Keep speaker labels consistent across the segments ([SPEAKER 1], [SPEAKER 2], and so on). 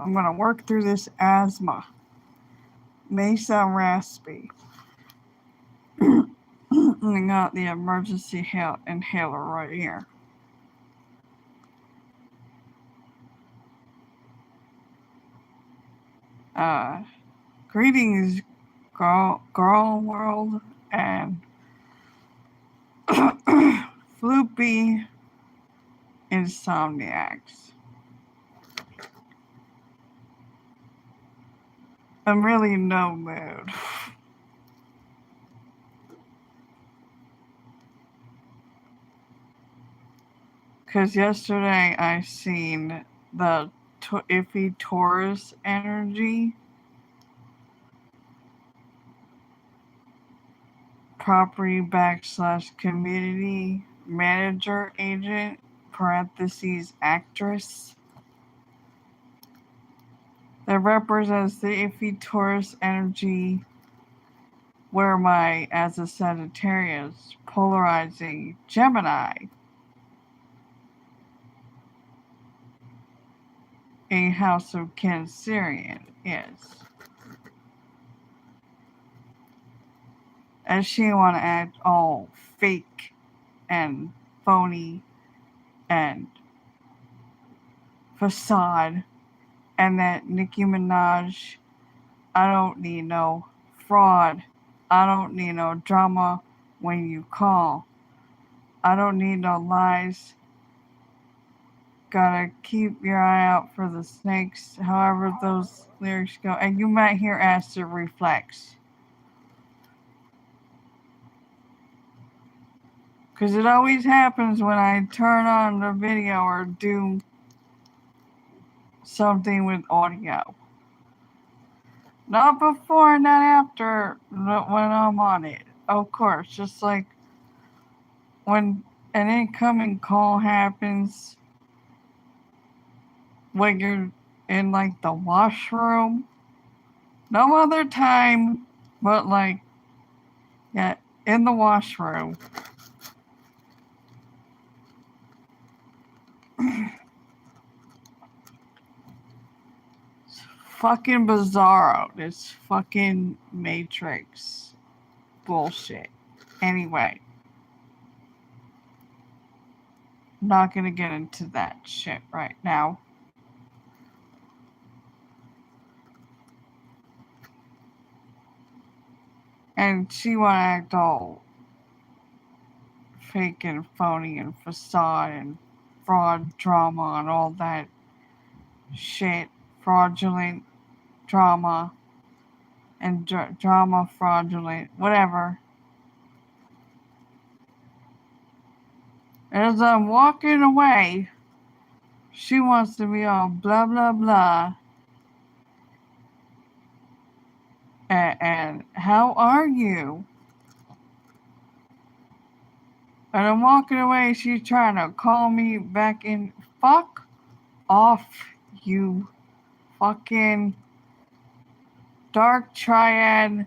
[SPEAKER 1] I'm going to work through this asthma. May sound raspy. I got the emergency inhaler right here. Greetings, girl world, and floopy insomniacs. I'm really in no mood. Because yesterday I seen the iffy Taurus energy. Property / community manager agent, parentheses actress. That represents the iffy Taurus energy where my, as a Sagittarius, polarizing Gemini, a house of Cancerian is. And she want to act all fake and phony and facade, and that Nicki Minaj, I don't need no fraud. I don't need no drama when you call. I don't need no lies. Gotta keep your eye out for the snakes, however those lyrics go. And you might hear acid reflex. Because it always happens when I turn on the video or do something with audio. Not before, not after, when I'm on it. Of course, just like when an incoming call happens, when you're in like the washroom. No other time, but like, yeah, in the washroom. It's fucking bizarro. This fucking Matrix bullshit. Anyway. I'm not gonna get into that shit right now. And she wanna act all fake and phony and facade and fraud drama and all that shit. Fraudulent drama and drama fraudulent, whatever. As I'm walking away, she wants to be all blah blah blah. And how are you? And I'm walking away, she's trying to call me back in. Fuck off, you fucking dark triad.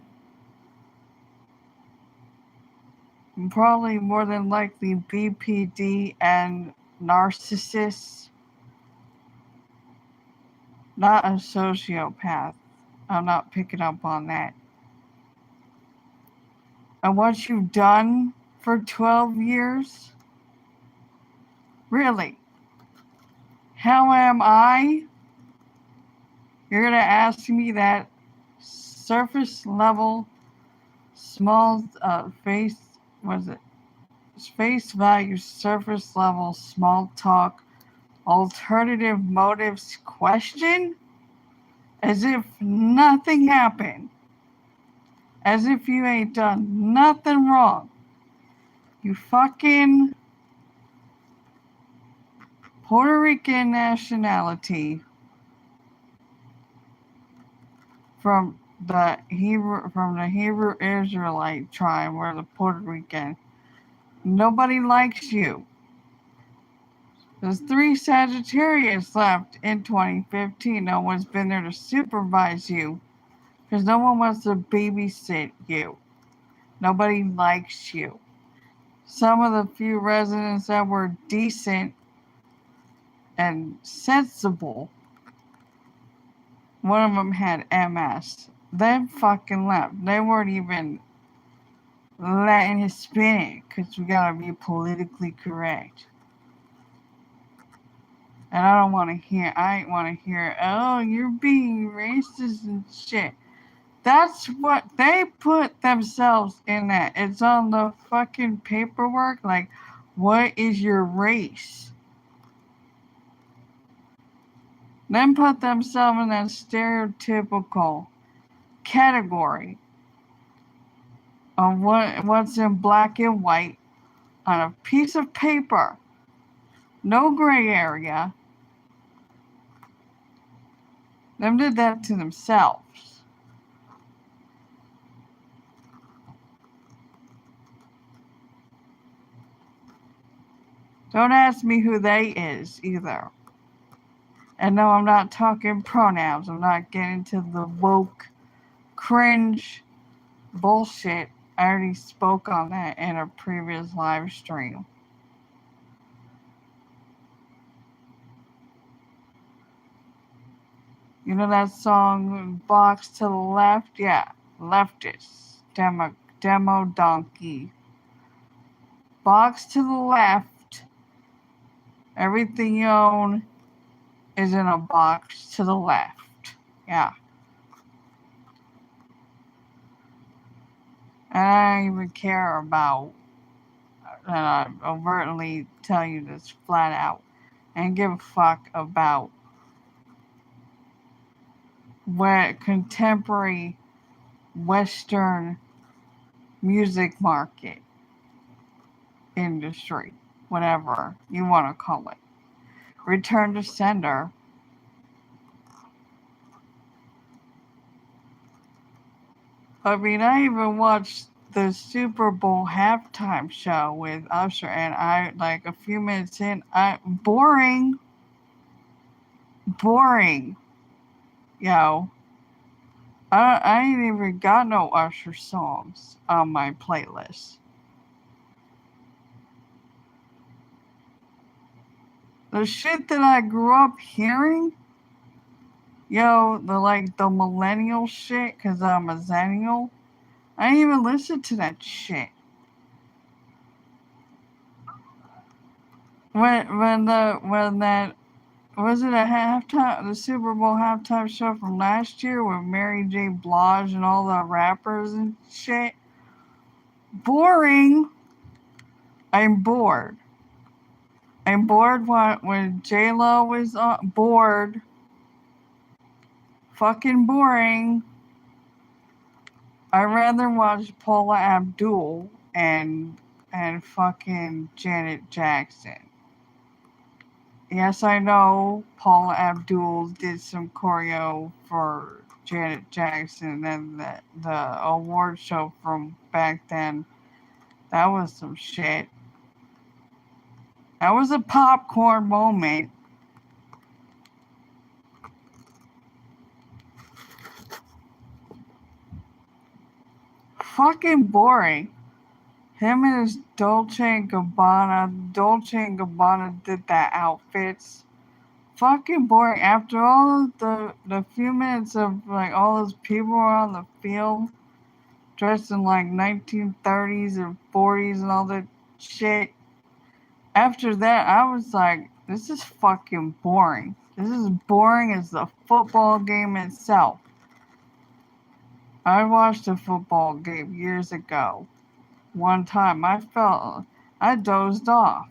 [SPEAKER 1] Probably more than likely BPD and narcissist. Not a sociopath. I'm not picking up on that. And what you've done for 12 years? Really? How am I? You're going to ask me that surface level, small face value, surface level, small talk, alternative motives question? As if nothing happened. As if you ain't done nothing wrong. You fucking Puerto Rican nationality from the Hebrew Israelite tribe or the Puerto Rican. Nobody likes you. There's 3 Sagittarius left in 2015. No one's been there to supervise you because no one wants to babysit you. Nobody likes you. Some of the few residents that were decent and sensible One of them had MS. They fucking left. They weren't even letting it spin it because we gotta be politically correct. And I ain't want to hear, oh, you're being racist and shit. That's what they put themselves in that. It's on the fucking paperwork. Like, what is your race? Then put themselves in that stereotypical category of what's in black and white on a piece of paper. No gray area. Them did that to themselves. Don't ask me who they is either. And no, I'm not talking pronouns. I'm not getting to the woke, cringe bullshit. I already spoke on that in a previous live stream. You know that song, Box to the Left? Yeah, leftist. Demo donkey. Box to the left. Everything you own is in a box to the left. Yeah. And I don't even care about, and I overtly tell you this flat out, and give a fuck about what contemporary Western music market industry, whatever you want to call it. Return to sender. I mean, I even watched the Super Bowl halftime show with Usher, and I, like, a few minutes in, boring. Yo. I ain't even got no Usher songs on my playlist. The shit that I grew up hearing, yo, the millennial shit, cause I'm a xenniel. I didn't even listen to that shit. When that was it a halftime, the Super Bowl halftime show from last year with Mary J. Blige and all the rappers and shit. Boring. I'm bored. I'm bored when J-Lo was bored. Fucking boring. I'd rather watch Paula Abdul and fucking Janet Jackson. Yes, I know Paula Abdul did some choreo for Janet Jackson and the award show from back then. That was some shit. That was a popcorn moment. Fucking boring. Him and his Dolce & Gabbana did that outfits. Fucking boring. After all of the few minutes of like all those people on the field dressed in like 1930s and 40s and all that shit. After that, I was like, this is fucking boring. This is boring as the football game itself. I watched a football game years ago. One time, I dozed off.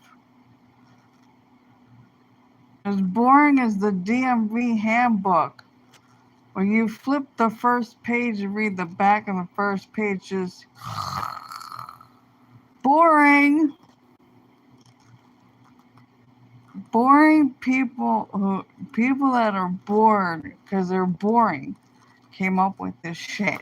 [SPEAKER 1] As boring as the DMV handbook, where you flip the first page and read the back of the first page, just boring. Boring people that are bored because they're boring came up with this shit.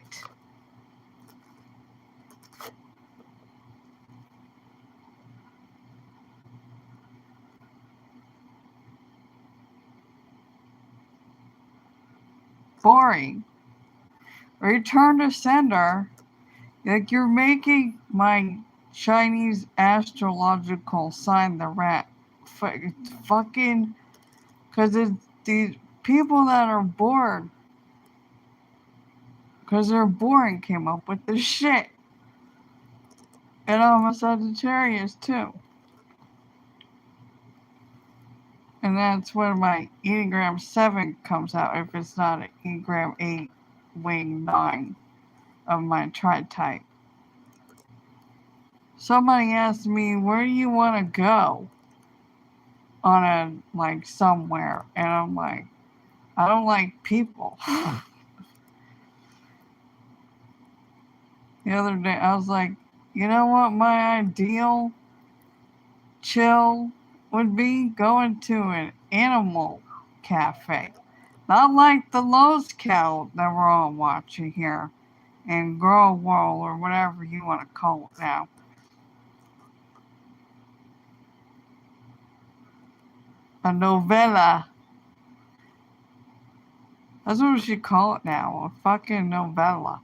[SPEAKER 1] Boring. Return to sender. Like, you're making my Chinese astrological sign the rat. Fucking. Because it's these people that are bored. Because they're boring came up with this shit. And I'm a Sagittarius too. And that's when my Enneagram 7 comes out if it's not an Enneagram 8 wing 9 of my tri-type. Somebody asked me, where do you want to go on a, like, somewhere? And I'm like, I don't like people. The other day, I was like, you know what my ideal chill would be? Going to an animal cafe. Not like the Lowe's Cow that we're all watching here. And Girl World or whatever you want to call it now. A novella. That's what we should call it now. A fucking novella.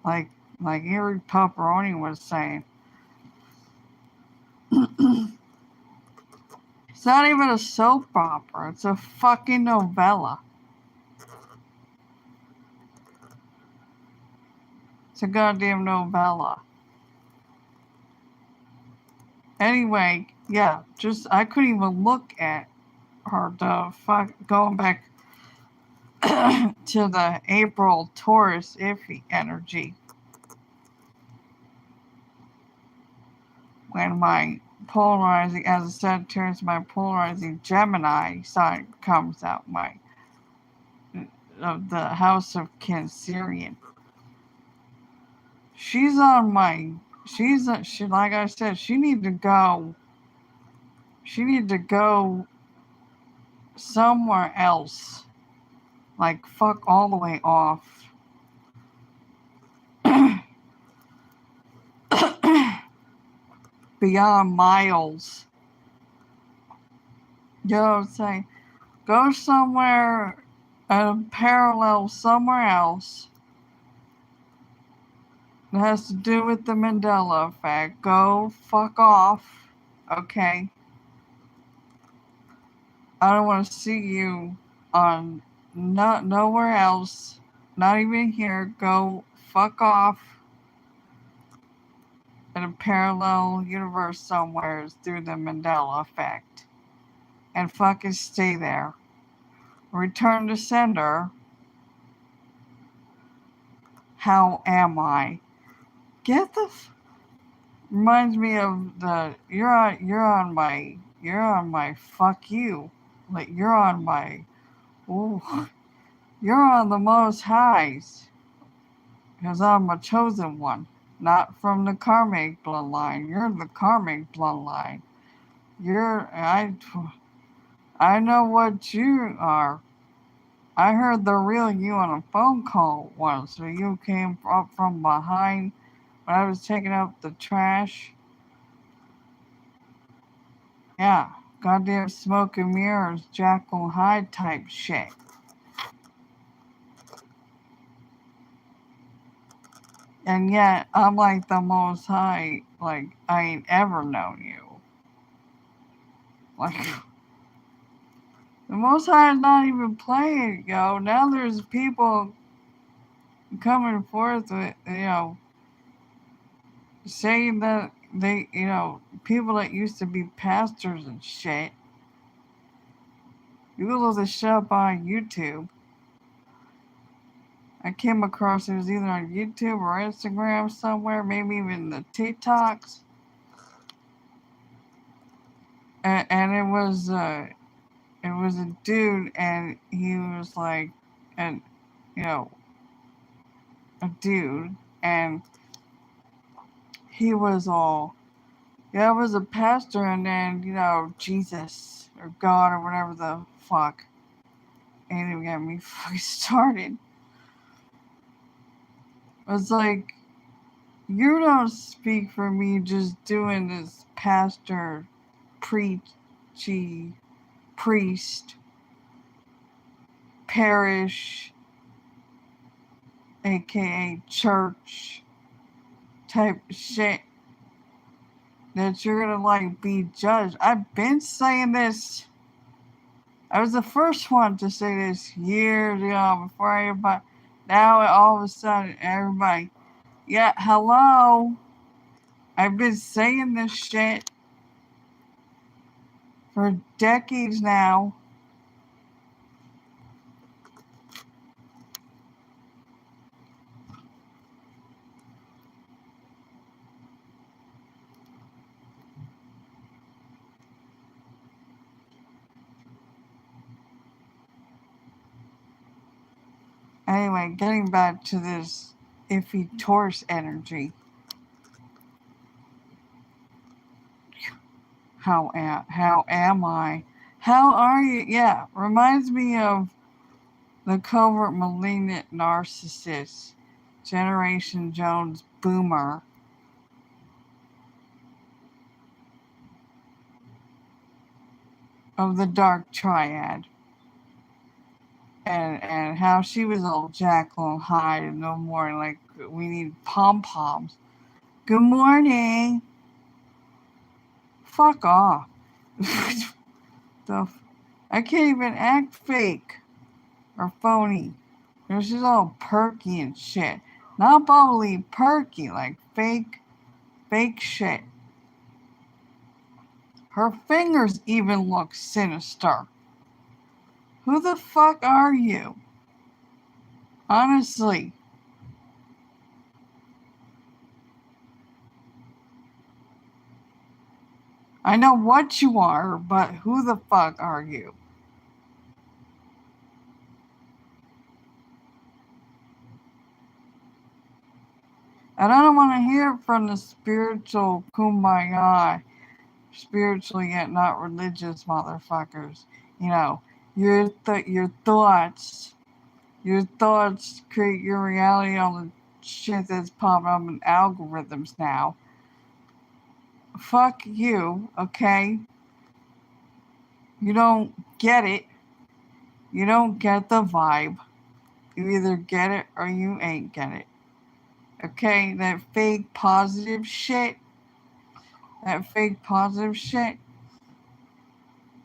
[SPEAKER 1] Like Erie Pepperoni was saying. It's not even a soap opera. It's a fucking novella. It's a goddamn novella. Anyway, yeah, just I couldn't even look at her. The fuck going back to the April Taurus iffy energy. When my polarizing, as a Sagittarius, my polarizing Gemini sign comes out, of the House of Cancerian. She's on my, she like I said, she need to go somewhere else, like fuck all the way off. Beyond miles. You know what I'm saying? Go somewhere parallel somewhere else. It has to do with the Mandela effect. Go fuck off. Okay? I don't want to see you on nowhere else. Not even here. Go fuck off in a parallel universe somewhere through the Mandela effect. And fucking stay there. Return to sender. How am I? Get the reminds me of the you're on my fuck you. Like you're on my ooh, you're on the most highs. Because I'm a chosen one. Not from the karmic bloodline. You're the karmic bloodline. I know what you are. I heard the real you on a phone call once. So you came up from behind when I was taking out the trash. Yeah, goddamn smoke and mirrors, Jekyll Hyde type shit. And yet, I'm like the most high, like, I ain't ever known you. Like, the most high is not even playing, yo. Now there's people coming forth with, saying that they, people that used to be pastors and shit. You can look this shit up on YouTube. I came across it was either on YouTube or Instagram somewhere, maybe even the TikToks. And it was a dude, and he was like, a dude, and he was all, I was a pastor, and then, Jesus or God or whatever the fuck. Ain't even got me fucking started. It's like, you don't speak for me just doing this pastor, preachy, priest, parish, aka church type shit that you're gonna like be judged. I've been saying this. I was the first one to say this years ago before everybody. Now all of a sudden, everybody, yeah, hello. I've been saying this shit for decades now. Anyway, getting back to this iffy Taurus energy. How am I? How are you? Yeah, reminds me of the covert malignant narcissist, Generation Jones boomer of the Dark Triad. And how she was all Jekyll and Hyde and no more like we need pom poms. Good morning. Fuck off. I can't even act fake or phony. She's all perky and shit. Not bubbly, perky, like fake shit. Her fingers even look sinister. Who the fuck are you? Honestly. I know what you are, but who the fuck are you? And I don't want to hear from the spiritual kumbaya, spiritual yet not religious motherfuckers. You know, your thoughts create your reality on the shit that's popping up in algorithms now. Fuck you, okay? You don't get it. You don't get the vibe. You either get it or you ain't get it. Okay? That fake positive shit.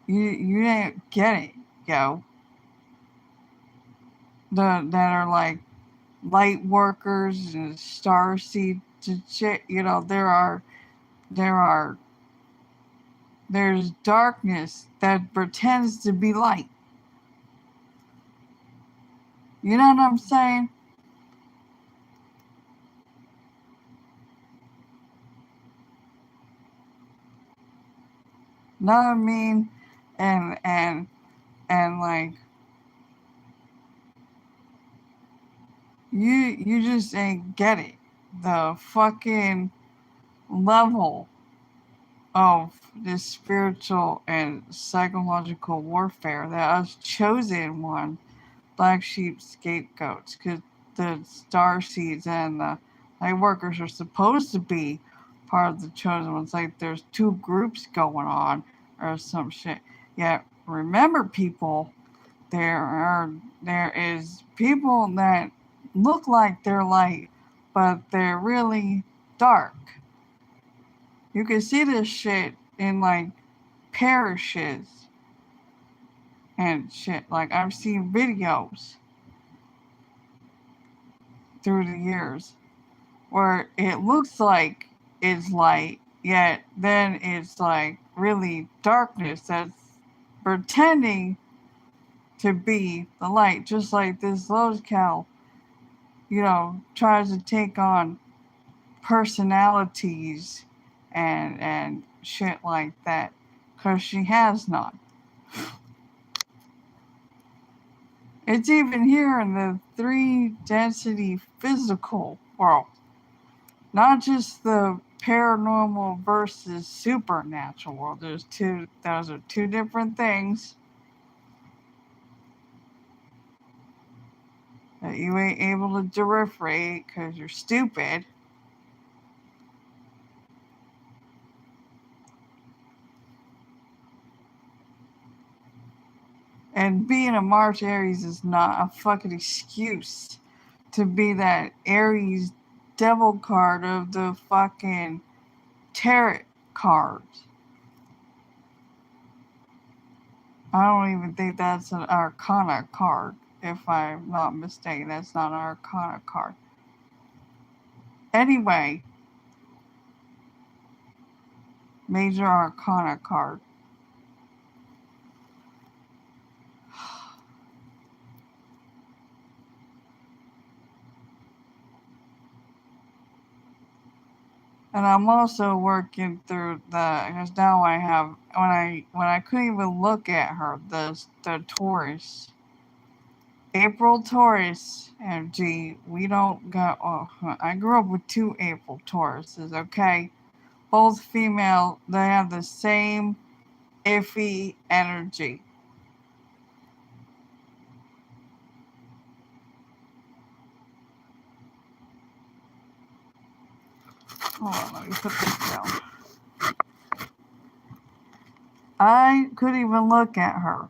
[SPEAKER 1] You didn't get it, yo. That are like light workers and star seeds and shit. You know, there's darkness that pretends to be light. You know what I'm saying? Know what I mean? And like you just ain't get it. The fucking level of this spiritual and psychological warfare that us chosen one, black sheep scapegoats, because the star seeds and the light workers are supposed to be part of the chosen ones. Like there's two groups going on or some shit. Yet remember, people, there is people that look like they're light, but they're really dark. You can see this shit in like parishes and shit. Like I've seen videos through the years where it looks like it's light, yet then it's like really darkness that's pretending to be the light, just like this locale, you know, tries to take on personalities and shit like that, because she has none. It's even here in the three density physical world, not just the paranormal versus supernatural world. Those are two different things that you ain't able to differentiate because you're stupid. And being a March Aries is not a fucking excuse to be that Aries devil card of the fucking tarot cards. I don't even think that's an Arcana card. if I'm not mistaken. That's not an Arcana card. Anyway, Major Arcana card. And I'm also working through because now I have when I couldn't even look at her the Taurus, April Taurus energy. We don't got. Oh, I grew up with 2 April Tauruses. Okay, both female. They have the same iffy energy. Hold on, let me put this down. I couldn't even look at her.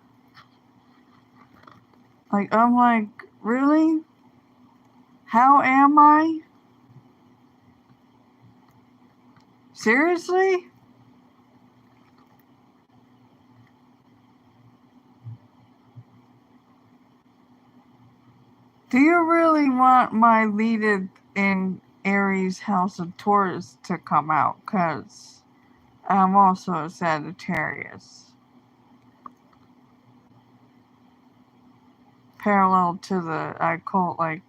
[SPEAKER 1] I'm like, really? How am I? Seriously? Do you really want my leaded in Aries House of Taurus to come out? Because I'm also a Sagittarius. Parallel to I call it like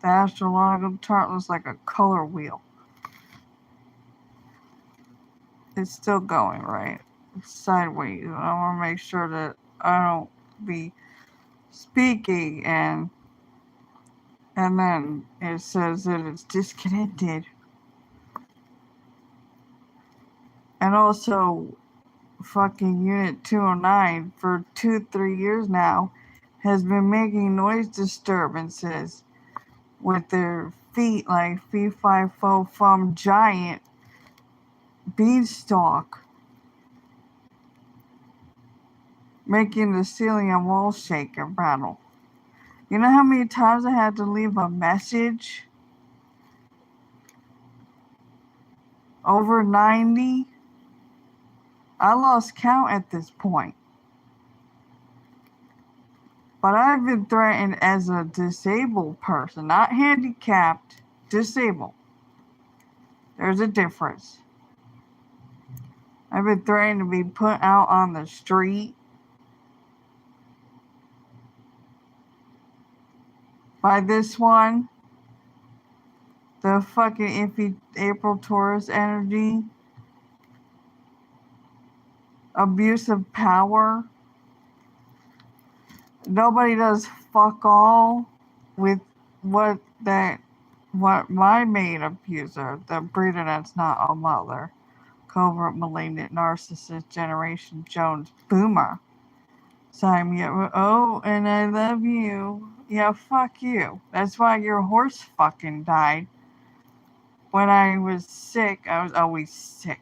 [SPEAKER 1] the astrological chart looks like a color wheel. It's still going, right? It's sideways. I want to make sure that I don't be speaking and then it says that it's disconnected. And also, fucking Unit 209 for 2-3 years now has been making noise disturbances with their feet like fee fi fo fum giant beanstalk, making the ceiling and walls shake and rattle. You know how many times I had to leave a message? Over 90? I lost count at this point. But I've been threatened as a disabled person, not handicapped, disabled. There's a difference. I've been threatened to be put out on the street by this one. The fucking iffy April Taurus energy. Abuse of power. Nobody does fuck all with what my main abuser, the breeder that's not a mother, covert malignant narcissist Generation Jones boomer. Sign me up. Oh, and I love you. Yeah, fuck you. That's why your horse fucking died. When I was sick, I was always sick.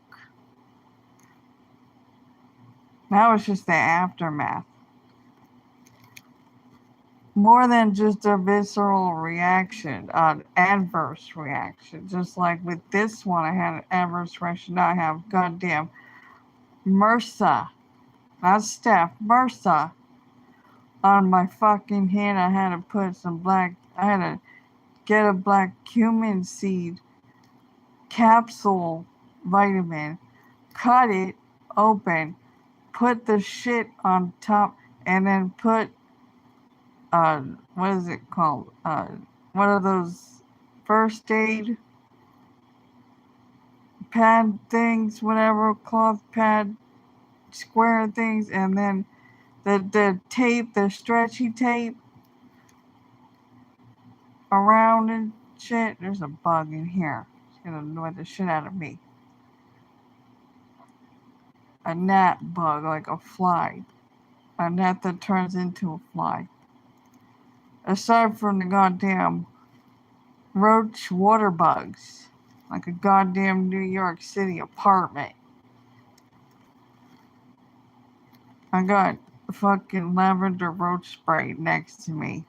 [SPEAKER 1] Now it's just the aftermath. More than just a visceral reaction, an adverse reaction. Just like with this one, I had an adverse reaction. Now I have goddamn MRSA, not Steph, MRSA on my fucking hand. I had to put I had to get a black cumin seed capsule vitamin, cut it open, put the shit on top, and then put what is it called? One of those first aid pad things, whatever, cloth pad, square things, and then the tape, the stretchy tape around and shit. There's a bug in here. It's gonna annoy the shit out of me. A gnat bug, like a fly. A gnat that turns into a fly. Aside from the goddamn roach water bugs, like a goddamn New York City apartment. I got fucking lavender roach spray next to me.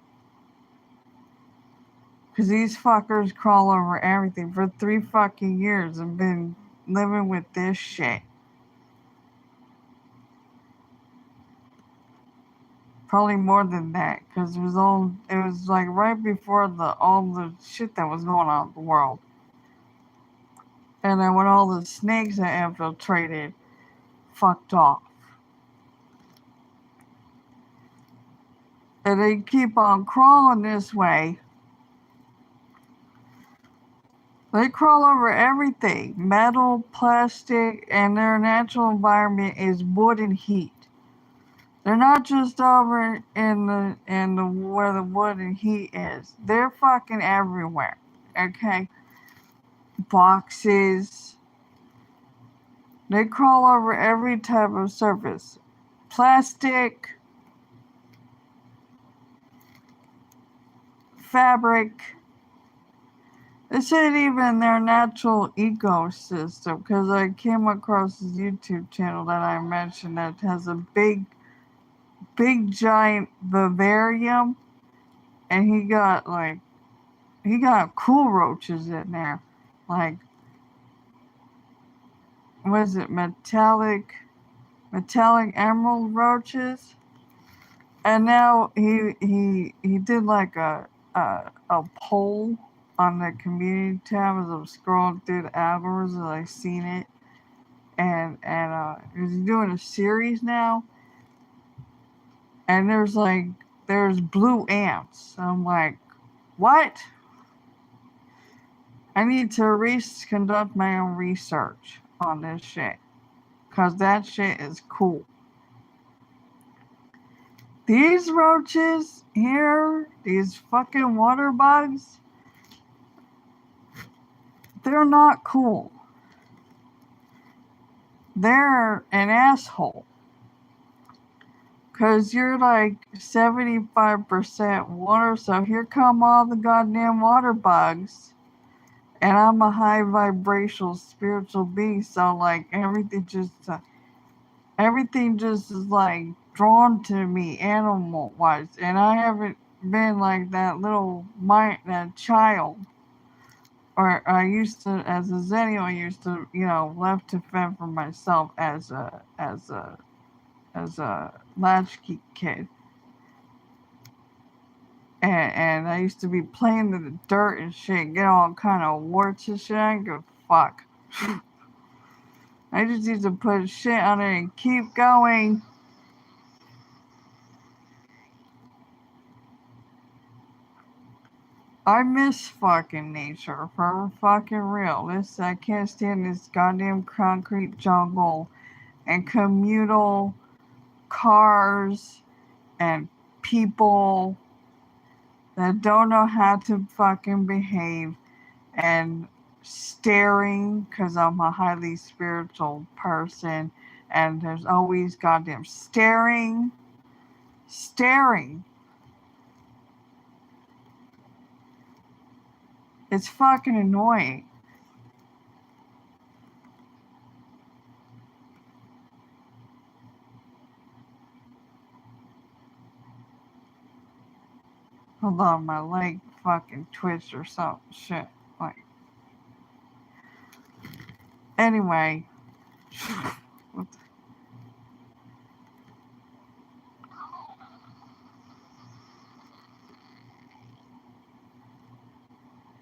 [SPEAKER 1] Because these fuckers crawl over everything for 3 fucking years and been living with this shit. Probably more than that, because it was like right before all the shit that was going on in the world. And then when all the snakes that infiltrated fucked off. And they keep on crawling this way. They crawl over everything, metal, plastic, and their natural environment is wood and heat. They're not just over in the where the wood and heat is. They're fucking everywhere. Okay? Boxes. They crawl over every type of surface. Plastic, fabric. This isn't even their natural ecosystem, because I came across this YouTube channel that I mentioned that has a big giant vivarium, and he got cool roaches in there, like, what is it, metallic emerald roaches. And now he did like a poll on the community tab as I'm scrolling through the algorithms. I seen it, and he's doing a series now, and there's blue ants. I'm like, what? I need to conduct my own research on this shit, cause that shit is cool. These roaches here, these fucking water bugs, they're not cool. They're an asshole. Cause you're like 75% water, so here come all the goddamn water bugs. And I'm a high vibrational spiritual being, so like everything just is like drawn to me animal wise. And I haven't been like that that child. Or I used to, as a xenniel, I used to, left to fend for myself as a latchkey kid. And I used to be playing in the dirt and shit, get all kind of warts and shit. I didn't give a fuck. I just used to put shit on it and keep going. I miss fucking nature, for fucking real. I can't stand this goddamn concrete jungle and communal cars and people that don't know how to fucking behave, and staring, because I'm a highly spiritual person, and there's always goddamn staring. It's fucking annoying. Hold on, my leg fucking twitched or some shit. Like, anyway.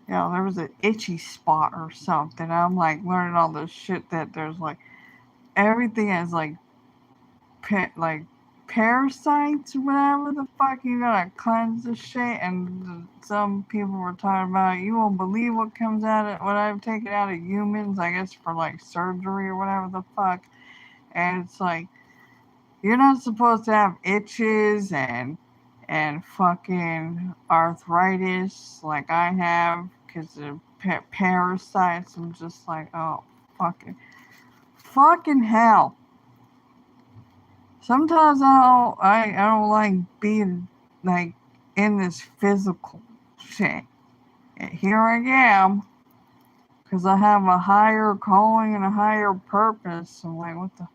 [SPEAKER 1] There was an itchy spot or something. I'm like learning all this shit that there's like everything is like parasites or whatever the fuck. You gotta cleanse the shit. And some people were talking about, you won't believe what comes out of what I've taken out of humans, I guess for like surgery or whatever the fuck. And it's like, you're not supposed to have itches and fucking arthritis like I have because of parasites. I'm just like, oh, fucking hell. Sometimes I don't like being like in this physical shit. And here I am, because I have a higher calling and a higher purpose. I'm like, what the?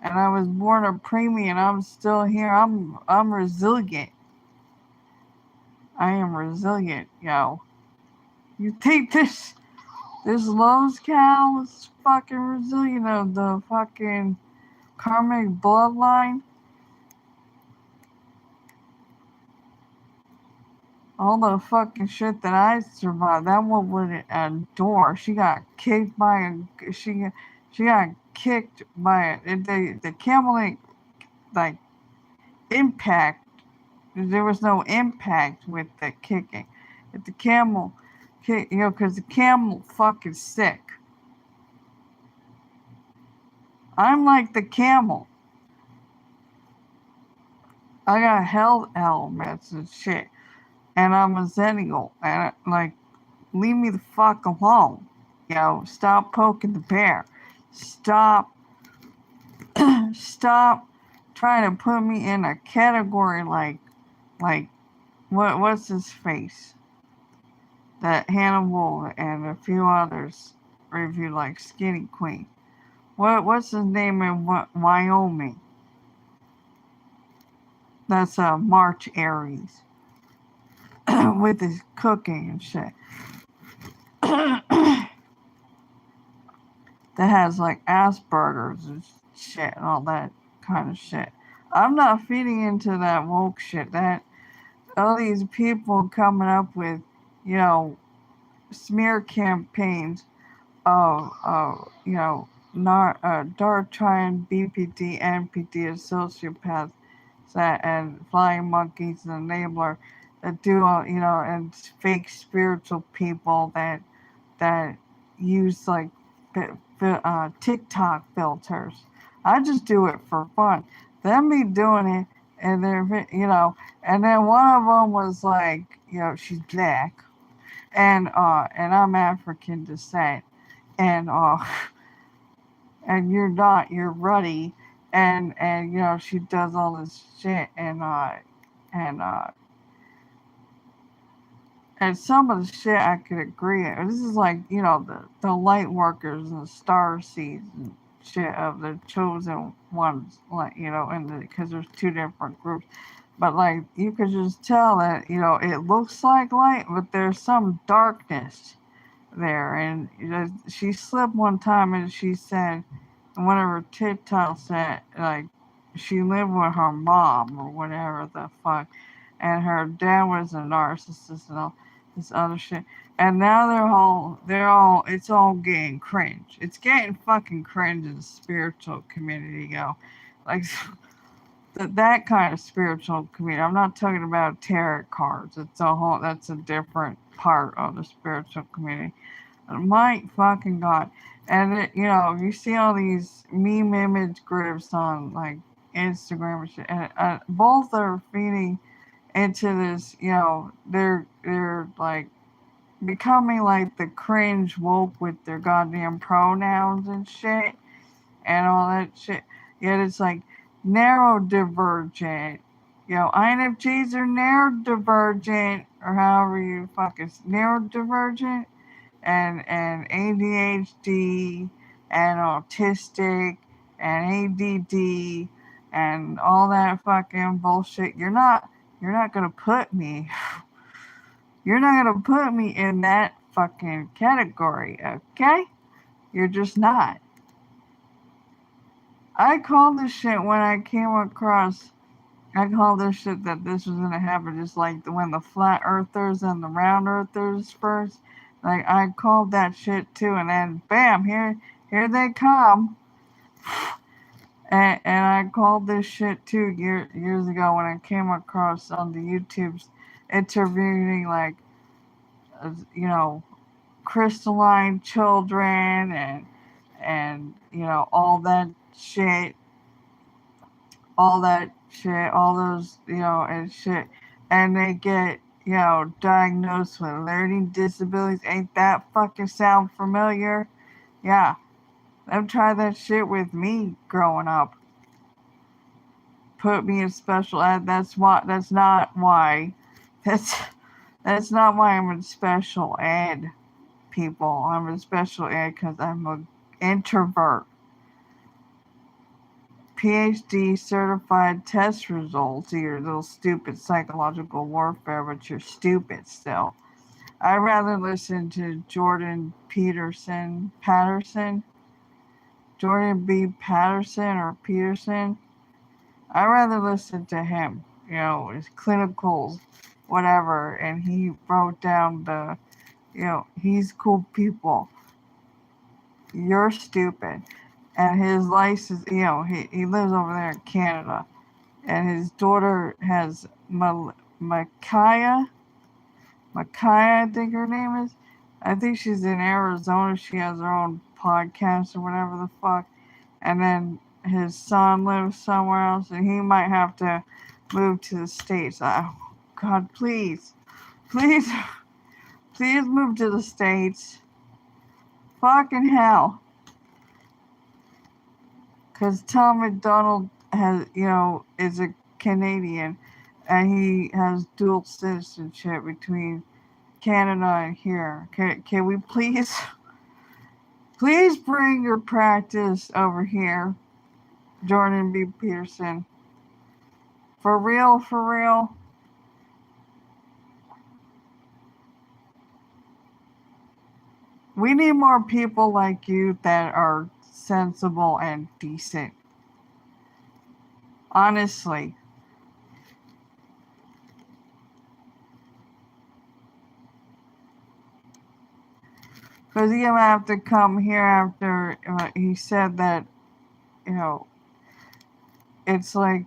[SPEAKER 1] And I was born a preemie, and I'm still here. I'm resilient. I am resilient, yo. You think this Lowe's cow is fucking resilient of the fucking karmic bloodline? all the fucking shit that I survived. That one wouldn't endure. She got kicked by a she got kicked by the camel like impact. There was no impact with the kicking. If the camel kick, because the camel fucking sick. I'm like the camel. I got health elements and shit, and I'm a xenniel, and like, leave me the fuck alone. Stop poking the bear. Stop, stop trying to put me in a category like, what's his face? That Hannibal and a few others reviewed, like Skinny Queen. What's his name in Wyoming? That's March Aries with his cooking and shit. That has like Asperger's and shit and all that kind of shit. I'm not feeding into that woke shit. That all these people coming up with, smear campaigns of dark trying BPD, NPD, and sociopaths and flying monkeys and enabler that do and fake spiritual people that use like TikTok filters. I just do it for fun. Them be doing it, and they're and then one of them was like, she's black, and I'm African descent, and and you're not, you're ruddy, and she does all this shit, and some of the shit I could agree. This is like, the light workers and the star seeds and shit of the chosen ones, like, because there's two different groups. But like, you could just tell that, it looks like light, but there's some darkness there. And she slipped one time and she said, one of her TikTok said, like, she lived with her mom or whatever the fuck, and her dad was a narcissist and all this other shit. And now it's all getting cringe. It's getting fucking cringe in the spiritual community, like that kind of spiritual community. I'm not talking about tarot cards. That's a different part of the spiritual community. My fucking God. And you see all these meme image groups on like Instagram and shit, and both are feeding into this, they're like becoming like the cringe woke with their goddamn pronouns and shit and all that shit. Yet it's like neurodivergent. INFJs are neurodivergent, or however you fucking neurodivergent, and ADHD and autistic and ADD and all that fucking bullshit. You're not gonna put me. You're not gonna put me in that fucking category, okay? You're just not. I called this shit when I came across. I called this shit that this was gonna happen, just like when the flat earthers and the round earthers first. Like, I called that shit too, and then bam, here they come. And I called this shit too years ago when I came across on the YouTube's interviewing like, crystalline children and all that shit, all those, and shit, and they get, diagnosed with learning disabilities. Ain't that fucking sound familiar? Yeah, them try that shit with me growing up. Put me in special ed. That's not why I'm in special ed, people. I'm in special ed because I'm an introvert. PhD certified test results, your little stupid psychological warfare, but you're stupid still. I'd rather listen to Jordan Patterson, Jordan B. Patterson or Peterson. I'd rather listen to him, his clinicals, whatever, and he wrote down he's cool people. You're stupid. And his license, he lives over there in Canada. And his daughter has Micaiah, I think her name is. I think she's in Arizona. She has her own podcast or whatever the fuck. And then his son lives somewhere else, and he might have to move to the States. God, please, please, please move to the States. Fucking hell. Because Tom McDonald is a Canadian, and he has dual citizenship between Canada and here. Can we please bring your practice over here, Jordan B. Peterson? For real, for real. We need more people like you that are sensible and decent. Honestly. Because he's going to have to come here after he said that, it's like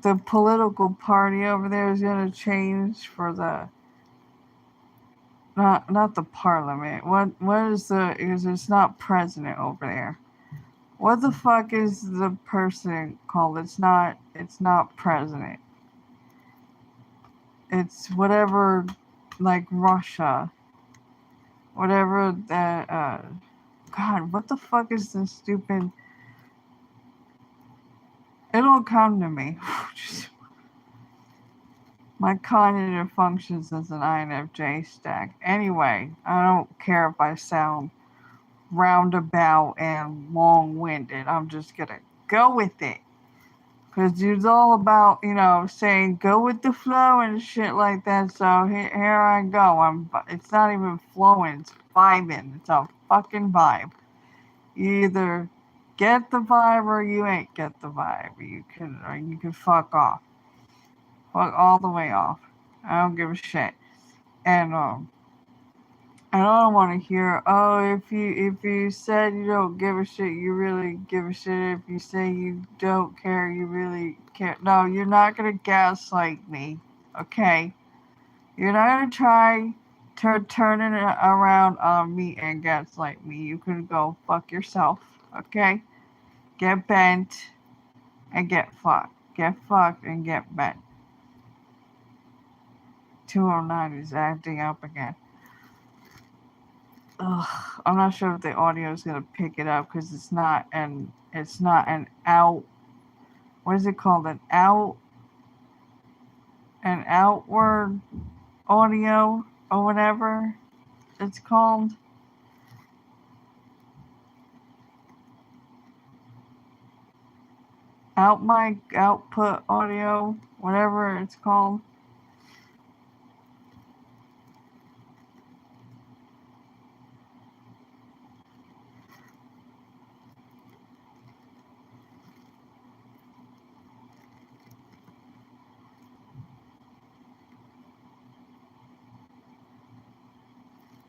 [SPEAKER 1] the political party over there is going to change for the, not the parliament. What is because it's not president over there. What the fuck is the person called? It's not president. It's whatever, like Russia. Whatever that, God, what the fuck is this stupid? It'll come to me. My cognitive functions as an INFJ stack. Anyway, I don't care if I sound roundabout and long-winded. I'm just gonna go with it. Because it's all about, saying go with the flow and shit like that. So here I go. It's not even flowing. It's vibing. It's a fucking vibe. You either get the vibe or you ain't get the vibe. You can fuck off. Fuck all the way off. I don't give a shit. And I don't want to hear, if you said you don't give a shit, you really give a shit. If you say you don't care, you really care. No, you're not gonna gaslight me, okay? You're not gonna try to turn it around on me and gaslight me. You can go fuck yourself, okay? Get bent and get fucked. Get fucked and get bent. 209 is acting up again. Ugh, I'm not sure if the audio is gonna pick it up because it's not an out. What is it called? An outward audio or whatever it's called. Out mic, output audio, whatever it's called.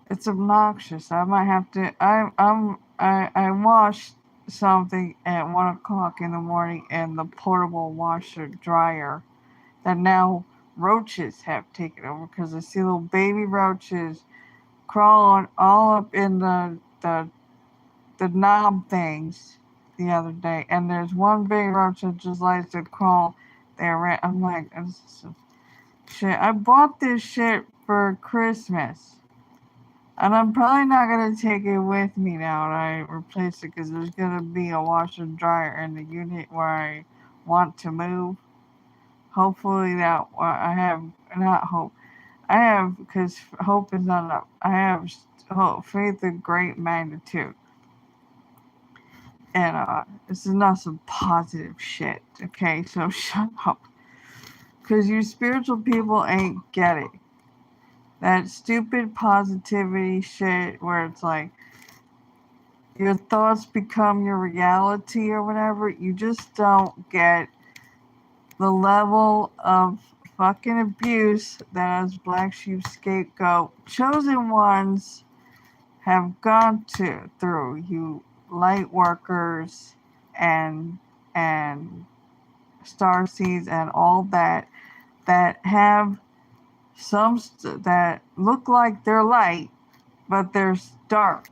[SPEAKER 1] It's obnoxious. I might have to. I washed something at 1:00 in the morning in the portable washer dryer that now roaches have taken over because I see little baby roaches crawling all up in the knob things the other day, and there's one big roach that just likes to crawl there. I'm like, shit. I bought this shit for Christmas. And I'm probably not going to take it with me now and I replace it because there's going to be a washer and dryer in the unit where I want to move. Hopefully that I have, not hope. I have, because hope is not enough. I have hope, faith of great magnitude. And this is not some positive shit, okay? So shut up. Because you spiritual people ain't get it. That stupid positivity shit where it's like your thoughts become your reality or whatever. You just don't get the level of fucking abuse that as black sheep scapegoat chosen ones have gone through, you light workers and star seeds and all that have that look like they're light, but they're dark.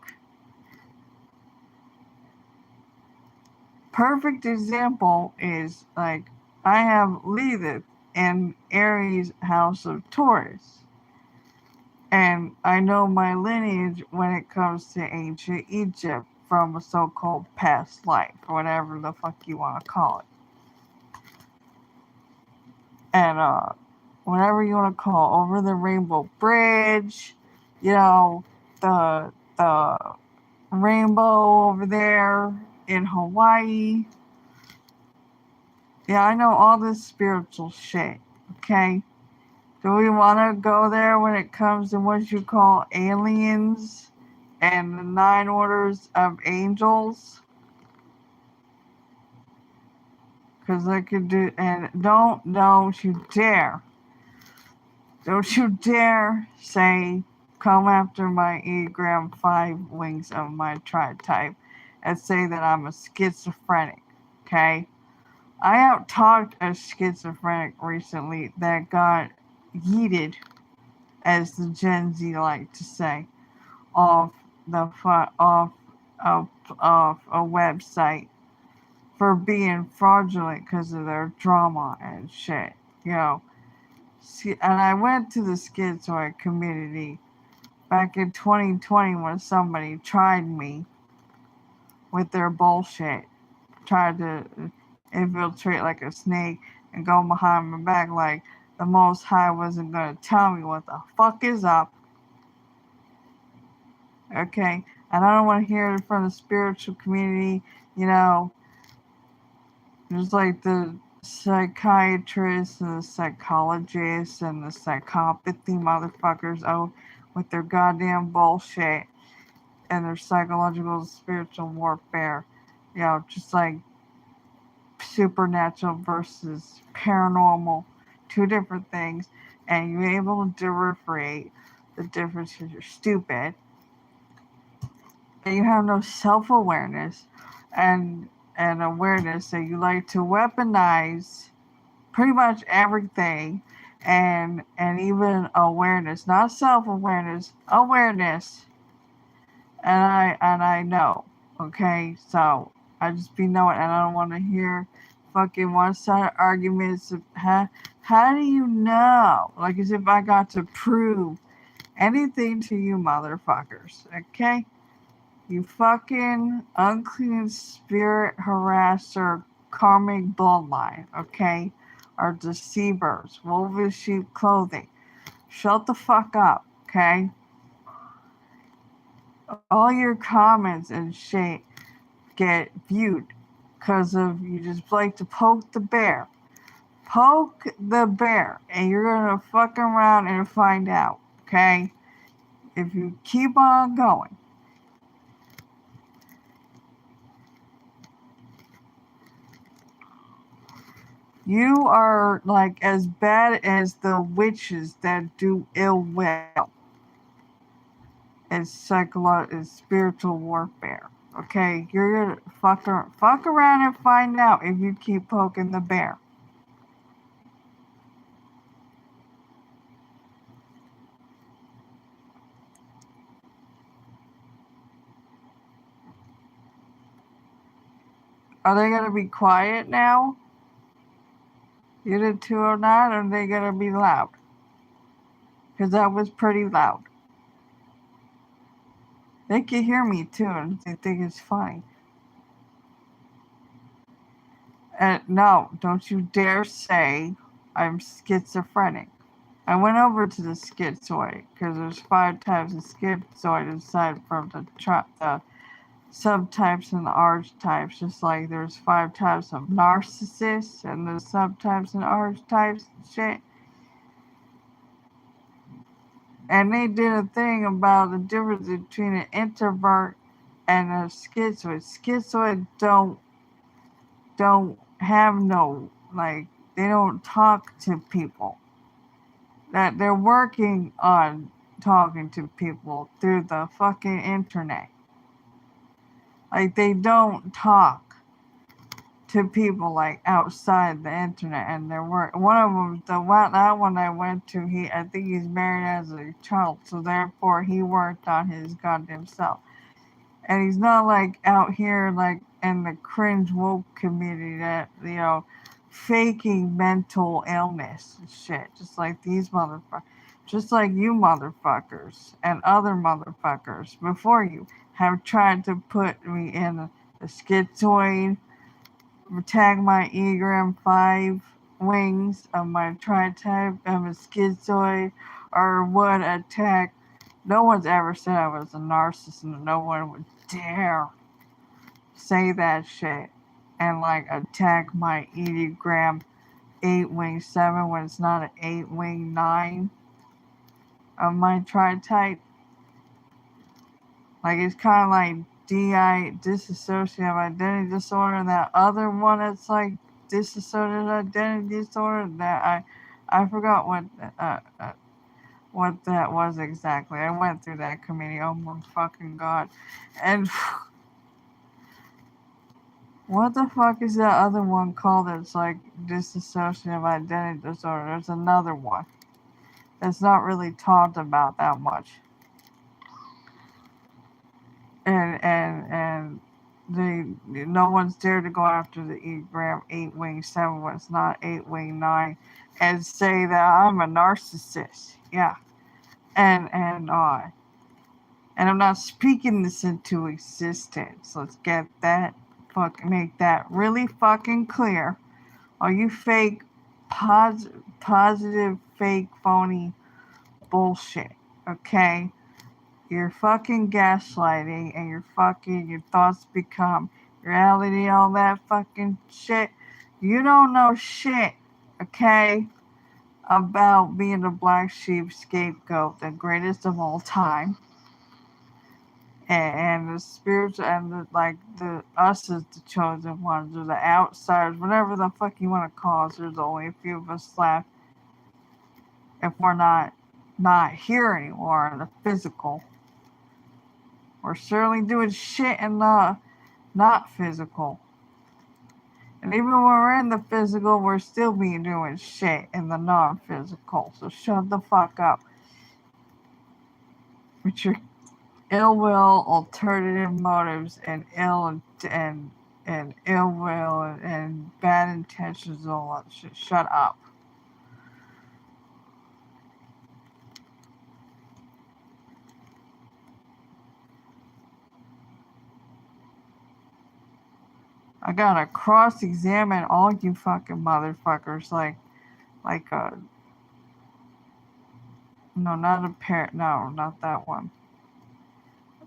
[SPEAKER 1] Perfect example is like I have Lilith in Aries house of Taurus. And I know my lineage when it comes to ancient Egypt from a so-called past life, or whatever the fuck you want to call it. And whatever you want to call over the Rainbow Bridge, you know, the rainbow over there in Hawaii. Yeah, I know all this spiritual shit, okay? Do we want to go there when it comes to what you call aliens and the 9 orders of angels? Because I could do, and don't you dare say, come after my Enneagram 5 wings of my tribe type and say that I'm a schizophrenic, okay? I out-talked a schizophrenic recently that got yeeted, as the Gen Z like to say, off off a website for being fraudulent because of their drama and shit, you know. And I went to the schizoid community back in 2020 when somebody tried me with their bullshit, tried to infiltrate like a snake and go behind my back like the Most High wasn't going to tell me what the fuck is up. Okay? And I don't want to hear it from the spiritual community, you know, just like the psychiatrists and the psychologists and the psychopathy motherfuckers, with their goddamn bullshit and their psychological spiritual warfare. You know, just like supernatural versus paranormal, 2 different things, and you're able to differentiate the difference because you're stupid and you have no self-awareness and awareness, so you like to weaponize pretty much everything and even awareness, not self-awareness, awareness. And I know, okay? So I just be knowing, and I don't want to hear fucking one-sided arguments of how do you know? Like as if I got to prove anything to you motherfuckers, okay? You fucking unclean spirit harasser, karmic bloodline, okay? Are deceivers, wolf sheep clothing. Shut the fuck up, okay? All your comments and shit get viewed because of you just like to poke the bear. Poke the bear, and you're gonna fuck around and find out, okay? If you keep on going. You are like as bad as the witches that do ill will. It's spiritual warfare. Okay, you're gonna fuck around and find out if you keep poking the bear. Are they gonna be quiet now? You did 209, or are they gonna be loud? Because that was pretty loud. They can hear me too, and they think it's funny. And no, don't you dare say I'm schizophrenic. I went over to the schizoid because there's 5 types of schizoid aside from the subtypes and the archetypes. Just like there's 5 types of narcissists and the subtypes and archetypes and shit. And they did a thing about the difference between an introvert and a schizoid. Schizoid don't have no, like, they don't talk to people. that they're working on talking to people through the fucking internet. Like, they don't talk to people like outside the internet, and they're work. One of them, that one I went to, I think he's married as a child, so therefore he worked on his goddamn self. And he's not like out here like in the cringe woke community that, faking mental illness and shit. Just like these motherfuckers. Just like you motherfuckers and other motherfuckers before you have tried to put me in a schizoid, tag my Enneagram 5 wings of my tri-type, I'm a schizoid, or would attack. No one's ever said I was a narcissist, and no one would dare say that shit and like attack my Enneagram 8 wing 7 when it's not an 8 wing 9 of my tri-type. Like, it's kind of like dissociative identity disorder, and that other one that's like dissociative identity disorder that I forgot what that was exactly. I went through that committee. Oh my fucking god! And what the fuck is that other one called? That's like dissociative identity disorder. There's another one that's not really talked about that much. And no one's dared to go after the Enneagram 8 wing 7 when it's not 8 wing 9 and say that I'm a narcissist. Yeah. And I'm not speaking this into existence. Let's get that make that really fucking clear. All you fake positive fake phony bullshit. Okay? You're fucking gaslighting, and your thoughts become reality, all that fucking shit. You don't know shit, okay, about being the black sheep scapegoat, the greatest of all time. And the spiritual, and the us as the chosen ones, or the outsiders, whatever the fuck you want to call us. There's only a few of us left if we're not here anymore in the physical. We're certainly doing shit in the not physical. And even when we're in the physical, we're still doing shit in the non-physical. So shut the fuck up with your ill will, alternative motives, and ill will and bad intentions and all that shit. Shut up. I gotta cross-examine all you fucking motherfuckers no, not a parent. No, not that one.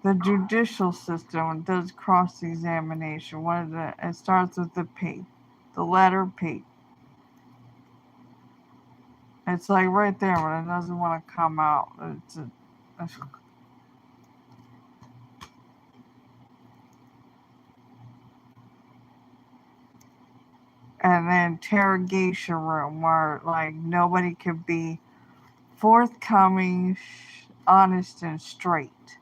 [SPEAKER 1] The judicial system does cross-examination. What is it? It starts with the P, the letter P. It's like right there, but it doesn't want to come out. And the interrogation room where like nobody could be forthcoming, honest, and straight.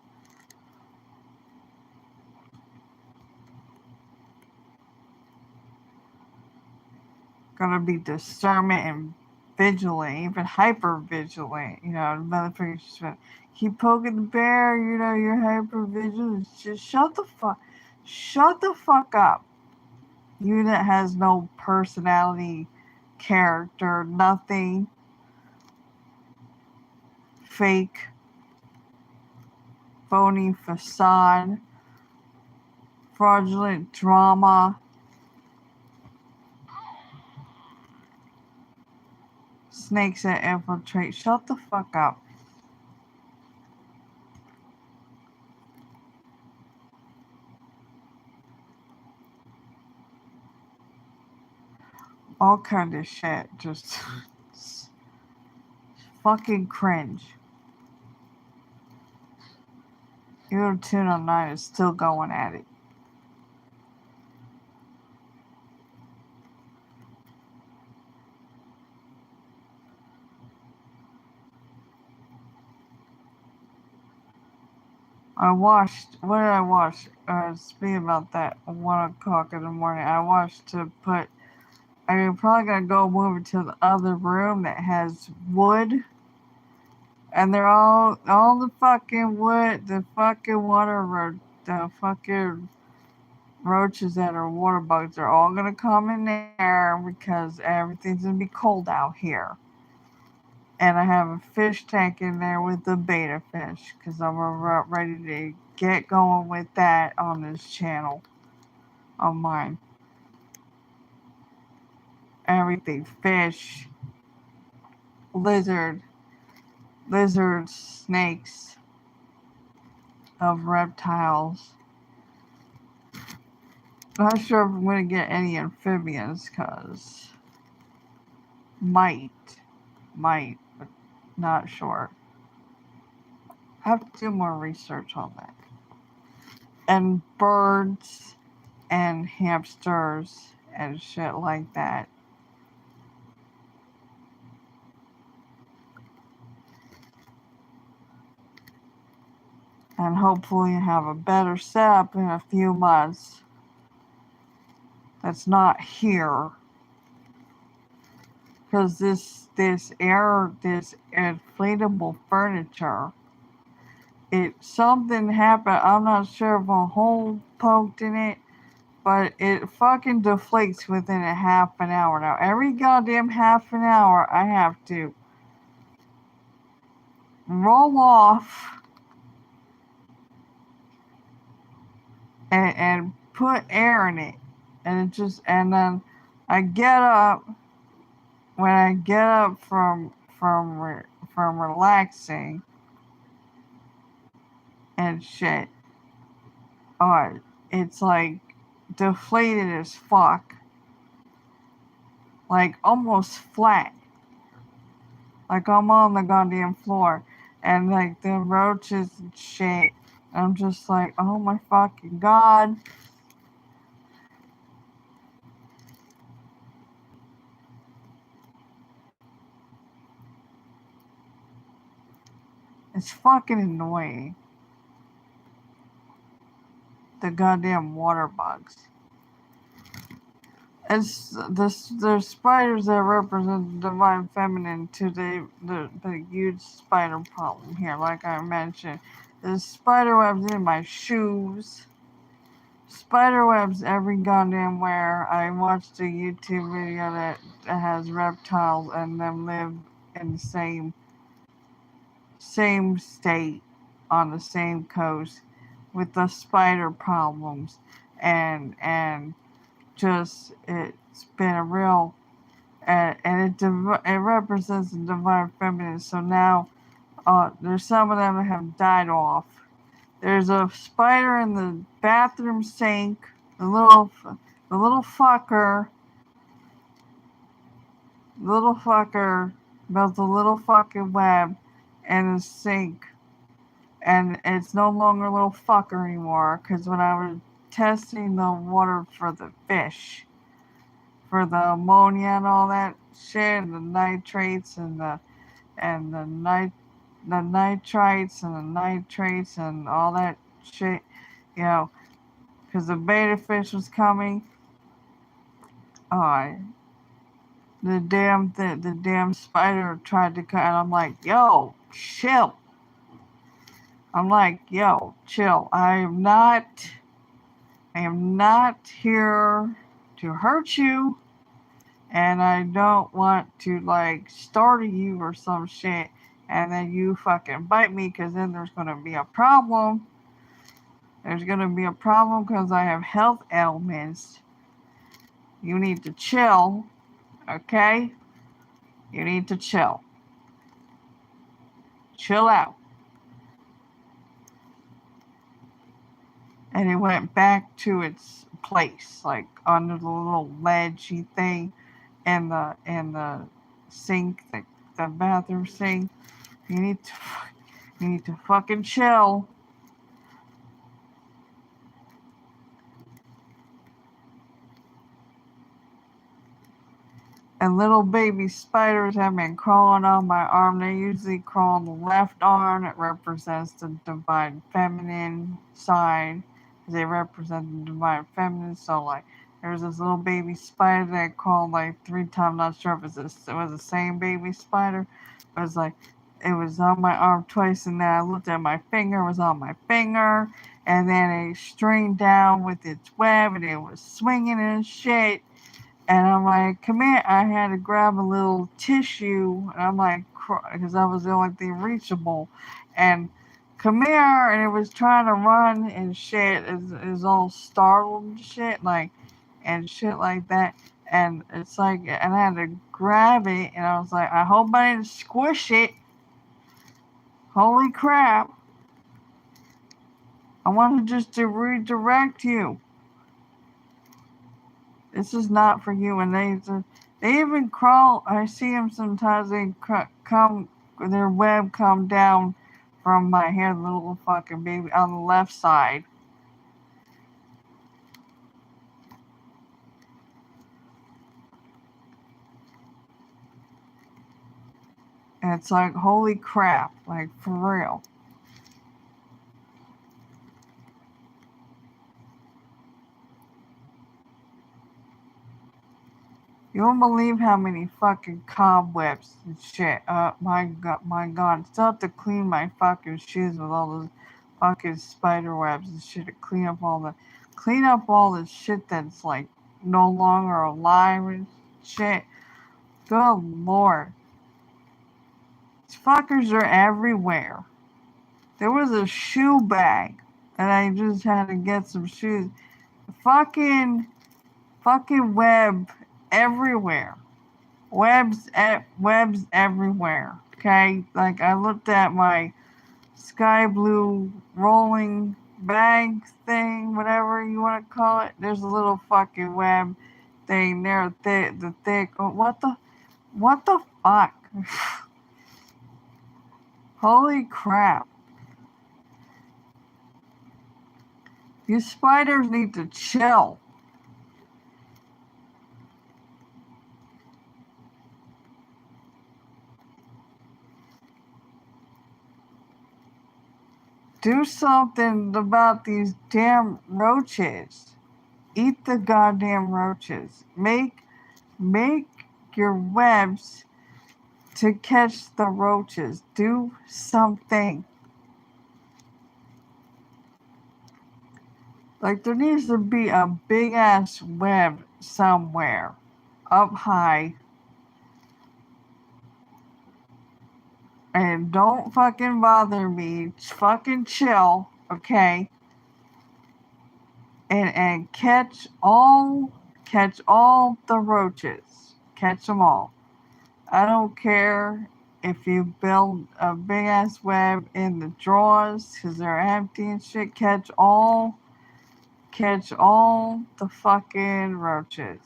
[SPEAKER 1] Gonna be discernment and vigilant, even hyper vigilant. Motherfuckers just keep poking the bear. You're hyper vigilant. Just shut the fuck up. You that has no personality, character, nothing. Fake, phony facade, fraudulent drama. Snakes that infiltrate. Shut the fuck up. All kind of shit. Just fucking cringe. Even Tuna 9 is still going at it. what did I wash? Speaking about that, 1 o'clock in the morning, I washed to put, I'm probably gonna go move it to the other room that has wood, and they're all the fucking wood, the fucking the fucking roaches that are water bugs are all gonna come in there because everything's gonna be cold out here. And I have a fish tank in there with the beta fish because I'm ready to get going with that on this channel of mine. Everything fish, lizards, snakes, of reptiles. Not sure if I'm going to get any amphibians because might, but not sure. I have to do more research on that. And birds and hamsters and shit like that. And hopefully have a better setup in a few months that's not here. Because this inflatable furniture, something happened. I'm not sure if a hole poked in it, but it fucking deflates within a half an hour. Now, every goddamn half an hour, I have to roll off and put air in it. And then I get up, when I get up from relaxing and shit, it's like deflated as fuck, like almost flat, like I'm on the goddamn floor, and like the roaches and shit. I'm just like, oh my fucking god. It's fucking annoying. The goddamn water bugs. It's the spiders that represent the divine feminine to the huge spider problem here, like I mentioned. There's spider webs in my shoes. Spider webs every goddamn where. I watched a YouTube video that has reptiles and them live in the same state on the same coast with the spider problems, and just it's been a real and it represents the divine feminine. So now there's some of them that have died off. There's a spider in the bathroom sink, the little fucker, built a little fucking web in the sink, and it's no longer a little fucker anymore. Because when I was testing the water for the fish, for the ammonia and all that shit, and the nitrates and the nitrites and the nitrates and all that shit, you know, because the beta fish was coming. Uh, the damn spider tried to cut, and I'm like, yo, chill. I'm like, yo, chill. I am not here to hurt you, and I don't want to like startle you or some shit, and then you fucking bite me, because then there's gonna be a problem. There's gonna be a problem because I have health ailments. You need to chill, okay? You need to chill. Chill out. And it went back to its place, like under the little ledgy thing in the sink, the bathroom sink. You need to fucking chill. And little baby spiders have been crawling on my arm. They usually crawl on the left arm. It represents the divine feminine side. They represent the divine feminine. So, like, there's this little baby spider that crawled like 3 times. I'm not sure if it was the same baby spider. But it's like, it was on my arm twice. And then I looked at my finger. It was on my finger. And then it strained down with its web. And it was swinging and shit. And I'm like, come here. I had to grab a little tissue. And I'm like, because that was the only thing reachable. And come here. And it was trying to run and shit. It was all startled and shit. Like, and shit like that. And it's like, and I had to grab it. And I was like, I hope I didn't squish it. Holy crap. I wanted just to redirect you. This is not for you. And they even crawl. I see them sometimes. They come, their web come down from my hair, the little fucking baby on the left side. And it's like, holy crap, like for real. You won't believe how many fucking cobwebs and shit. My god. Still have to clean my fucking shoes with all those fucking spider webs and shit to clean up all the shit that's like no longer alive and shit. Good lord. These fuckers are everywhere. There was a shoe bag and I just had to get some shoes. Fucking web everywhere. Webs everywhere. Okay? Like I looked at my sky blue rolling bag thing, whatever you want to call it. There's a little fucking web thing there, the thick. What the fuck? Holy crap. You spiders need to chill. Do something about these damn roaches. Eat the goddamn roaches. Make your webs to catch the roaches. Do something. Like there needs to be a big ass web somewhere up high. And don't fucking bother me. Fucking chill, okay? And catch all the roaches. Catch them all. I don't care if you build a big ass web in the drawers because they're empty and shit. Catch all the fucking roaches.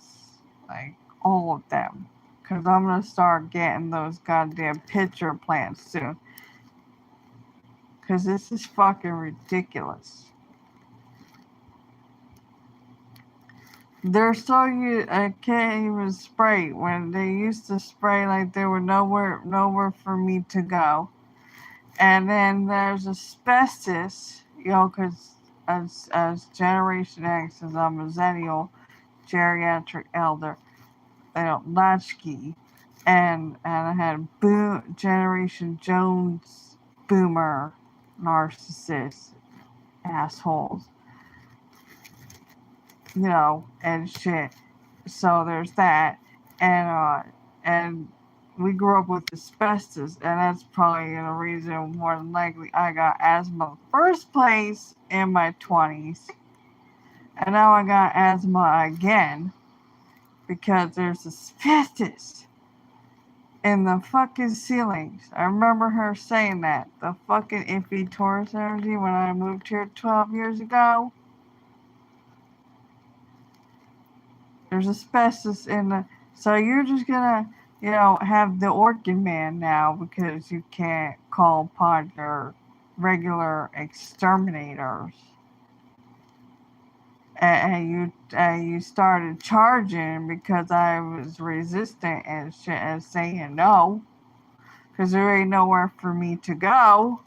[SPEAKER 1] Like, all of them. Because I'm going to start getting those goddamn pitcher plants soon. Because this is fucking ridiculous. They're so I can't even spray. When they used to spray, like there were nowhere for me to go. And then there's asbestos, because as Generation X, as I'm a xenniel, geriatric elder, latchkey, and I had Generation Jones boomer narcissist assholes, and shit. So there's that, and we grew up with asbestos, and that's probably the reason more than likely I got asthma in the first place in my 20s, and now I got asthma again because there's asbestos in the fucking ceilings. I remember her saying that. The fucking iffy Taurus energy when I moved here 12 years ago. There's asbestos in the... So you're just gonna, have the Orchid Man now because you can't call upon your regular exterminators. you started charging because I was resistant and shit and saying no, because there ain't nowhere for me to go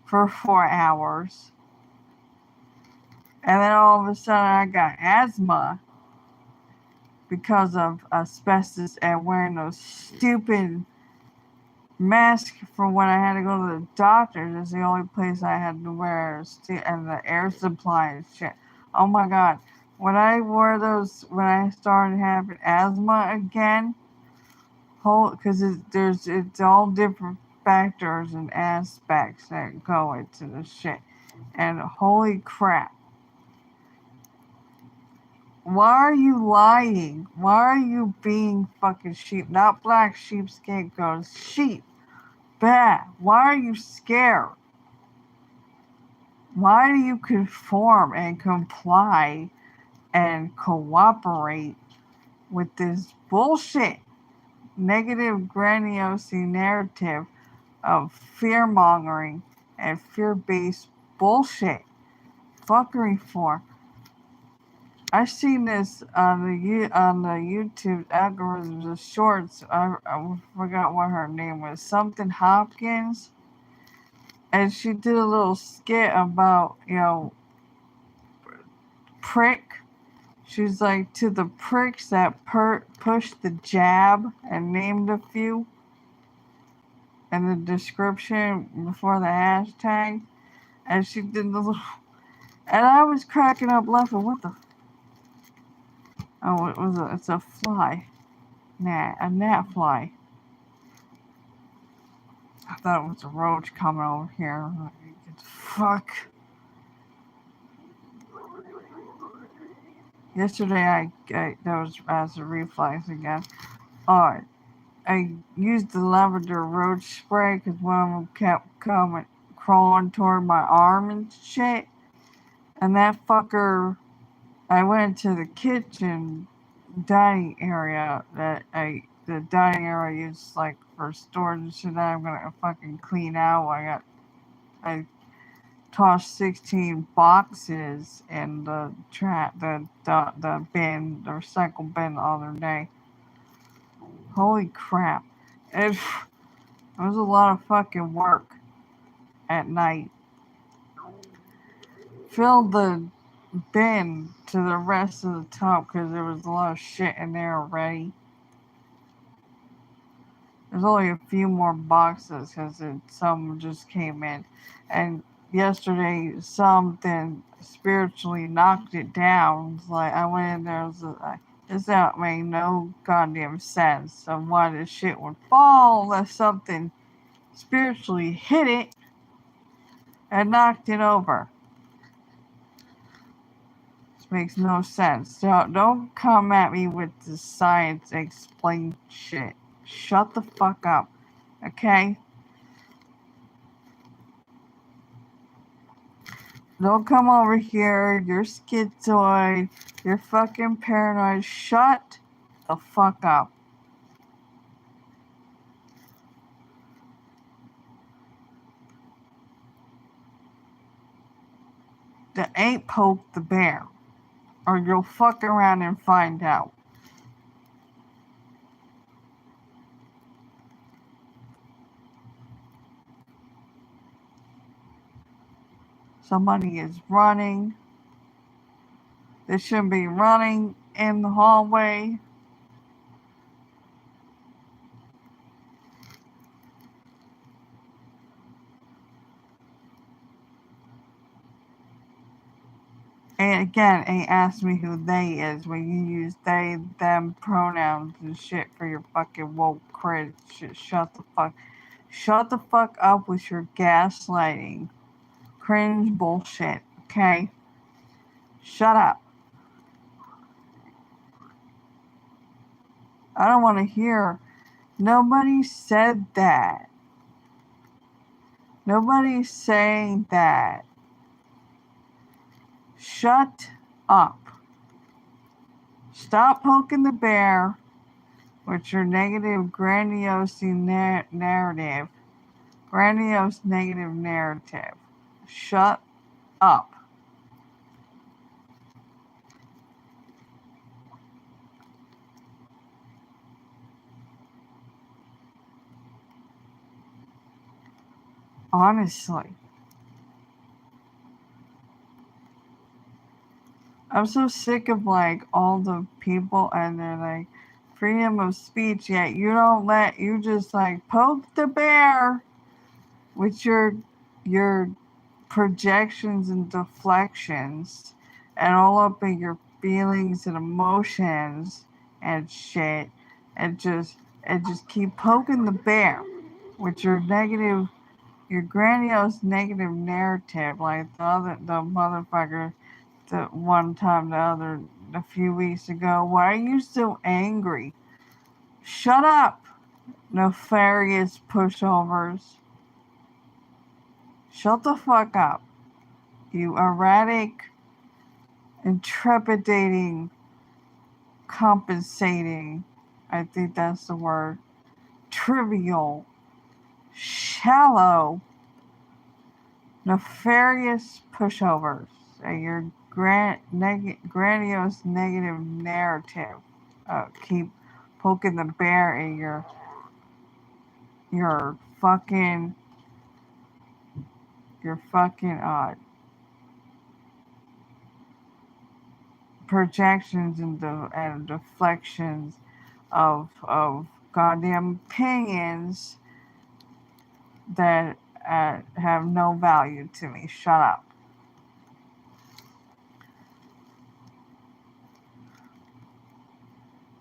[SPEAKER 1] for 4 hours. And then all of a sudden I got asthma because of asbestos and wearing those stupid masks from when I had to go to the doctor. It's the only place I had to wear and the air supply and shit. Oh my god. When I wore those, when I started having asthma again, because it's all different factors and aspects that go into the shit. And holy crap. Why are you lying? Why are you being fucking sheep? Not black sheep, scapegoats, sheep. Bad. Why are you scared? Why do you conform and comply and cooperate with this bullshit negative grandiose narrative of fear mongering and fear based bullshit fuckery for? I seen this on the YouTube algorithms of shorts. I forgot what her name was. Something Hopkins, and she did a little skit about prick. She's like, to the pricks that push the jab, and named a few in the description before the hashtag. And she did the little, and I was cracking up laughing. What the? Oh, it's a fly. A gnat fly. I thought it was a roach coming over here. Fuck. Yesterday that was as a reflex again. I used the lavender roach spray because one of them kept crawling toward my arm and shit. And that fucker, I went to the kitchen dining area the dining area I use like for storage and shit that I'm gonna fucking clean out. I tossed 16 boxes in the bin, the recycle bin the other day. Holy crap. It was a lot of fucking work at night. Filled the bin to the rest of the top because there was a lot of shit in there already. There's only a few more boxes because some just came in. And yesterday, something spiritually knocked it down. It's like, I went in there, this out made no goddamn sense of why this shit would fall unless something spiritually hit it and knocked it over. This makes no sense. Don't come at me with the science explain shit. Shut the fuck up, okay? Don't come over here. You're schizoid. You're fucking paranoid. Shut the fuck up. The ain't poke the bear, or you'll fuck around and find out. Somebody is running. They shouldn't be running in the hallway. And again, ain't ask me who they is when you use they, them pronouns and shit for your fucking woke crit shit. Shut the fuck up with your gaslighting. Cringe bullshit, okay? Shut up. I don't want to hear. Nobody said that. Nobody's saying that. Shut up. Stop poking the bear with your negative, grandiose narrative. Grandiose negative narrative. Shut up. Honestly. I'm so sick of like all the people and they're like freedom of speech, yet you just like poke the bear with your projections and deflections and all up in your feelings and emotions and shit and just keep poking the bear with your grandiose negative narrative like the motherfucker the one time a few weeks ago. Why are you so angry? Shut up, nefarious pushovers. Shut the fuck up. You erratic, intrepidating, compensating, I think that's the word, trivial, shallow, nefarious pushovers and your grandiose negative narrative. Keep poking the bear in your fucking projections and deflections of goddamn opinions that have no value to me. Shut up.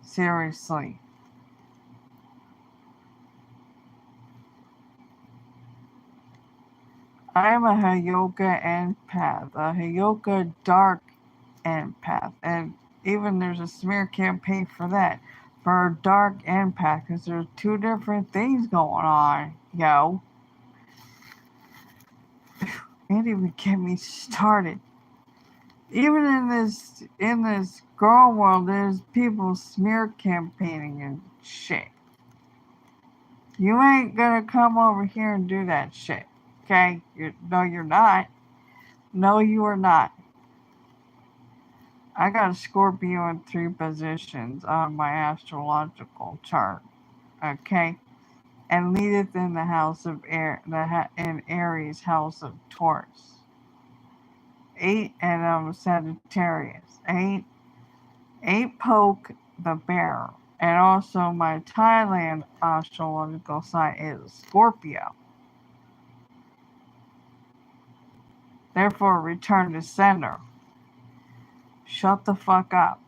[SPEAKER 1] Seriously. I am a Hayoka empath, a Hayoka dark empath, and even there's a smear campaign for that, for a dark empath, because there's two different things going on, yo. Can't even get me started. Even in this girl world, there's people smear campaigning and shit. You ain't gonna come over here and do that shit, okay? No, you're not. No, you are not. I got a Scorpio in 3 positions on my astrological chart, okay? And leadeth in the house of in Aries, house of Taurus. 8 and Sagittarius. 8 poke the bear. And also my Thailand astrological sign is Scorpio. Therefore, return to sender. Shut the fuck up.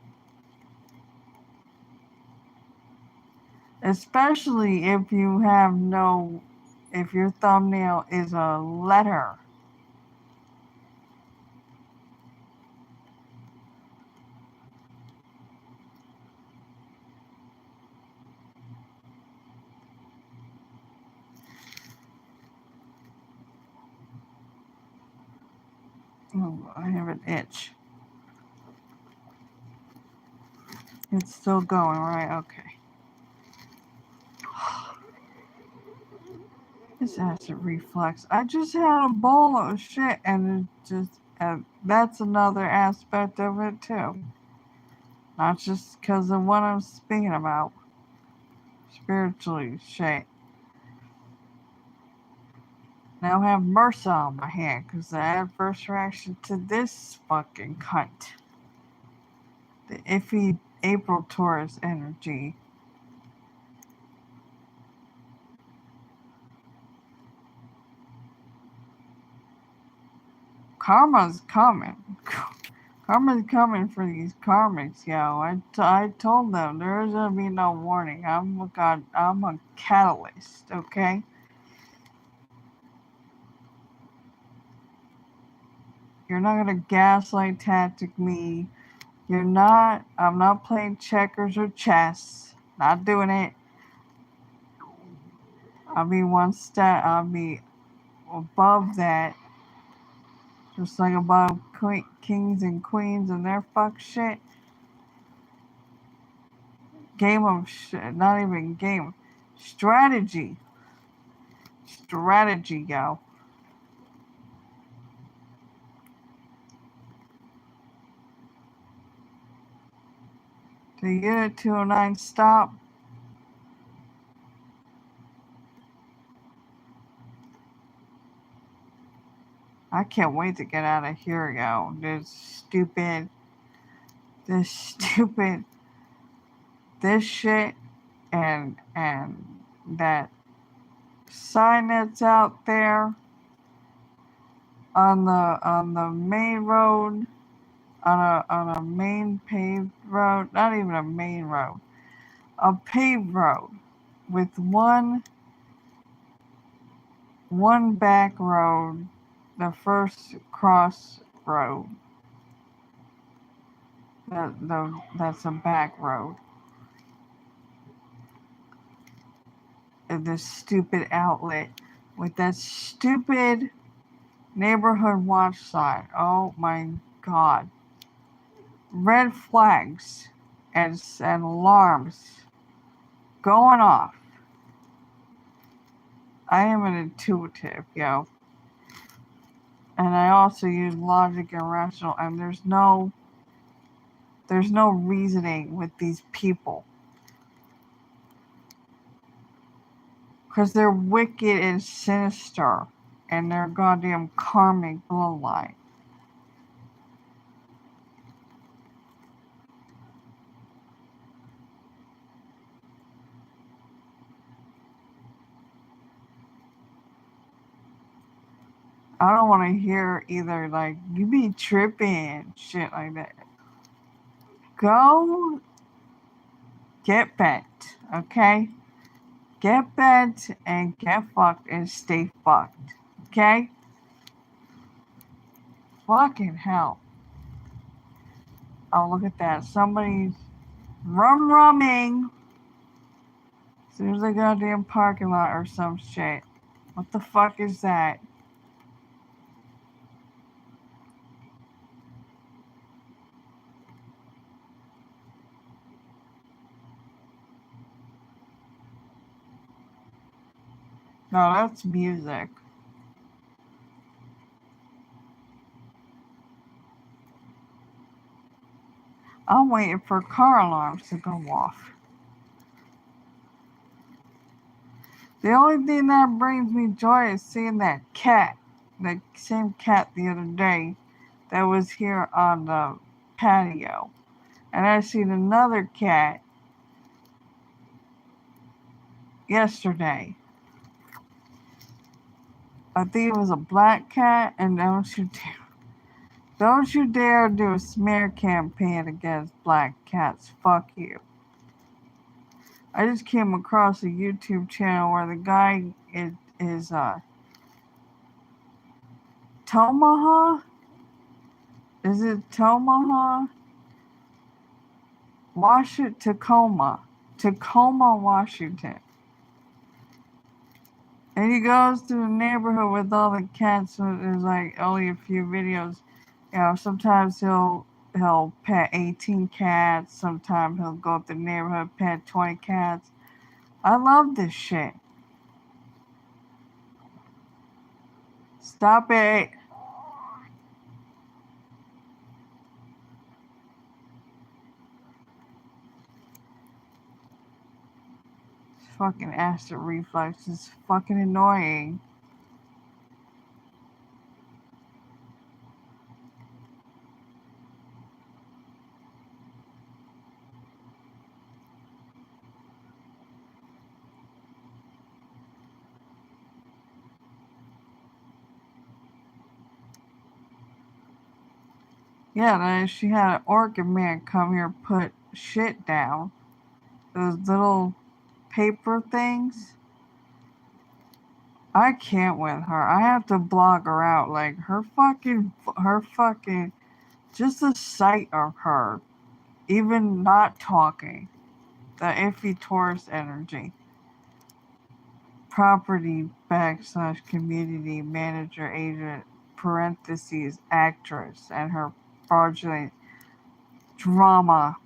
[SPEAKER 1] Especially if if your thumbnail is a letter. Oh, I have an itch. It's still going, right? Okay. This acid reflux. I just had a bowl of shit, and that's another aspect of it too. Not just because of what I'm speaking about. Spiritually, shit. Now I have MRSA on my hand because the adverse reaction to this fucking cunt. The iffy April Taurus energy. Karma's coming. Karma's coming for these karmics, yo. I told them there's gonna be no warning. I'm a catalyst, okay? You're not gonna gaslight tactic me. I'm not playing checkers or chess. Not doing it. I'll be above that. Just like above kings and queens and their fuck shit. Game of shit. Not even game. Strategy. Strategy, yo. The Unit 209 stop. I can't wait to get out of here, yo. This stupid, this shit, and that sign that's out there on the main road, on a main paved road, not even a main road, a paved road with one back road, the first cross road. That's a back road. And this stupid outlet with that stupid neighborhood watch sign. Oh my god. Red flags and alarms going off. I am an intuitive, yo. And I also use logic and rational, and there's no reasoning with these people. Because they're wicked and sinister, and they're goddamn karmic bloodline. I don't want to hear either, like, you be tripping, shit like that. Go get bent, okay? Get bent and get fucked and stay fucked, okay? Fucking hell. Oh, look at that. Somebody's rumming. There's a goddamn parking lot or some shit. What the fuck is that? No, that's music. I'm waiting for car alarms to go off. The only thing that brings me joy is seeing that cat. The same cat the other day that was here on the patio. And I seen another cat yesterday. I think it was a black cat, and don't you dare do a smear campaign against black cats. Fuck you. I just came across a YouTube channel where the guy is Tomaha? Is it Tomaha? Tacoma, Washington. And he goes to the neighborhood with all the cats. So there's like only a few videos. You know, sometimes he'll pet 18 cats. Sometimes he'll go up the neighborhood, pet 20 cats. I love this shit. Stop it. Fucking acid reflux is fucking annoying. Yeah, she had an orchid man come here put shit down. Those little paper things. I can't with her. I have to block her out. Like her fucking, just the sight of her, even not talking, the iffy Taurus energy. Property / community manager agent parentheses actress and her fraudulent drama,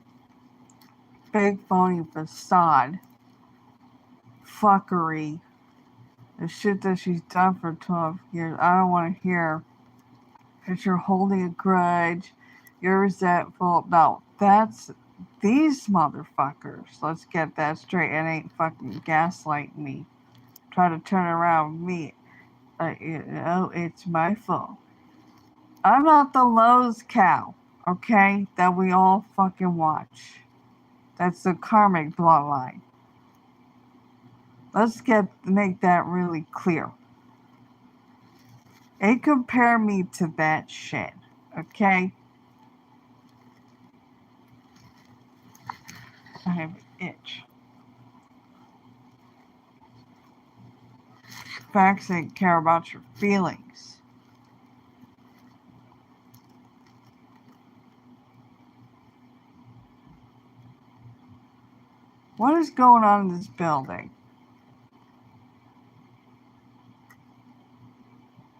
[SPEAKER 1] big phony facade, fuckery, the shit that she's done for 12 years. I don't want to hear that you're holding a grudge, you're resentful. No, that's these motherfuckers. Let's get that straight. It ain't fucking gaslight me. Try to turn around me. It's my fault. I'm not the Lowe's cow, okay, that we all fucking watch. That's the karmic bloodline. Let's make that really clear. They compare me to that shit, okay? I have an itch. Facts ain't care about your feelings. What is going on in this building?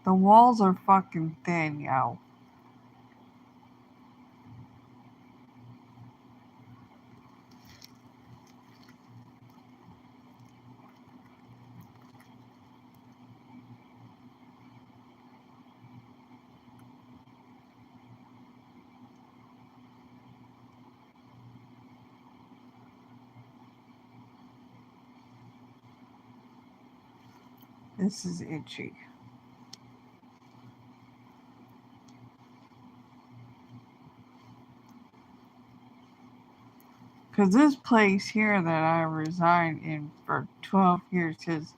[SPEAKER 1] The walls are fucking thin, yo. This is itchy. Because this place here that I resigned in for 12 years is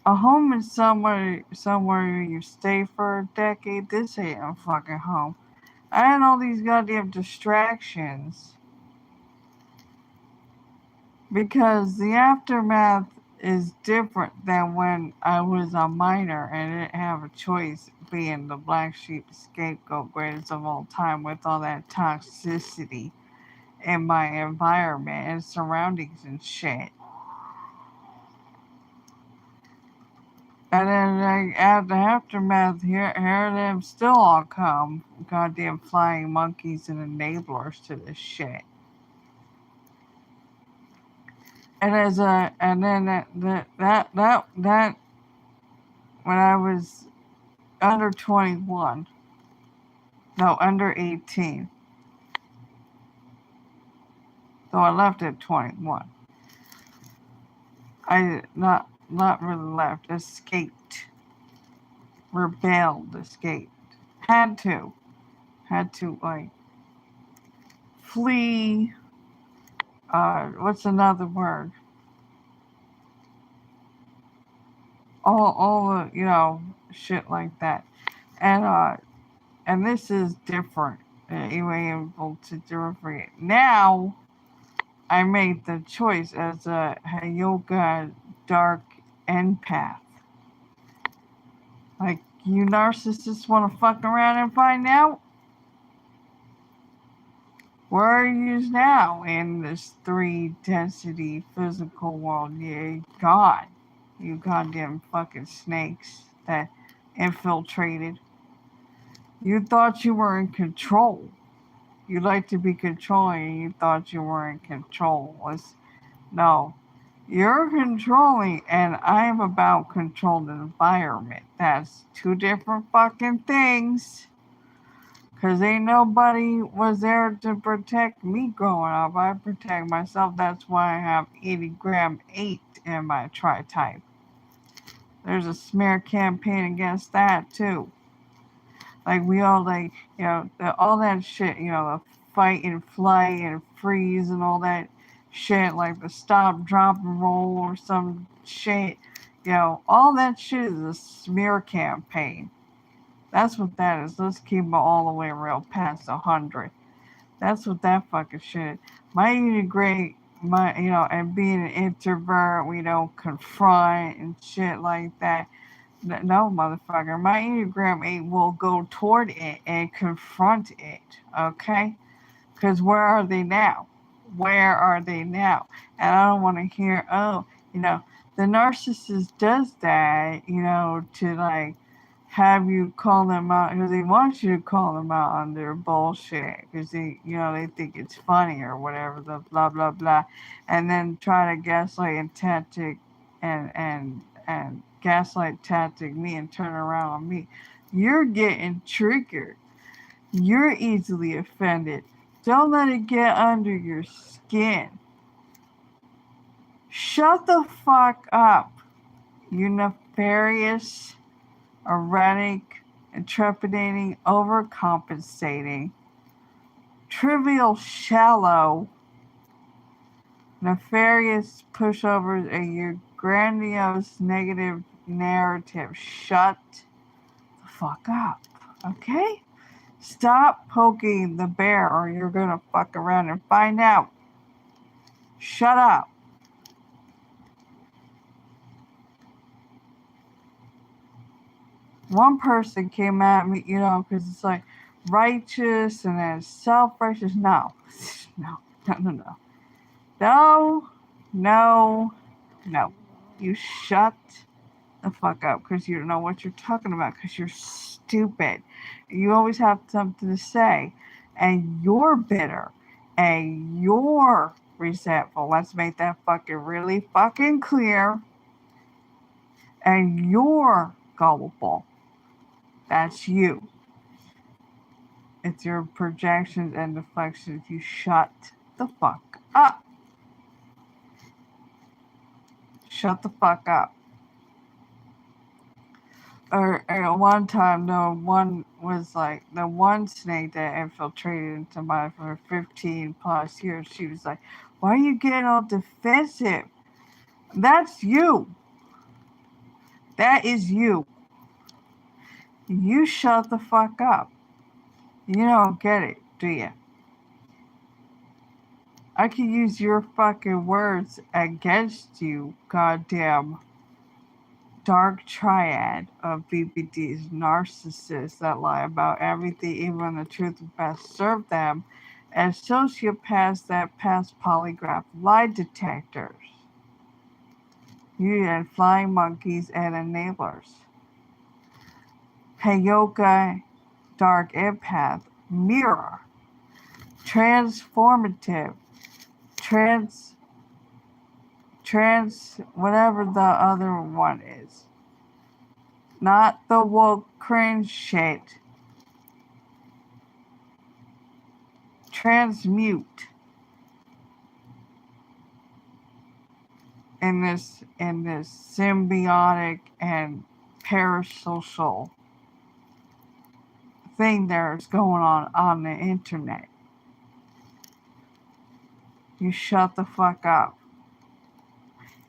[SPEAKER 1] a home is somewhere you stay for a decade. This ain't a fucking home. I had all these goddamn distractions because the aftermath is different than when I was a minor and didn't have a choice being the black sheep scapegoat greatest of all time with all that toxicity in my environment and surroundings and shit. And then like, at the aftermath, here them still all come, goddamn flying monkeys and enablers to this shit. And then that when I was under 21, no, under 18, though I left at 21. I not really left, escaped, rebelled, escaped, had to like flee. What's another word? All the shit like that, and this is different. You were able to differentiate. Now I made the choice as a yoga dark empath. Like, you narcissists want to fuck around and find out? Where are you now in this 3 density physical world? Yeah, God. You goddamn fucking snakes that infiltrated. You thought you were in control. You like to be controlling and you thought you were in control. No. You're controlling and I'm about controlled environment. That's 2 different fucking things. Because ain't nobody was there to protect me growing up. I protect myself. That's why I have 80 gram 8 in my tri-type. There's a smear campaign against that too. Like we all all that shit, the fight and flight and freeze and all that shit, like the stop, drop, and roll or some shit. All that shit is a smear campaign. That's what that is. Let's keep it all the way real past 100. That's what that fucking shit is. My integrate, and being an introvert, we don't confront and shit like that. No, motherfucker. My Enneagram 8 will go toward it and confront it, okay? Because where are they now? Where are they now? And I don't want to hear, the narcissist does that, to like have you call them out because they want you to call them out on their bullshit because they think it's funny or whatever, the blah blah blah, and then try to gaslight and tactic and gaslight tactic me and turn around on me. You're getting triggered. You're easily offended. Don't let it get under your skin. Shut the fuck up, you nefarious, erratic, trepidating, overcompensating, trivial, shallow, nefarious pushovers, and your grandiose negative narrative. Shut the fuck up, okay? Stop poking the bear or you're gonna fuck around and find out. Shut up. One person came at me, because it's like righteous and then self-righteous. No. No. No, no, no. No. No. No. You shut the fuck up because you don't know what you're talking about because you're stupid. You always have something to say and you're bitter and you're resentful. Let's make that fucking really fucking clear. And you're gullible. That's you. It's your projections and deflections. You shut the fuck up. Shut the fuck up. Or one time, the one snake that infiltrated into somebody for 15 plus years, she was like, why are you getting all defensive? That's you. That is you. You shut the fuck up. You don't get it, do you? I could use your fucking words against you, goddamn dark triad of BBDs, narcissists that lie about everything, even when the truth would best serve them, and sociopaths that pass polygraph lie detectors. You and flying monkeys and enablers. Heyoka, dark empath, mirror, transformative, whatever the other one is. Not the woke cringe shit. Transmute in this symbiotic and parasocial thing there's going on the internet. You shut the fuck up.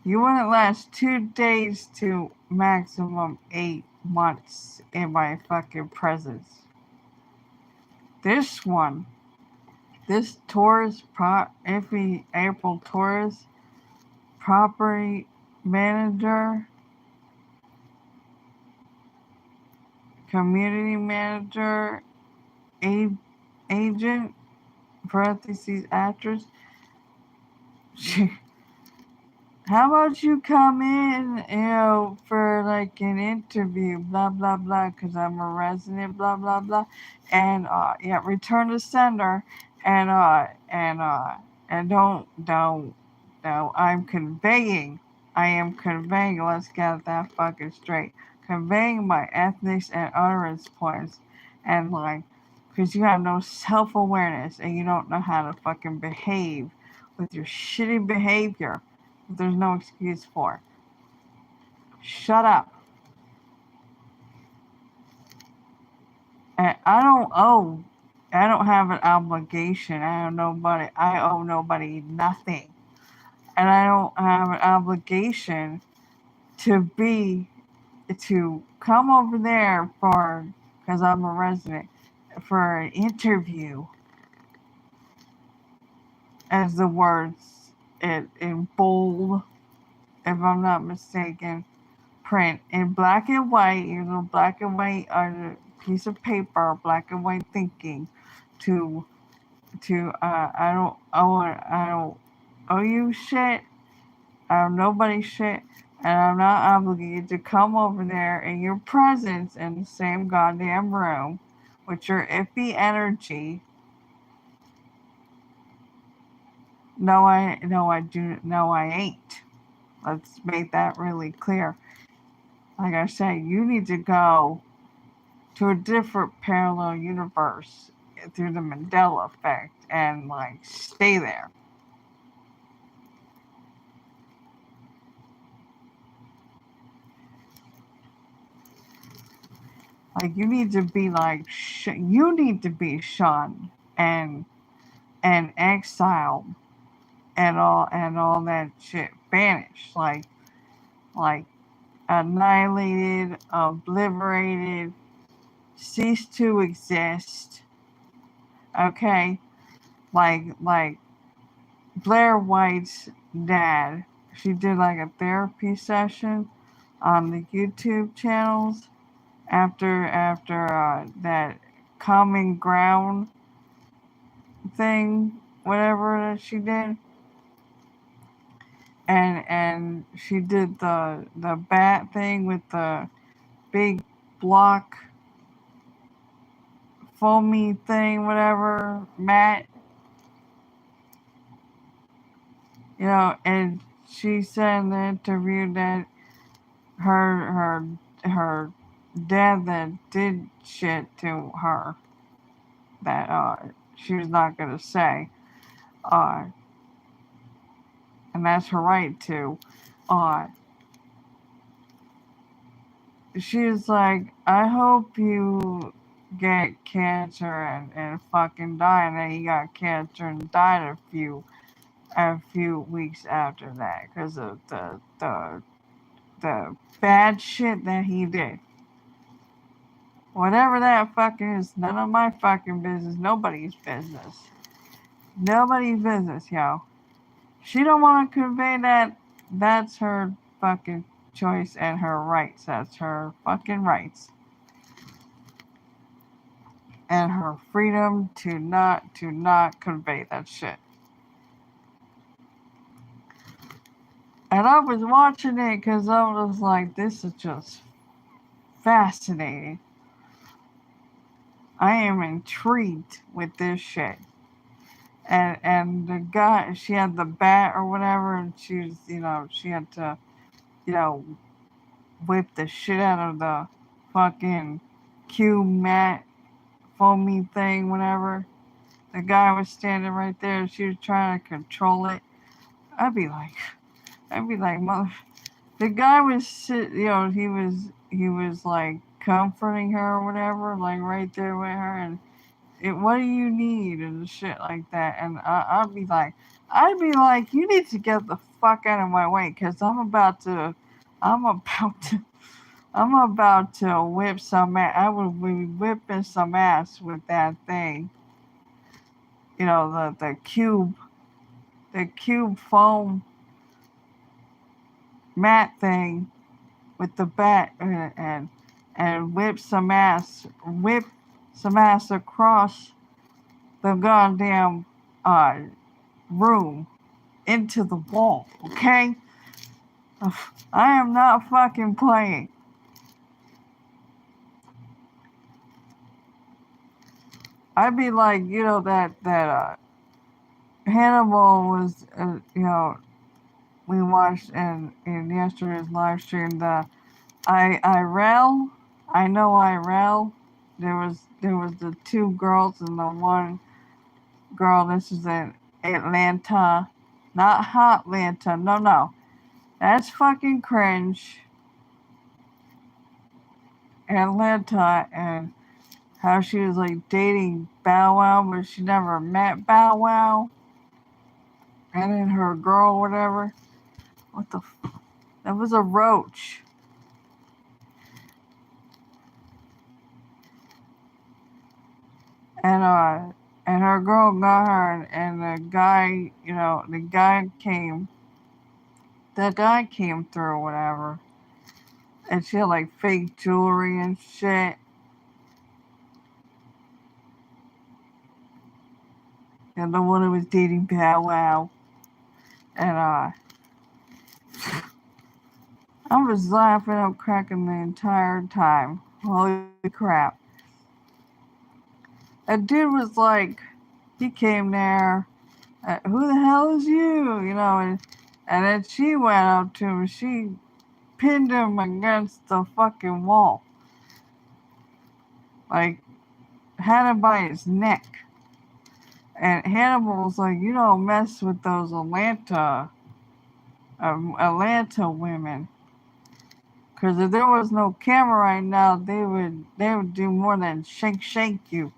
[SPEAKER 1] You wouldn't last 2 days to maximum 8 months in my fucking presence. This Taurus, April Taurus, property manager, community manager, agent, parentheses, actress. How about you come in, for like an interview, blah, blah, blah, because I'm a resident, blah, blah, blah. And, return to sender. And don't, I am conveying, let's get that fucking straight, conveying my ethics and utterance points. And because you have no self-awareness and you don't know how to fucking behave with your shitty behavior. There's no excuse for. Shut up. And I don't have an obligation. I owe nobody nothing. And I don't have an obligation to come over there because I'm a resident, for an interview, as the words in bold, if I'm not mistaken, print in black and white, black and white on a piece of paper, black and white thinking I don't owe you shit. I owe nobody shit. And I'm not obligated to come over there in your presence in the same goddamn room with your iffy energy. No, I ain't. Let's make that really clear. Like I say, you need to go to a different parallel universe through the Mandela effect and stay there. Like you need to be like you need to be shunned and exiled and all that shit banished, like annihilated, obliterated, cease to exist. Okay, like Blair White's dad. She did like a therapy session on the YouTube channels after that common ground thing, whatever that she did, and she did the bat thing with the big block foamy thing, whatever mat, and she said in the interview that her dad that did shit to her that she was not gonna say, uh, and that's her right to. Uh, she's like, I hope you get cancer and fucking die, and then he got cancer and died a few weeks after that because of the bad shit that he did. Whatever that fucking is, none of my fucking business. Nobody's business. Nobody's business, yo. She don't want to convey that. That's her fucking choice and her rights. That's her fucking rights. And her freedom to not convey that shit. And I was watching it because I was like, this is just fascinating. I am intrigued with this shit. And the guy, she had the bat or whatever, and she was, she had to, you know, whip the shit out of the fucking cube mat, foamy thing, whatever. The guy was standing right there, and she was trying to control it. I'd be like, mother. The guy was, he was like comforting her or whatever, like right there with her, and what do you need and shit like that. And I'd be like, you need to get the fuck out of my way, because I'm about to, I'm about to whip some ass. I will be whipping some ass with that thing. The cube foam mat thing with the bat and whip some ass across the goddamn room into the wall, okay? I am not fucking playing. I'd be like, that Hannibal was, we watched in yesterday's live stream, the IRL. I know IRL. There was the two girls and the one girl. This is in Atlanta, not Hotlanta. No, that's fucking cringe. Atlanta, and how she was like dating Bow Wow, but she never met Bow Wow. And then her girl, whatever. What the? That was a roach. And her girl got her, and the guy, the guy came through, whatever. And she had like fake jewelry and shit. And the one who was dating Bow Wow. And I was laughing out cracking the entire time. Holy crap. That dude was like, he came there, who the hell is you? And then she went up to him, she pinned him against the fucking wall. Like, had him by his neck. And Hannibal was like, you don't mess with those Atlanta women. Because if there was no camera right now, they would do more than shake you.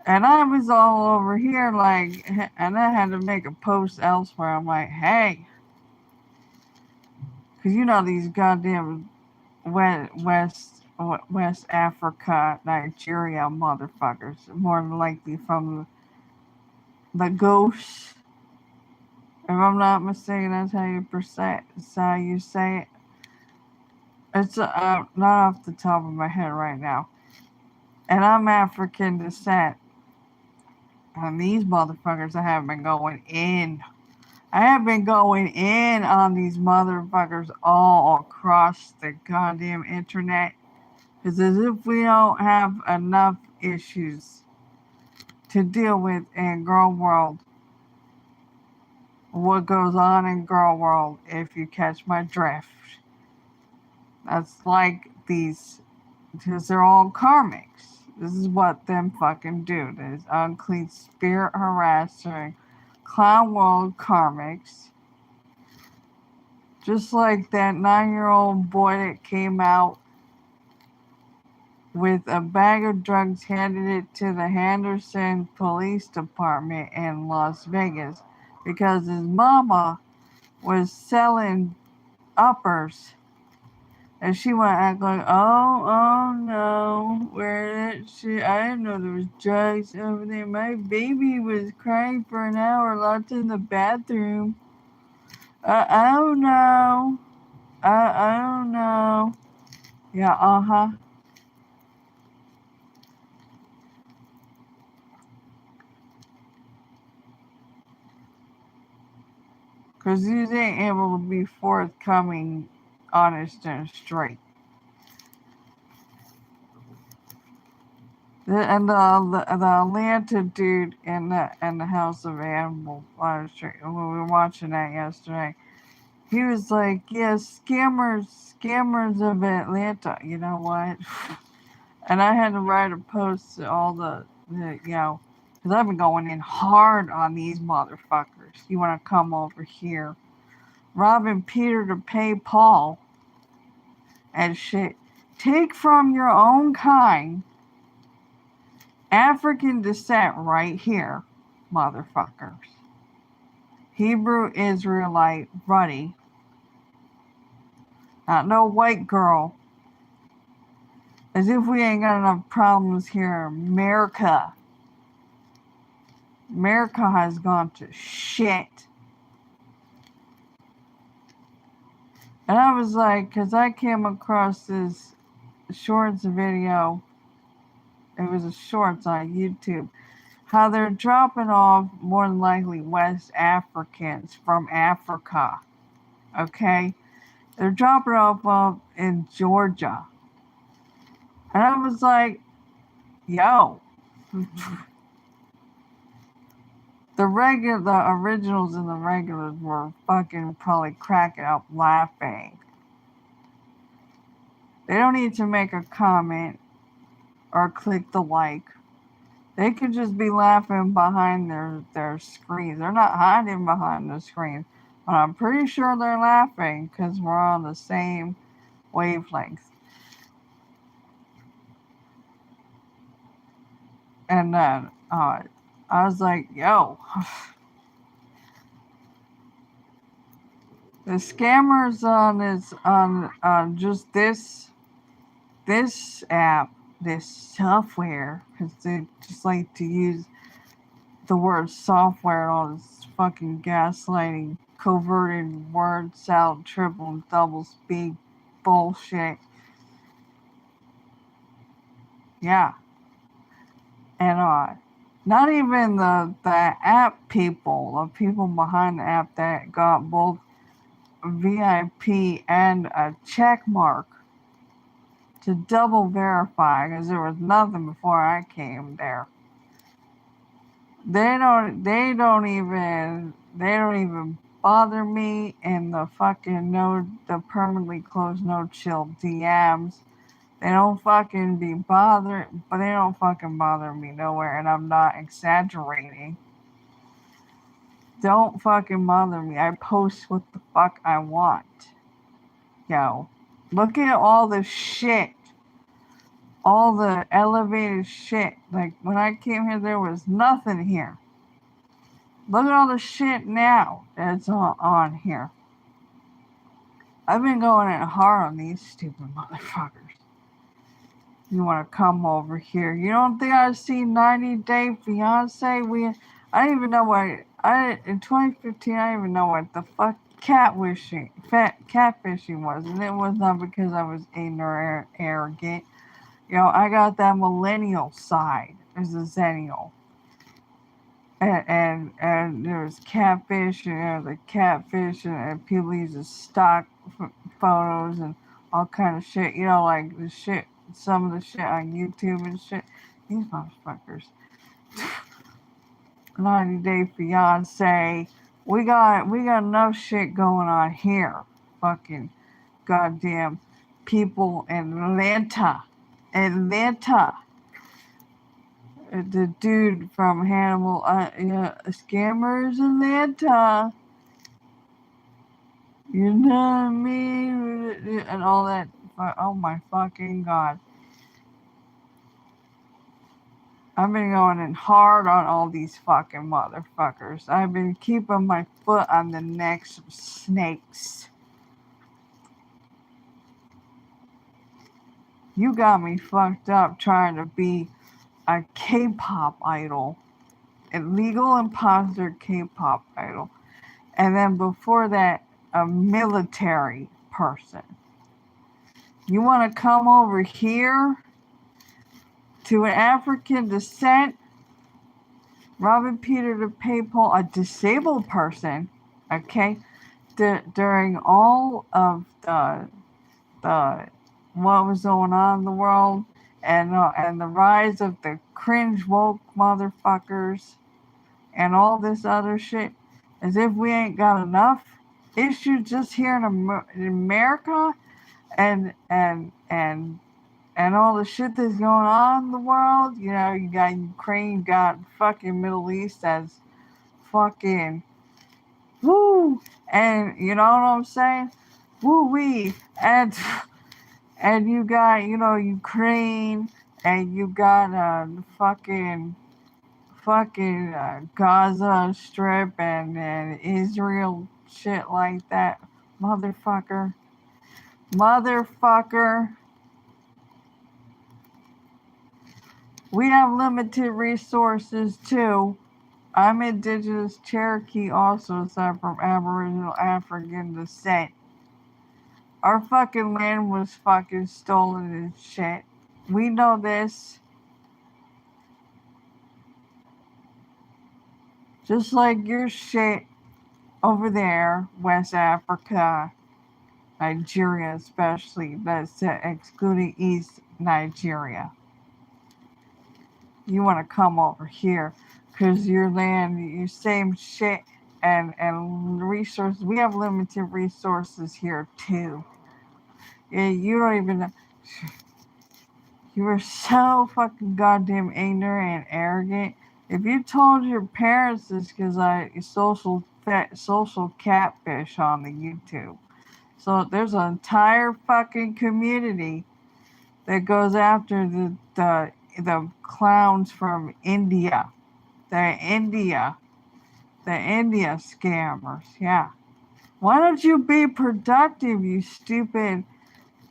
[SPEAKER 1] And I was all over here like, and I had to make a post elsewhere. I'm like, hey, because you know these goddamn West Africa, Nigeria motherfuckers, more than likely from the ghosts. If I'm not mistaken, that's how you say it. It's not off the top of my head right now. And I'm African descent. And these motherfuckers have been going in. I have been going in on these motherfuckers all across the goddamn internet. It's as if we don't have enough issues to deal with in girl world. What goes on in girl world, if you catch my drift. That's like these, because they're all karmics. This is what them fucking do. There's unclean spirit harassing clown world karmics. Just like that 9-year-old boy that came out with a bag of drugs, handed it to the Henderson Police Department in Las Vegas because his mama was selling uppers. And she went act like, oh no, where did she? I didn't know there was drugs over there. My baby was crying for an hour, locked in the bathroom. I don't know. I don't know. Yeah, Because these ain't able to be forthcoming, honest, and straight. And the Atlanta dude in the House of Animals, we were watching that yesterday. He was like, yeah, scammers of Atlanta. You know what? And I had to write a post to all the because I've been going in hard on these motherfuckers. You want to come over here, robbing Peter to pay Paul and shit. Take from your own kind, African descent right here, motherfuckers. Hebrew Israelite Ruddy. Not no white girl. As if we ain't got enough problems here. America has gone to shit. And I was like, because I came across this shorts video. It was a shorts on YouTube. How they're dropping off more than likely West Africans from Africa. Okay? They're dropping off in Georgia. And I was like, yo. The originals and the regulars were fucking probably cracking up laughing. They don't need to make a comment or click the like. They could just be laughing behind their screens. They're not hiding behind the screen. But I'm pretty sure they're laughing because we're on the same wavelength. And then I was like, yo. The scammers on just this app, this software, because they just like to use the word software and all this fucking gaslighting, coverted word salad, triple and double speak bullshit. Yeah. And not even the app people, the people behind the app that got both VIP and a check mark to double verify, because there was nothing before I came there. They don't even bother me in the fucking the permanently closed no chill DMs. They don't fucking be bothered, but they don't fucking bother me nowhere, and I'm not exaggerating. Don't fucking bother me. I post what the fuck I want. Yo. Look at all the shit. All the elevated shit. Like, when I came here, there was nothing here. Look at all the shit now that's on here. I've been going in hard on these stupid motherfuckers. You want to come over here? You don't think I've seen 90 Day Fiance? I didn't even know in 2015, I didn't even know what the fuck catfishing was. And it was not because I was ignorant or arrogant. You know, I got that millennial side as a xenniel. And there was catfish, and the catfish, and people use the stock photos and all kind of shit. You know, like the shit, some of the shit on YouTube and shit. These motherfuckers. 90 Day Fiance. We got enough shit going on here. Fucking goddamn people in Atlanta. The dude from Hannibal, Scammers Atlanta. You know what I mean? And all that. Oh my fucking god. I've been going in hard on all these fucking motherfuckers. I've been keeping my foot on the necks of snakes. You got me fucked up trying to be a K-pop idol. A legal imposter K-pop idol. And then before that, a military person. You want to come over here to an African descent, robbing Peter to pay Paul, a disabled person, okay? During all of the what was going on in the world, and the rise of the cringe woke motherfuckers, and all this other shit, as if we ain't got enough issues just here in America, and all the shit that's going on in the world. You know, you got Ukraine, you got fucking Middle East as fucking woo, and you know what I'm saying? Woo wee, and you got, you know, Ukraine, and you got fucking Gaza Strip and Israel shit like that, motherfucker. We have limited resources too. I'm indigenous Cherokee also, so I'm from Aboriginal African descent. Our fucking land was fucking stolen and shit. We know this. Just like your shit over there, West Africa, Nigeria especially, that's excluding East Nigeria. You want to come over here because your land, your same shit and resources. We have limited resources here too. Yeah, you don't even know. You are so fucking goddamn ignorant and arrogant. If you told your parents this, because I social catfish on the YouTube. So there's an entire fucking community that goes after the clowns from India. The India scammers. Yeah. Why don't you be productive, you stupid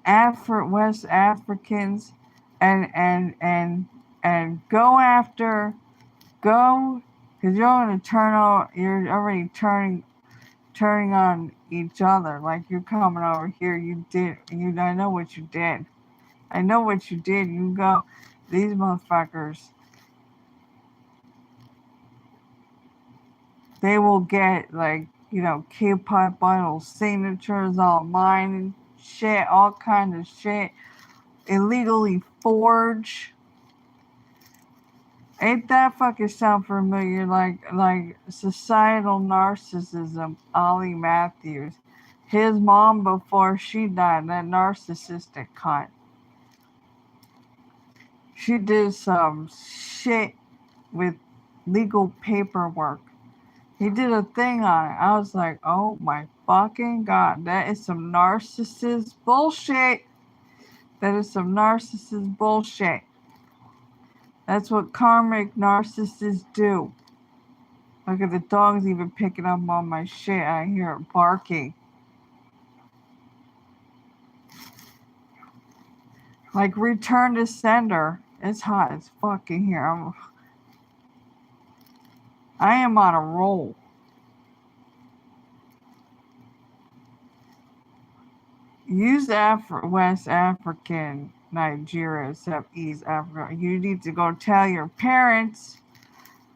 [SPEAKER 1] West Africans, and go, because you're already turning on each other, like you're coming over here. I know what you did. You go, these motherfuckers, they will get, like, you know, K-pop idol signatures online and shit, all kind of shit, illegally forged. Ain't that fucking sound familiar? Like societal narcissism, Ollie Matthews. His mom, before she died, that narcissistic cunt. She did some shit with legal paperwork He did a thing on it. I was like, oh my fucking god, that is some narcissist bullshit. That is some narcissist bullshit. That's what karmic narcissists do. Look at the dog's even picking up on my shit. I hear it barking. Like, return to sender. It's hot as fucking here. I am on a roll. Use West African Nigeria except East Africa. You need to go tell your parents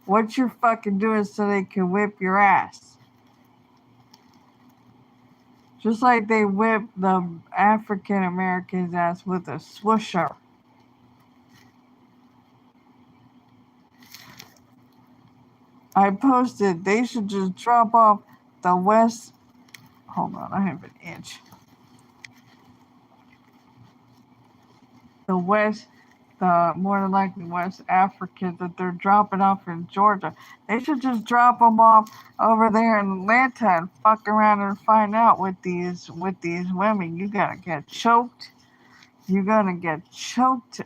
[SPEAKER 1] what you're fucking doing so they can whip your ass. Just like they whip the African Americans' ass with a swoosher. I posted they should just drop off the West. Hold on, I have an itch. The more than likely West Africans that they're dropping off in Georgia. They should just drop them off over there in Atlanta and fuck around and find out with these women. You're gonna get choked. You're gonna get choked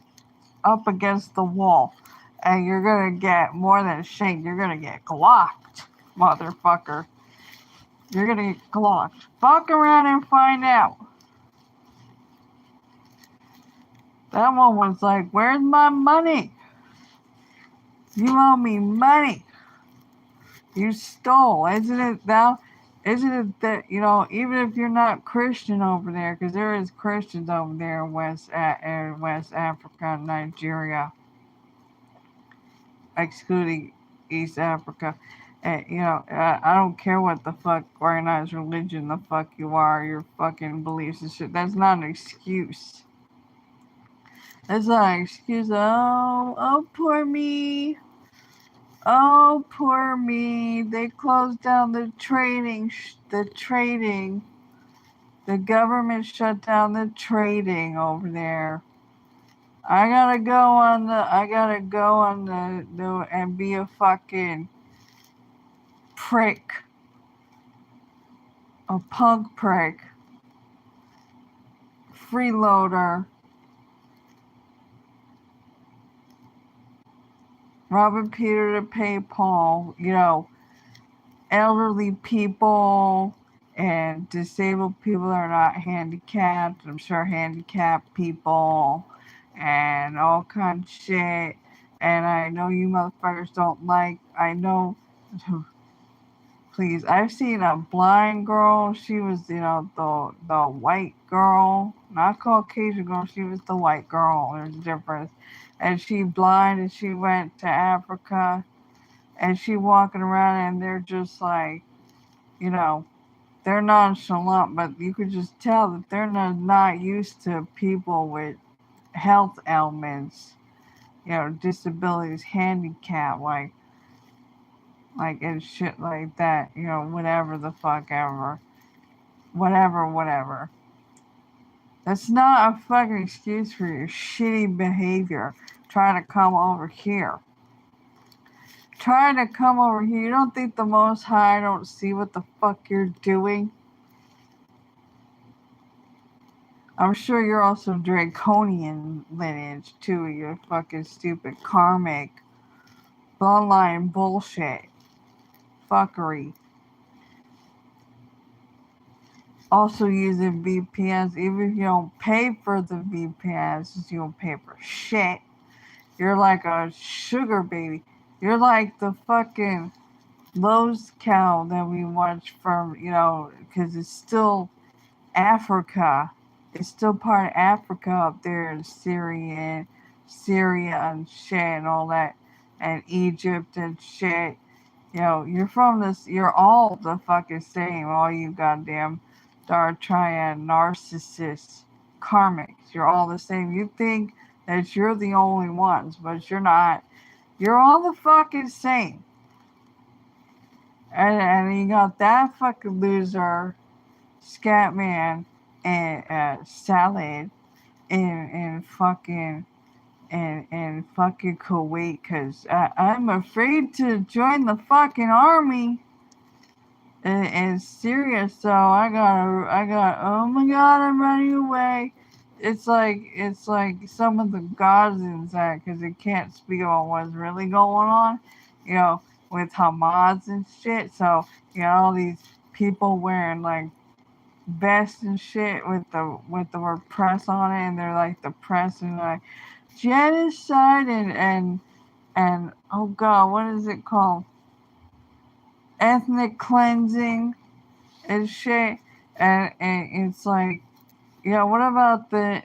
[SPEAKER 1] up against the wall. And you're gonna get more than shanked. You're gonna get glocked, motherfucker. You're gonna get glocked. Fuck around and find out. That one was like, where's my money? You owe me money. You stole. Isn't it that, even if you're not Christian over there, because there is Christians over there in West Africa, Nigeria, excluding East Africa. I don't care what the fuck organized religion the fuck you are, your fucking beliefs and shit. That's not an excuse. That's not an excuse. Oh, poor me. Oh, poor me. They closed down the trading. The government shut down the trading over there. I gotta go on the and be a fucking prick. A punk prick. Freeloader. Robbing Peter to pay Paul. Elderly people and disabled people that are not handicapped. I'm sure handicapped people and all kinds of shit. And I know you motherfuckers don't like. I know. Please, I've seen a blind girl. She was, the white girl, not Caucasian girl. She was the white girl. There's a difference. And she blind, and she went to Africa, and she walking around, and they're just like, they're nonchalant, but you could just tell that they're not used to people with health ailments, disabilities, handicap, like and shit like that, whatever the fuck ever. Whatever. That's not a fucking excuse for your shitty behavior trying to come over here. You don't think the Most High don't see what the fuck you're doing? I'm sure you're also draconian lineage too, you fucking stupid karmic bloodline bullshit. Fuckery. Also using VPNs, even if you don't pay for the VPNs, you don't pay for shit. You're like a sugar baby. You're like the fucking Lowe's cow that we watch from, because it's still Africa. It's still part of Africa up there in Syria and shit and all that, and Egypt and shit. You're from this, you're all the fucking same, all you goddamn dark triad narcissists, karmics. You're all the same. You think that you're the only ones, but you're not. You're all the fucking same. And you got that fucking loser, Scatman, and Salad, and fucking Kuwait, because I'm afraid to join the fucking army. it's serious. So I got. Oh my God, I'm running away. It's like some of the gods inside because it can't speak about what's really going on, you know, with Hamas and shit. So all these people wearing like vests and shit with the word press on it, and they're like the press and like genocide and oh God, what is it called? Ethnic cleansing and shit. And it's like, what about the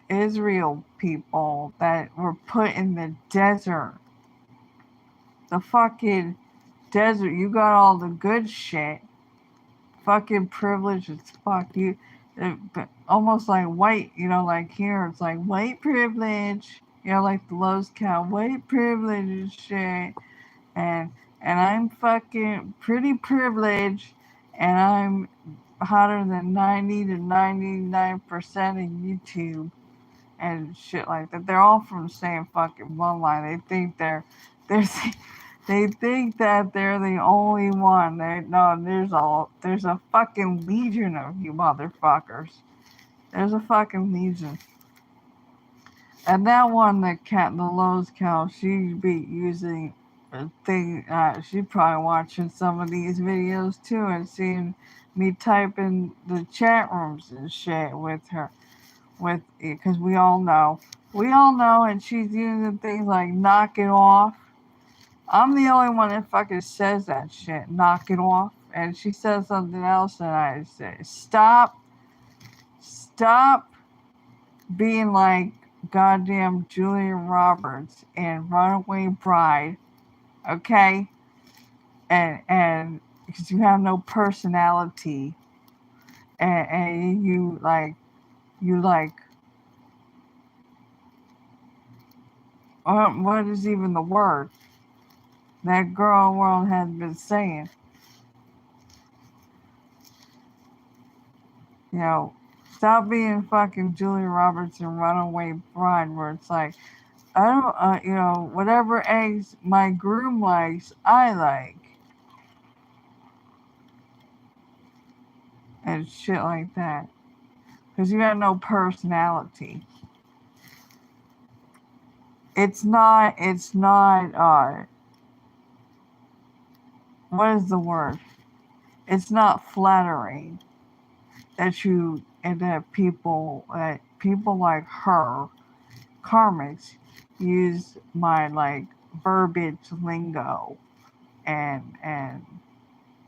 [SPEAKER 1] Israel people that were put in the desert? The fucking desert. You got all the good shit. Fucking privilege as fuck. Almost like white, like here it's like white privilege. Like the lowest cow, white privilege and shit. And and I'm fucking pretty privileged, and I'm hotter than 90 to 99% of YouTube and shit like that. They're all from the same fucking bloodline. They're they think that they're the only one. No, there's a fucking legion of you motherfuckers. There's a fucking legion. And that one, the Lowe's cow, she be using a thing. She probably watching some of these videos too and seeing me type in the chat rooms and shit with her. Because we all know, and she's using things like knock it off. I'm the only one that fucking says that shit, knock it off. And she says something else, and I say, stop being like goddamn Julia Roberts and Runaway Bride, okay? And because you have no personality, and you like what is even the word that girl world has been saying? Stop being fucking Julia Roberts and Runaway Bride, where it's like, I don't, whatever eggs my groom likes, I like. And shit like that. Because you have no personality. It's not, what is the word? It's not flattering that people like her, karmics, use my like verbiage lingo and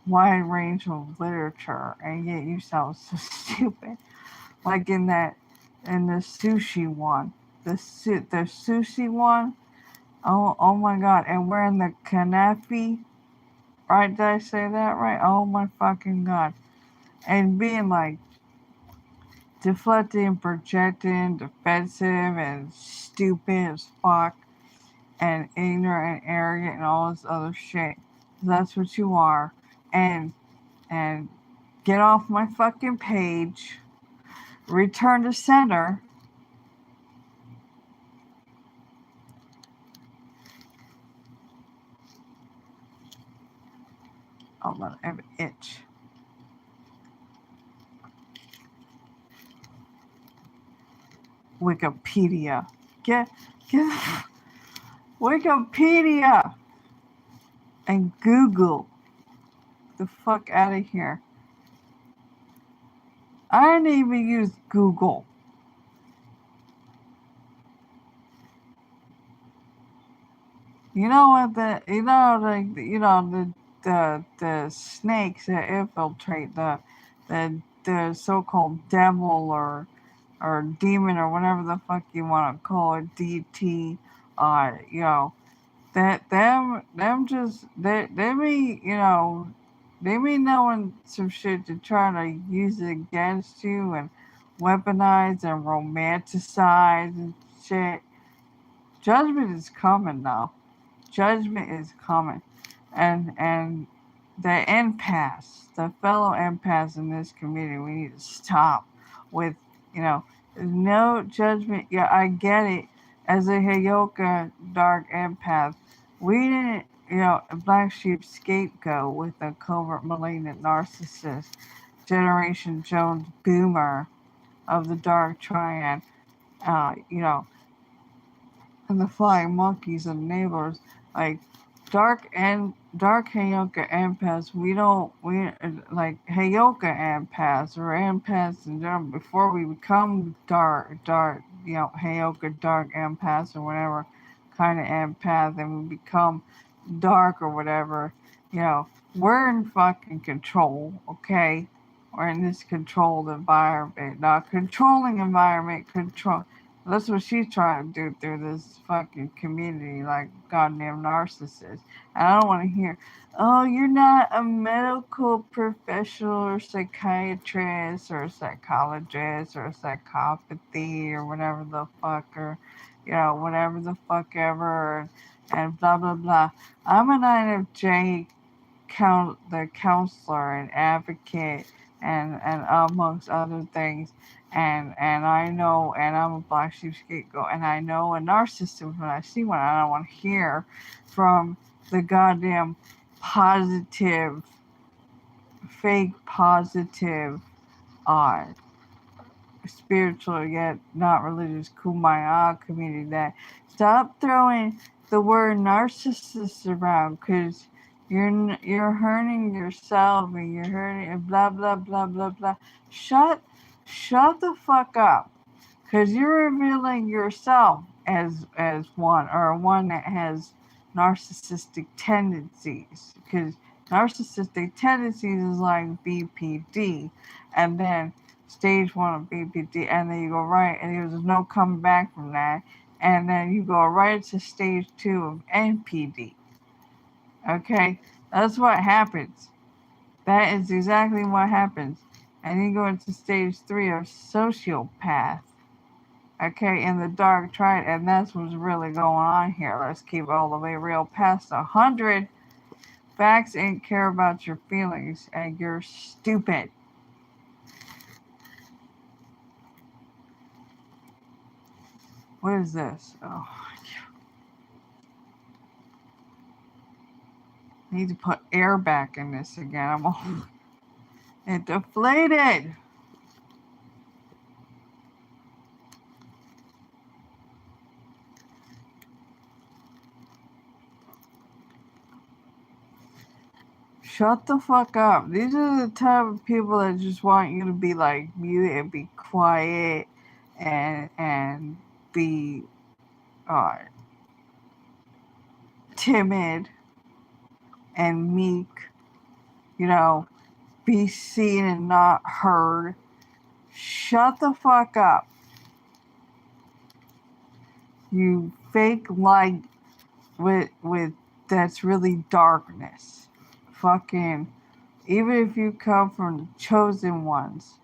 [SPEAKER 1] wide range of literature, and yet you sound so stupid. Like in the sushi one, the sushi one. Oh my God! And wearing the kanafi, right? Did I say that right? Oh my fucking God! And being like deflecting, projecting, defensive, and stupid as fuck, and ignorant and arrogant and all this other shit. That's what you are. And get off my fucking page. Return to center. Oh, I have an itch. Wikipedia. Get Wikipedia and Google the fuck out of here. I didn't even use Google. You know what the snakes that infiltrate the so-called devil or demon or whatever the fuck you want to call it, DT, that them just they be they be knowing some shit to try to use it against you and weaponize and romanticize and shit. Judgment is coming now. Judgment is coming, and the empaths, the fellow empaths in this community, we need to stop with no judgment. Yeah, I get it. As a Heyoka dark empath, we didn't a black sheep scapegoat with a covert malignant narcissist, Generation Jones boomer of the dark triad, you know, and the flying monkeys and neighbors, like dark Heyoka empaths. We like Heyoka empaths or empaths in general before we become dark, Heyoka dark empaths or whatever kind of empath, and we become dark or whatever, we're in fucking control, okay? We're in this controlled environment, not controlling environment, control. That's what she's trying to do through this fucking community, like goddamn narcissist. And I don't want to hear, oh, you're not a medical professional or psychiatrist or psychologist or psychopathy or whatever the fuck, or, whatever the fuck ever, and blah, blah, blah. I'm an INFJ the counselor and advocate and amongst other things, and I know, and I'm a black sheep scapegoat, and I know a narcissist when I see one. I don't want to hear from the goddamn positive, fake positive, uh spiritual yet not religious kumbaya community that stop throwing the word narcissist around, because you're hurting yourself and you're hurting and blah blah blah blah blah. Shut the fuck up, because you're revealing yourself as one that has narcissistic tendencies, because narcissistic tendencies is like BPD, and then stage 1 of BPD, and then you go right, and there's no coming back from that, and then you go right to stage 2 of NPD. Okay, that's what happens. That is exactly what happens. And you go into stage 3 of sociopath. Okay, in the dark triad, and that's what's really going on here. Let's keep all the way real. Past 100, facts ain't care about your feelings, and you're stupid. What is this? Oh, I need to put air back in this again. I'm all it deflated. Shut the fuck up. These are the type of people that just want you to be like mute and be quiet and be timid and meek, be seen and not heard. Shut the fuck up. You fake light with that's really darkness. Fucking, even if you come from the chosen ones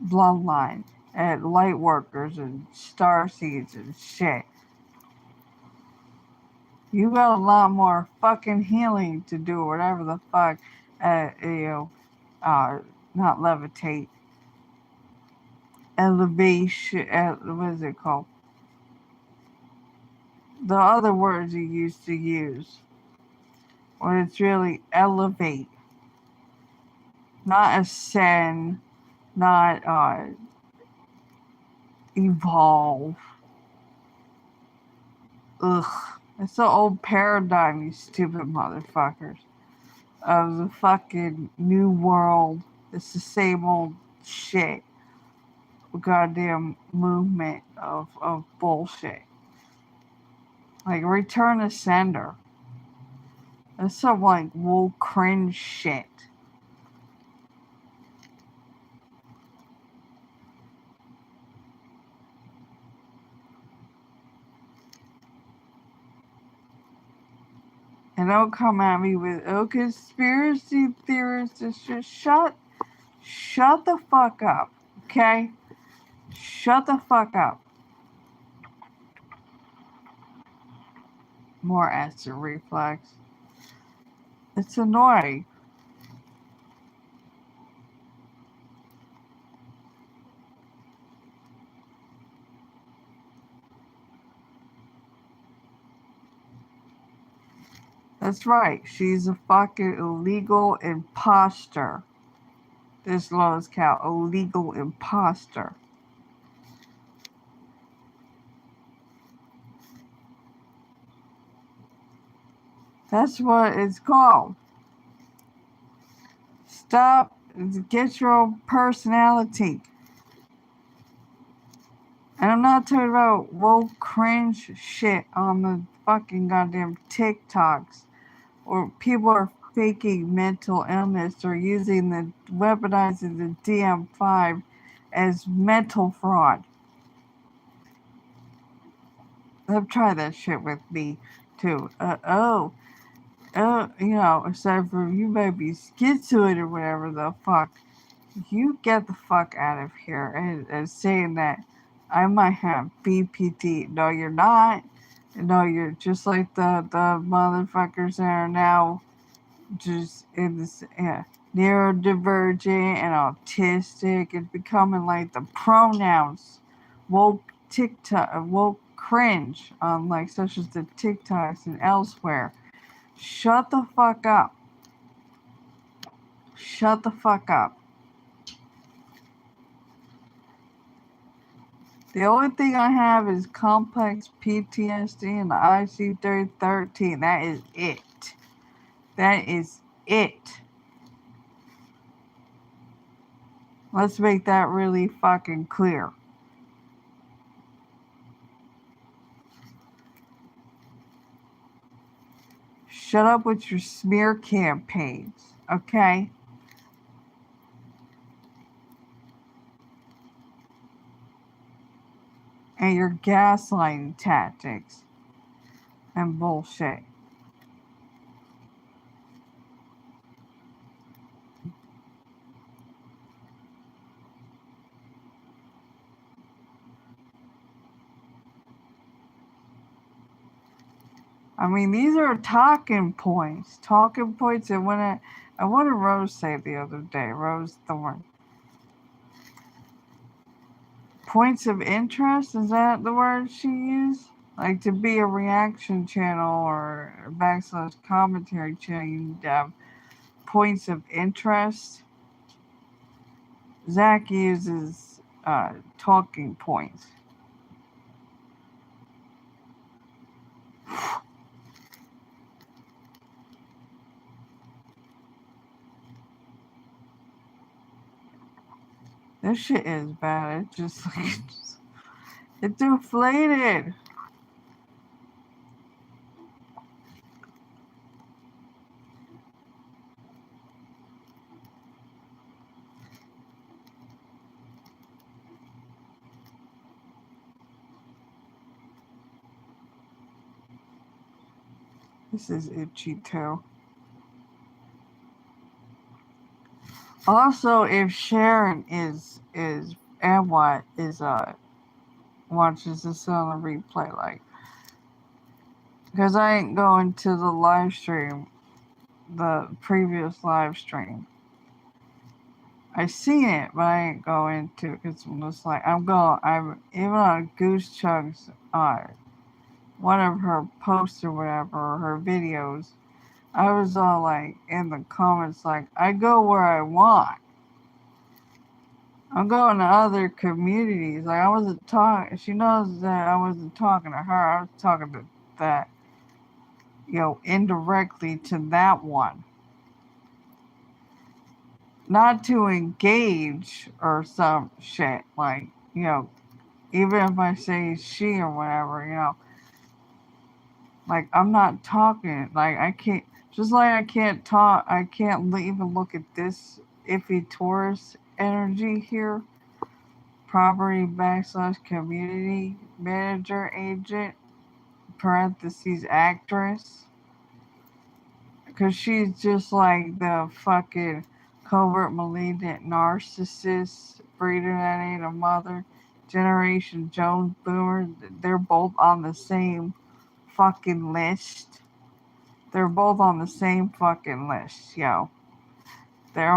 [SPEAKER 1] bloodline and light workers and star seeds and shit, you got a lot more fucking healing to do, whatever the fuck, not levitate, elevation, what is it called? The other words you used to use, when it's really elevate, not ascend, not evolve. Ugh. It's the old paradigm, you stupid motherfuckers. Of the fucking new world. It's the same old shit. Goddamn movement of bullshit. Like Return to Sender. That's some like wool cringe shit. And don't come at me with, oh, conspiracy theorists. It's just shut the fuck up, okay? Shut the fuck up. More acid reflex. It's annoying. That's right. She's a fucking illegal imposter. This Lois Cow, illegal imposter. That's what it's called. Stop. Get your own personality. And I'm not talking about woke cringe shit on the fucking goddamn TikToks. Or people are faking mental illness or weaponizing the DM5 as mental fraud. They've tried that shit with me too. Aside from you may be schizoid or whatever the fuck, you get the fuck out of here and saying that I might have BPD. No, you're not. No, you're just like the motherfuckers that are now just in this neurodivergent and autistic and becoming like the pronouns woke TikTok, woke cringe on like such as the TikToks and elsewhere. Shut the fuck up. Shut the fuck up. The only thing I have is complex PTSD and the IC-13. That is it. That is it. Let's make that really fucking clear. Shut up with your smear campaigns, okay? And your gaslighting tactics and bullshit. I mean, these are talking points. Talking points. And what did Rose say the other day? Rose Thorne. Points of interest? Is that the word she used? Like to be a reaction channel or a / commentary channel, you need to have points of interest. Zach uses talking points. This shit is bad. It just like it's inflated. This is itchy too. Also, if Sharon is and what is watches this on a replay, like, because I ain't going to the live stream, the previous live stream. I seen it, but I ain't going to because I'm just like I'm even on Goose Chunk's one of her posts or whatever, or her videos. I was all like in the comments like I go where I want. I'm going to other communities. Like I wasn't talking. She knows that I wasn't talking to her. I was talking to that, indirectly to that one. Not to engage or some shit. Like, even if I say she or whatever, like I'm not talking. Like I can't. Just like I can't talk. I can't even look at this iffy Taurus energy here. Property / community manager agent parentheses actress, because she's just like the fucking covert malignant narcissist breeder that ain't a mother, generation Jones boomer. They're both on the same fucking list. They're both on the same fucking list, yo. They're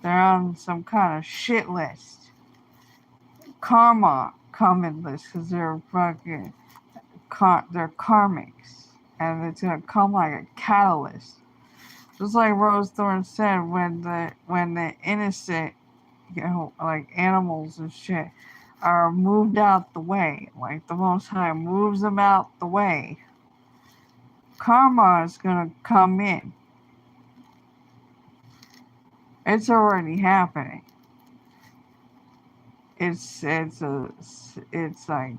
[SPEAKER 1] on some kind of shit list. Karma coming list, because they're fucking they're karmics. and it's gonna come like a catalyst. Just like Rose Thorne said, when the innocent, like animals and shit, are moved out the way, like the Most High moves them out the way, karma is gonna come in. It's already happening. It's like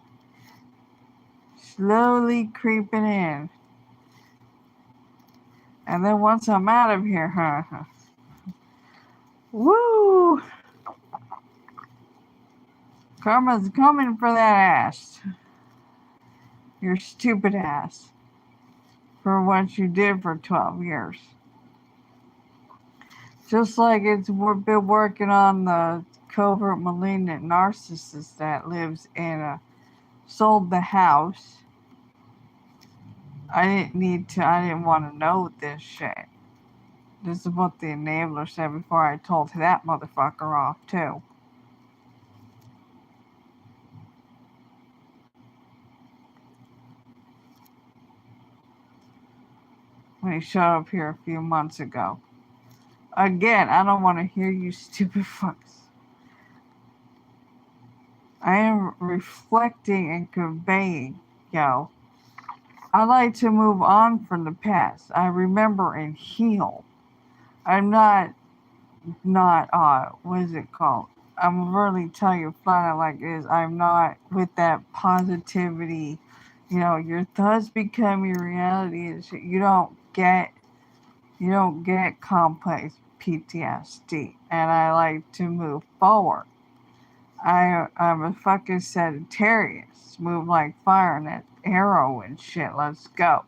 [SPEAKER 1] slowly creeping in. And then once I'm out of here, woo! Karma's coming for that ass. Your stupid ass. For what you did for 12 years. Just like we've been working on the covert malignant narcissist that lives sold the house. I didn't want to know this shit. This is what the enabler said before I told that motherfucker off, too. When he showed up here a few months ago. Again, I don't want to hear you stupid fucks. I am reflecting and conveying, yo. I like to move on from the past. I remember and heal. I'm not, what is it called? I'm really telling you flat out like it is. I'm not with that positivity. Your thoughts become your reality and shit. You don't get complex PTSD. And I like to move forward. I'm a fucking Sagittarius. Move like fire and that arrow and shit. Let's go.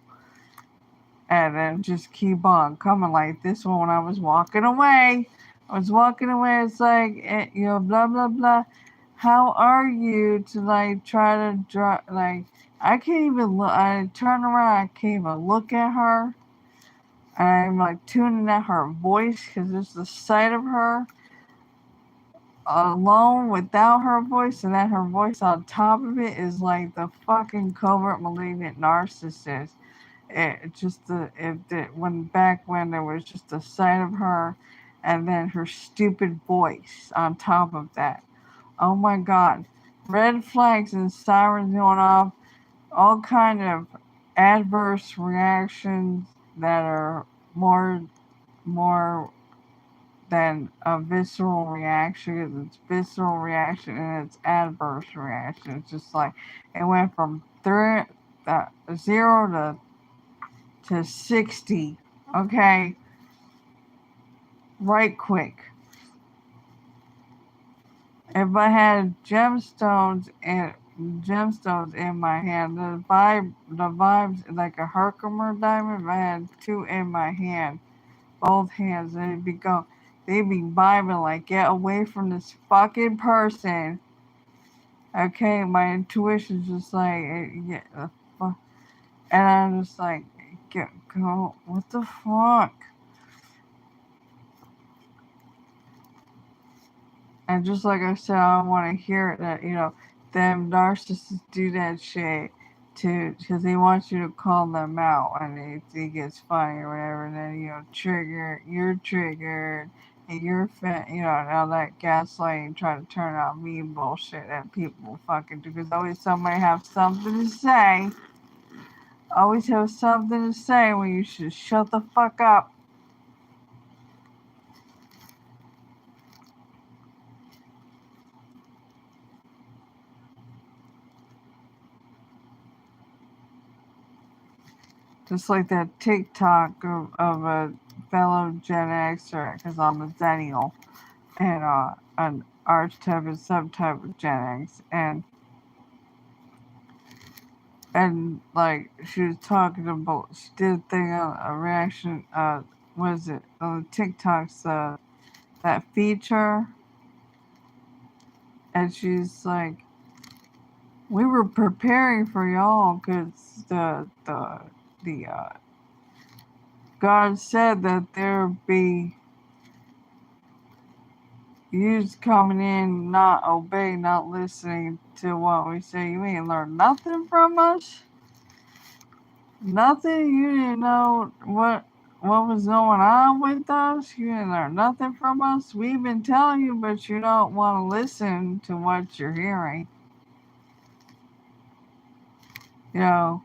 [SPEAKER 1] And then just keep on coming like this one when I was walking away. It's like, blah, blah, blah. How are you to, like, try to draw, like, I can't even look. I turn around, I can't even look at her. I'm, like, tuning at her voice because it's the sight of her alone without her voice, and then her voice on top of it is like the fucking covert malignant narcissist. When there was just the sight of her and then her stupid voice on top of that. Oh my god. Red flags and sirens going off, all kind of adverse reactions that are more than a visceral reaction. It's visceral reaction and it's adverse reaction. It's just like it went from 0 to 60, okay, right quick. If I had gemstones in my hand, the vibes like a Herkimer diamond. If I had 2 in my hand, both hands, they'd be vibing like, get away from this fucking person. Okay, my intuition's just like, yeah, and I'm just like, go, what the fuck? And just like I said, I want to hear it that, them narcissists do that shit because he wants you to call them out and he think it's funny or whatever. And then, you're triggered and you're fat, and all that gaslighting, trying to turn out me bullshit that people fucking do. Because always somebody have something to say. Always have something to say when you should shut the fuck up. Just like that TikTok of a fellow Gen Xer, because I'm a xenniel, and an archetype and subtype of Gen X, and like she was talking about, she did a thing on a reaction, was it on TikTok's that feature, and she's like, we were preparing for y'all because the God said that there'd be yous coming in, not obeying, not listening to what we say. You ain't learned nothing from us. Nothing. You didn't know what was going on with us. You didn't learn nothing from us. We've been telling you, but you don't want to listen to what you're hearing.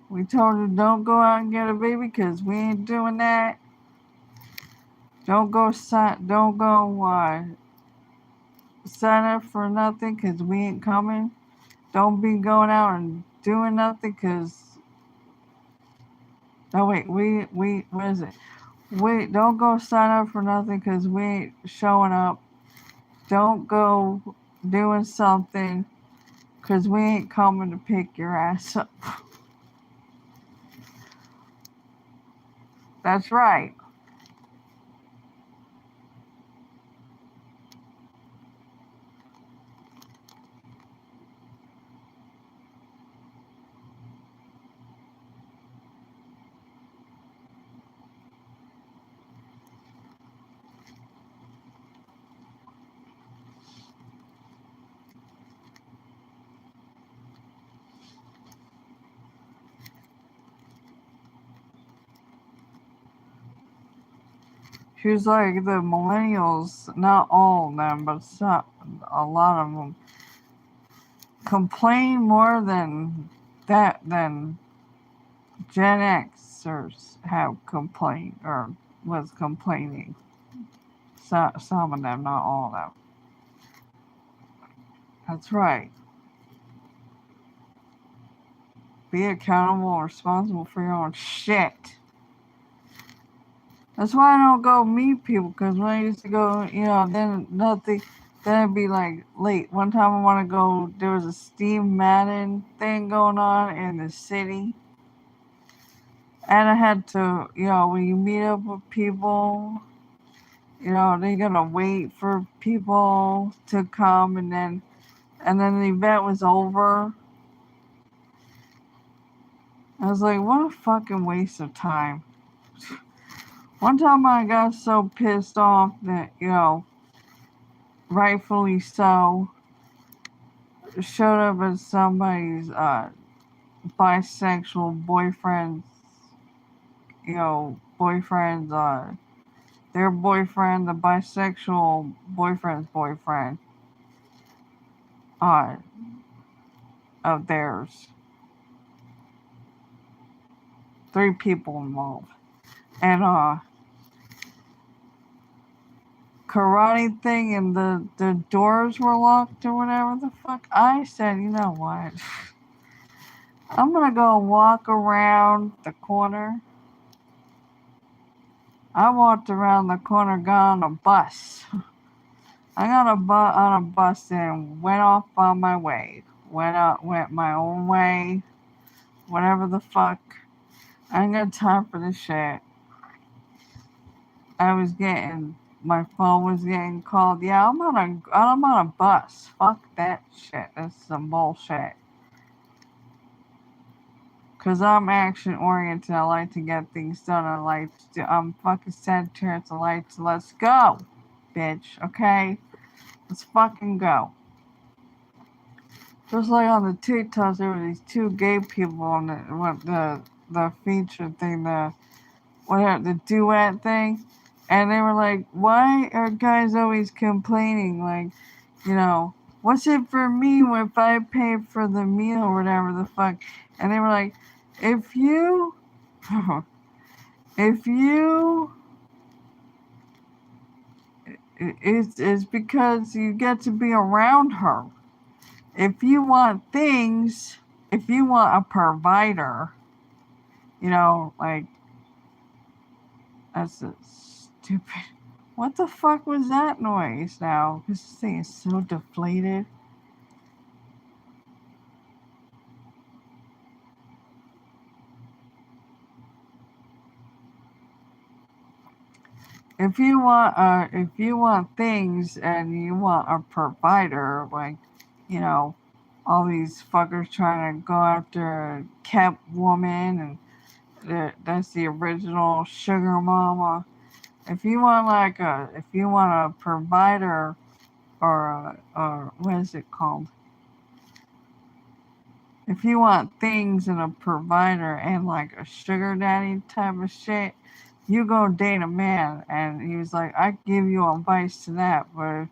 [SPEAKER 1] We told you don't go out and get a baby because we ain't doing that. Don't go sign up for nothing because we ain't coming. Don't be going out and doing nothing because. No, wait, what is it? Wait, don't go sign up for nothing because we ain't showing up. Don't go doing something because we ain't coming to pick your ass up. That's right. She was like the millennials, not all of them, but a lot of them complain more than Gen Xers have complained or was complaining. Some of them, not all of them. That's right. Be accountable and responsible for your own shit. That's why I don't go meet people, because when I used to go, then nothing, then it'd be like late. One time I want to go, there was a Steve Madden thing going on in the city. And I had to, when you meet up with people, they're going to wait for people to come, and then the event was over. I was like, what a fucking waste of time. One time I got so pissed off that, rightfully so, showed up at somebody's bisexual boyfriend's, their boyfriend, the bisexual boyfriend's boyfriend, uh, of theirs. 3 people involved. And, karate thing, and the doors were locked or whatever the fuck. I said, you know what? I'm gonna go walk around the corner. I walked around the corner, got on a bus. I got on a bus and went off on my way. Went my own way. Whatever the fuck. I ain't got time for this shit. My phone was getting called. Yeah, I'm on a bus. Fuck that shit. That's some bullshit. Cause I'm action oriented. I like to get things done. I'm fucking sedentary. Let's go, bitch. Okay, let's fucking go. Just like on the TikToks, there were these 2 gay people on the feature thing, the duet thing, and they were like, "Why are guys always complaining? Like, what's it for me if I pay for the meal or whatever the fuck?" And they were like, "If you, if you." It's because you get to be around her. If you want things, if you want a provider, like, that's a stupid. What the fuck was that noise now? This thing is so deflated. If you want things and you want a provider, like, all these fuckers trying to go after a kept woman, and that's the original sugar mama. If you want a provider, or what is it called? if you want things in a provider and like a sugar daddy type of shit, you go date a man. And he was like, I give you advice to that, but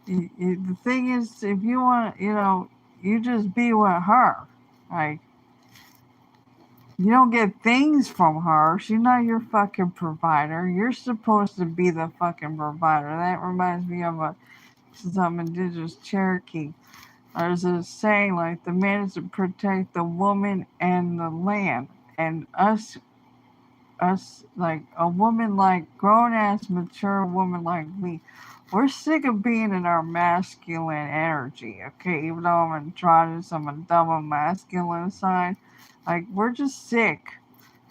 [SPEAKER 1] the thing is, if you want, you just be with her. Like, you don't get things from her. She's not your fucking provider. You're supposed to be the fucking provider. That reminds me of some indigenous Cherokee. There's a saying like the man is to protect the woman and the land, and us like a woman, like grown ass mature woman like me, we're sick of being in our masculine energy. Okay, even though I'm androgynous, I'm a double masculine side. Like, we're just sick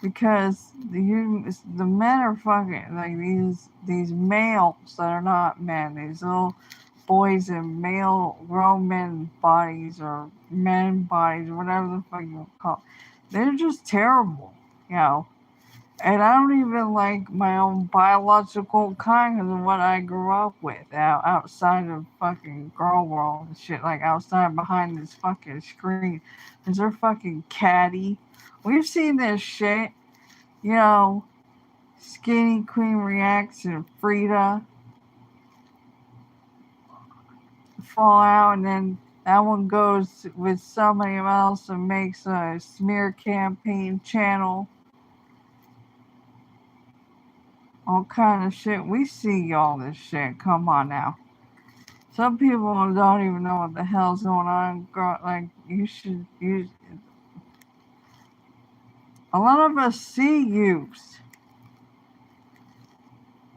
[SPEAKER 1] because the men are fucking like these males that are not men, these little boys in male grown men bodies or men bodies or whatever the fuck you call it. They're just terrible, you know. And I don't even like my own biological kind because of what I grew up with outside of fucking girl world and shit. Like outside behind this fucking screen. Is there fucking catty? We've seen this shit. You know, Skinny Queen Reacts and Frida fall out, and then that one goes with somebody else and makes a smear campaign channel. All kind of shit. We see all this shit. Come on now. Some people don't even know what the hell's going on. Like, a lot of us see use.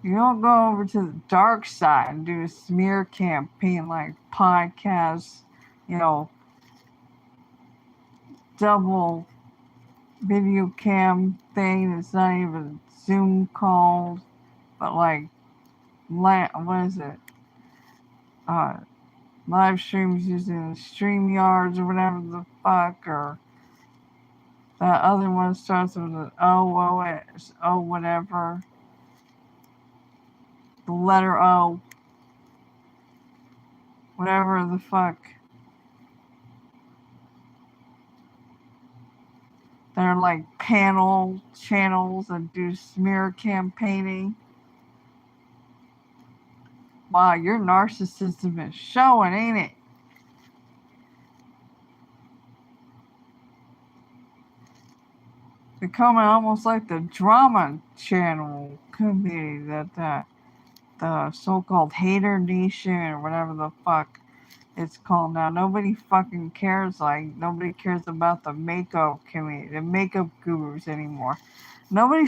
[SPEAKER 1] You don't go over to the dark side and do a smear campaign like podcasts, you know, double video cam thing. It's not even Zoom calls, but like, what is it? Live streams using StreamYards or whatever the fuck, or that other one starts with an O, whatever. The letter O. Whatever the fuck. They're like panel channels that do smear campaigning. Wow, your narcissism is showing, ain't it? Becoming almost like the drama channel community that the so-called hater nation or whatever the fuck it's called now. Nobody fucking cares. Like, nobody cares about the makeup community, the makeup gurus anymore. Nobody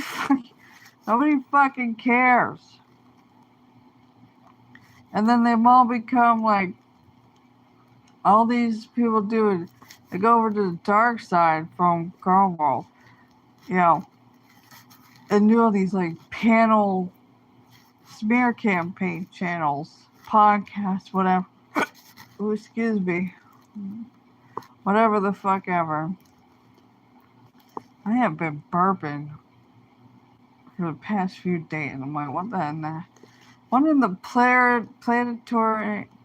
[SPEAKER 1] fucking cares. And then they've all become like, all these people do it. They go over to the dark side from girl world, you know, and do all these like panel smear campaign channels, podcasts, whatever. Oh, excuse me. Whatever the fuck ever. I have been burping for the past few days. I'm like, what in the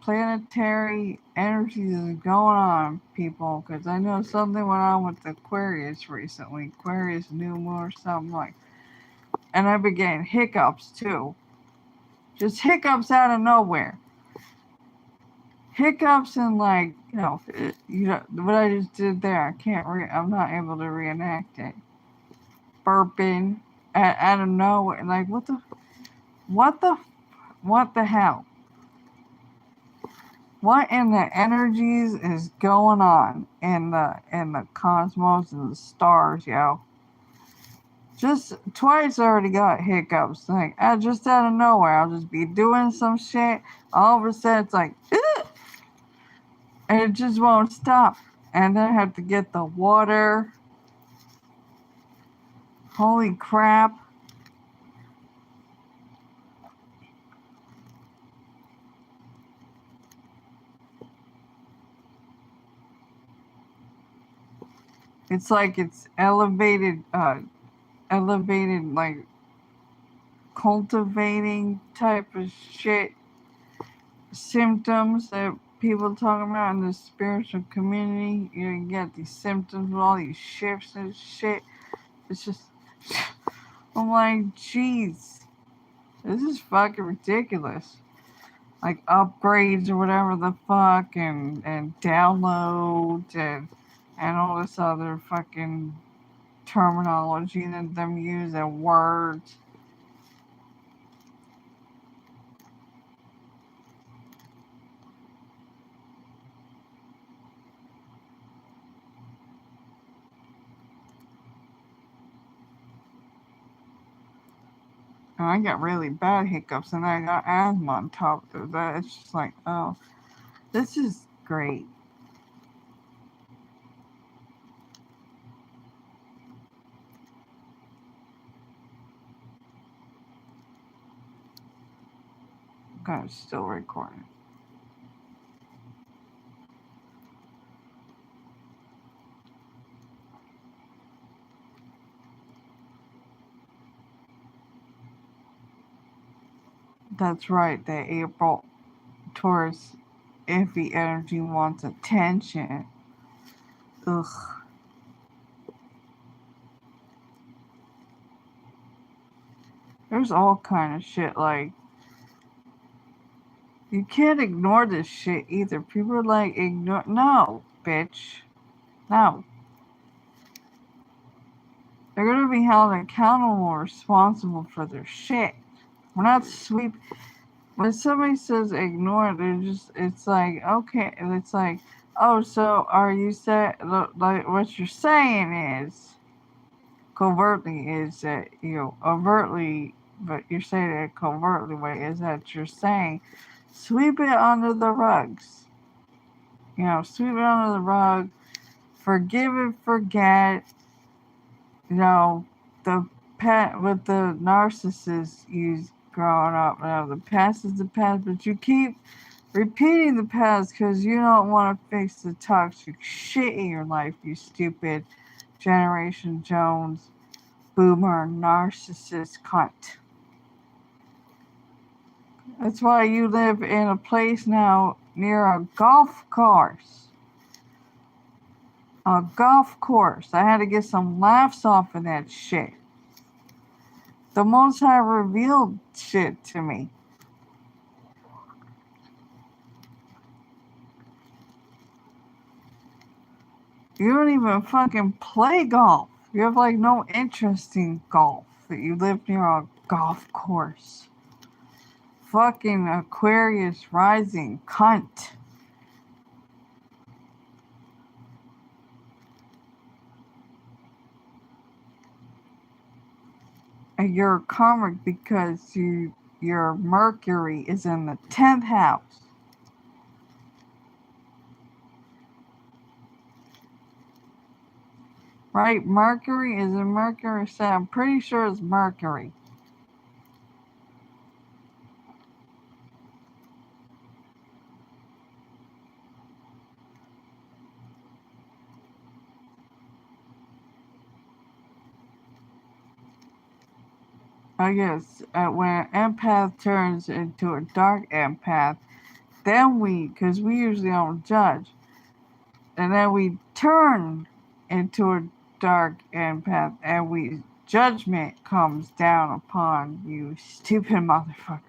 [SPEAKER 1] planetary energies is going on, people? Because I know something went on with Aquarius recently. Aquarius new moon or something like. And I began hiccups too. Just hiccups out of nowhere. Hiccups and like, what I just did there. I'm not able to reenact it. Burping out of nowhere. Like, what the hell? What in the energies is going on in the cosmos and the stars, yo? Just twice I already got hiccups. Like, just out of nowhere. I'll just be doing some shit. All of a sudden, it's like, ugh! And it just won't stop. And then I have to get the water. Holy crap. It's like it's elevated, like, cultivating type of shit symptoms that people talking about in the spiritual community, you get these symptoms with all these shifts and shit. It's just, I'm like, jeez, this is fucking ridiculous. Like upgrades or whatever the fuck, and downloads and all this other fucking terminology that them use and words. And I got really bad hiccups, and I got asthma on top of that. It's just like, oh, this is great. God, it's still recording. That's right, that April Taurus iffy energy wants attention. Ugh. There's all kind of shit, like, you can't ignore this shit either. People are like, ignore. No, bitch. No. They're gonna be held accountable or responsible for their shit. We're not sweep. When somebody says ignore it, they're just, it's like, okay, it's like, oh, so are you saying, like, what you're saying is, covertly, is that, overtly, but you're saying it covertly way, is that you're saying, sweep it under the rugs. Sweep it under the rug, forgive and forget. The pet with the narcissists use growing up. The past is the past, but you keep repeating the past because you don't want to fix the toxic shit in your life, you stupid Generation Jones boomer narcissist cunt. That's why you live in a place now near a golf course. A golf course. I had to get some laughs off of that shit. The Most High revealed shit to me. You don't even fucking play golf. You have like no interest in golf. That you live near a golf course. Fucking Aquarius rising cunt. And you're karmic because your Mercury is in the 10th house. Right? Mercury is a Mercury set. I'm pretty sure it's Mercury. I guess when an empath turns into a dark empath, then because we usually don't judge, and then we turn into a dark empath, and judgment comes down upon you, stupid motherfuckers.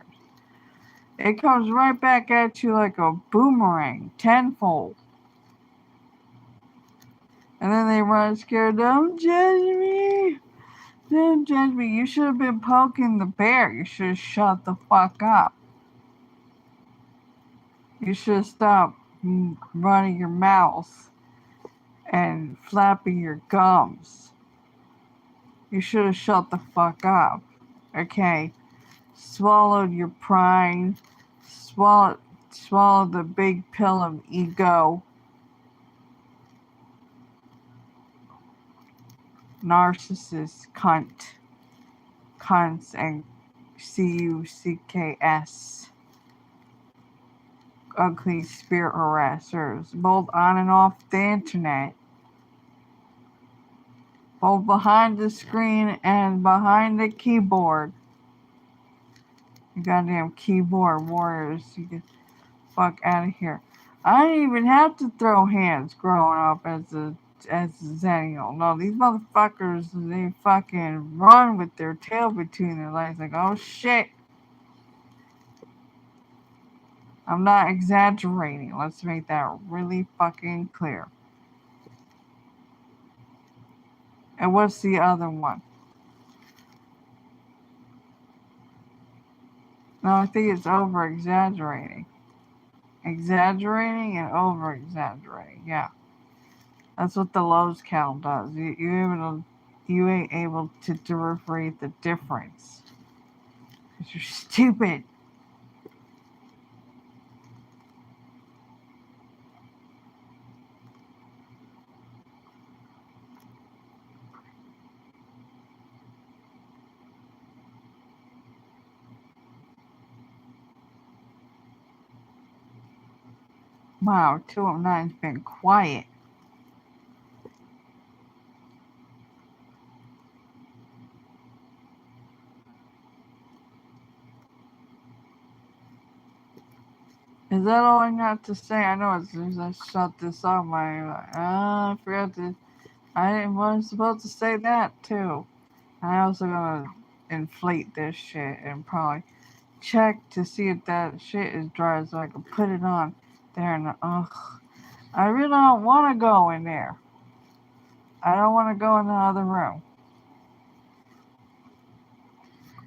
[SPEAKER 1] It comes right back at you like a boomerang, tenfold. And then they run scared, don't judge me. Don't judge me. You should have been poking the bear. You should have shut the fuck up. You should have stopped running your mouth and flapping your gums. You should have shut the fuck up. Okay? Swallowed your pride. Swallowed the big pill of ego. Narcissist cunt. Cunts and CUCKS. Ugly spirit harassers, both on and off the internet, both behind the screen and behind the keyboard. You goddamn keyboard warriors, you get fuck out of here. I didn't even have to throw hands growing up as a xenniel. No, these motherfuckers, they fucking run with their tail between their legs like, oh shit. I'm not exaggerating. Let's make that really fucking clear. And what's the other one? No, I think it's over exaggerating. Exaggerating and over exaggerating. Yeah. That's what the Lowe's count does. You ain't able to differentiate the difference. Because you're stupid. Wow, 209's been quiet. Is that all I got to say? I know as soon as I shut this off, I forgot to. I was supposed to say that too. I also gonna inflate this shit and probably check to see if that shit is dry so I can put it on there. And I really don't want to go in there. I don't want to go in the other room.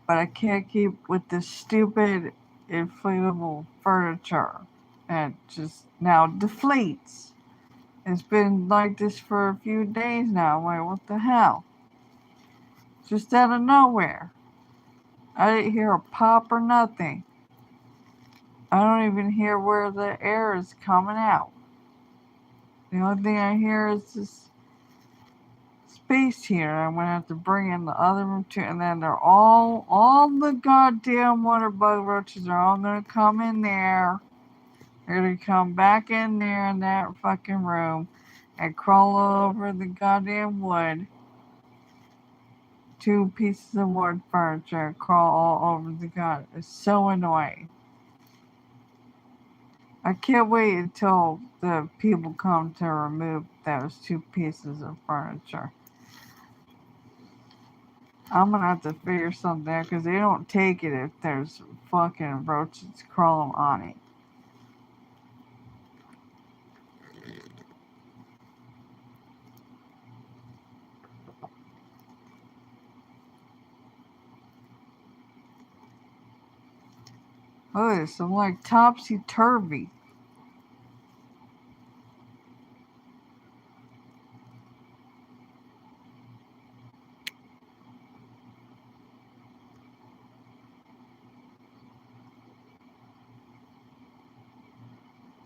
[SPEAKER 1] But I can't keep with this stupid inflatable furniture. And it just now deflates. It's been like this for a few days now. I'm like, what the hell? Just out of nowhere. I didn't hear a pop or nothing. I don't even hear where the air is coming out. The only thing I hear is this space heater. I'm gonna have to bring in the other room too, and then they're all the goddamn water bug roaches are all gonna come in there. They're gonna come back in there in that fucking room and crawl over the goddamn wood. 2 pieces of wood furniture and crawl all over the god. It's so annoying. I can't wait until the people come to remove those 2 pieces of furniture. I'm gonna have to figure something out because they don't take it if there's fucking roaches crawling on it. Oh, there's some like topsy-turvy.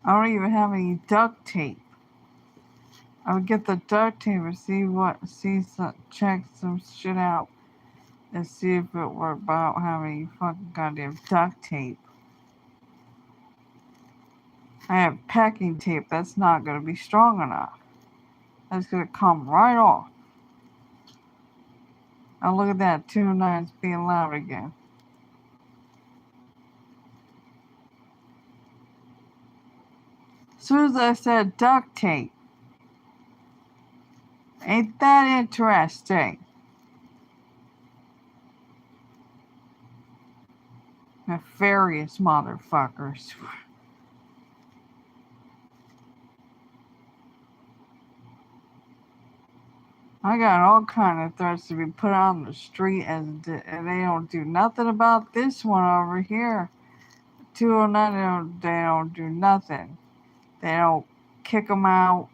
[SPEAKER 1] I don't even have any duct tape. I would get the duct tape and check some shit out and see if it were about having fucking goddamn duct tape. I have packing tape that's not gonna be strong enough. That's gonna come right off. Oh, look at that, 209's being loud again. As soon as I said duct tape, ain't that interesting? Nefarious motherfuckers. I got all kind of threats to be put on the street, and they don't do nothing about this one over here. 209, they don't do nothing. They don't kick them out.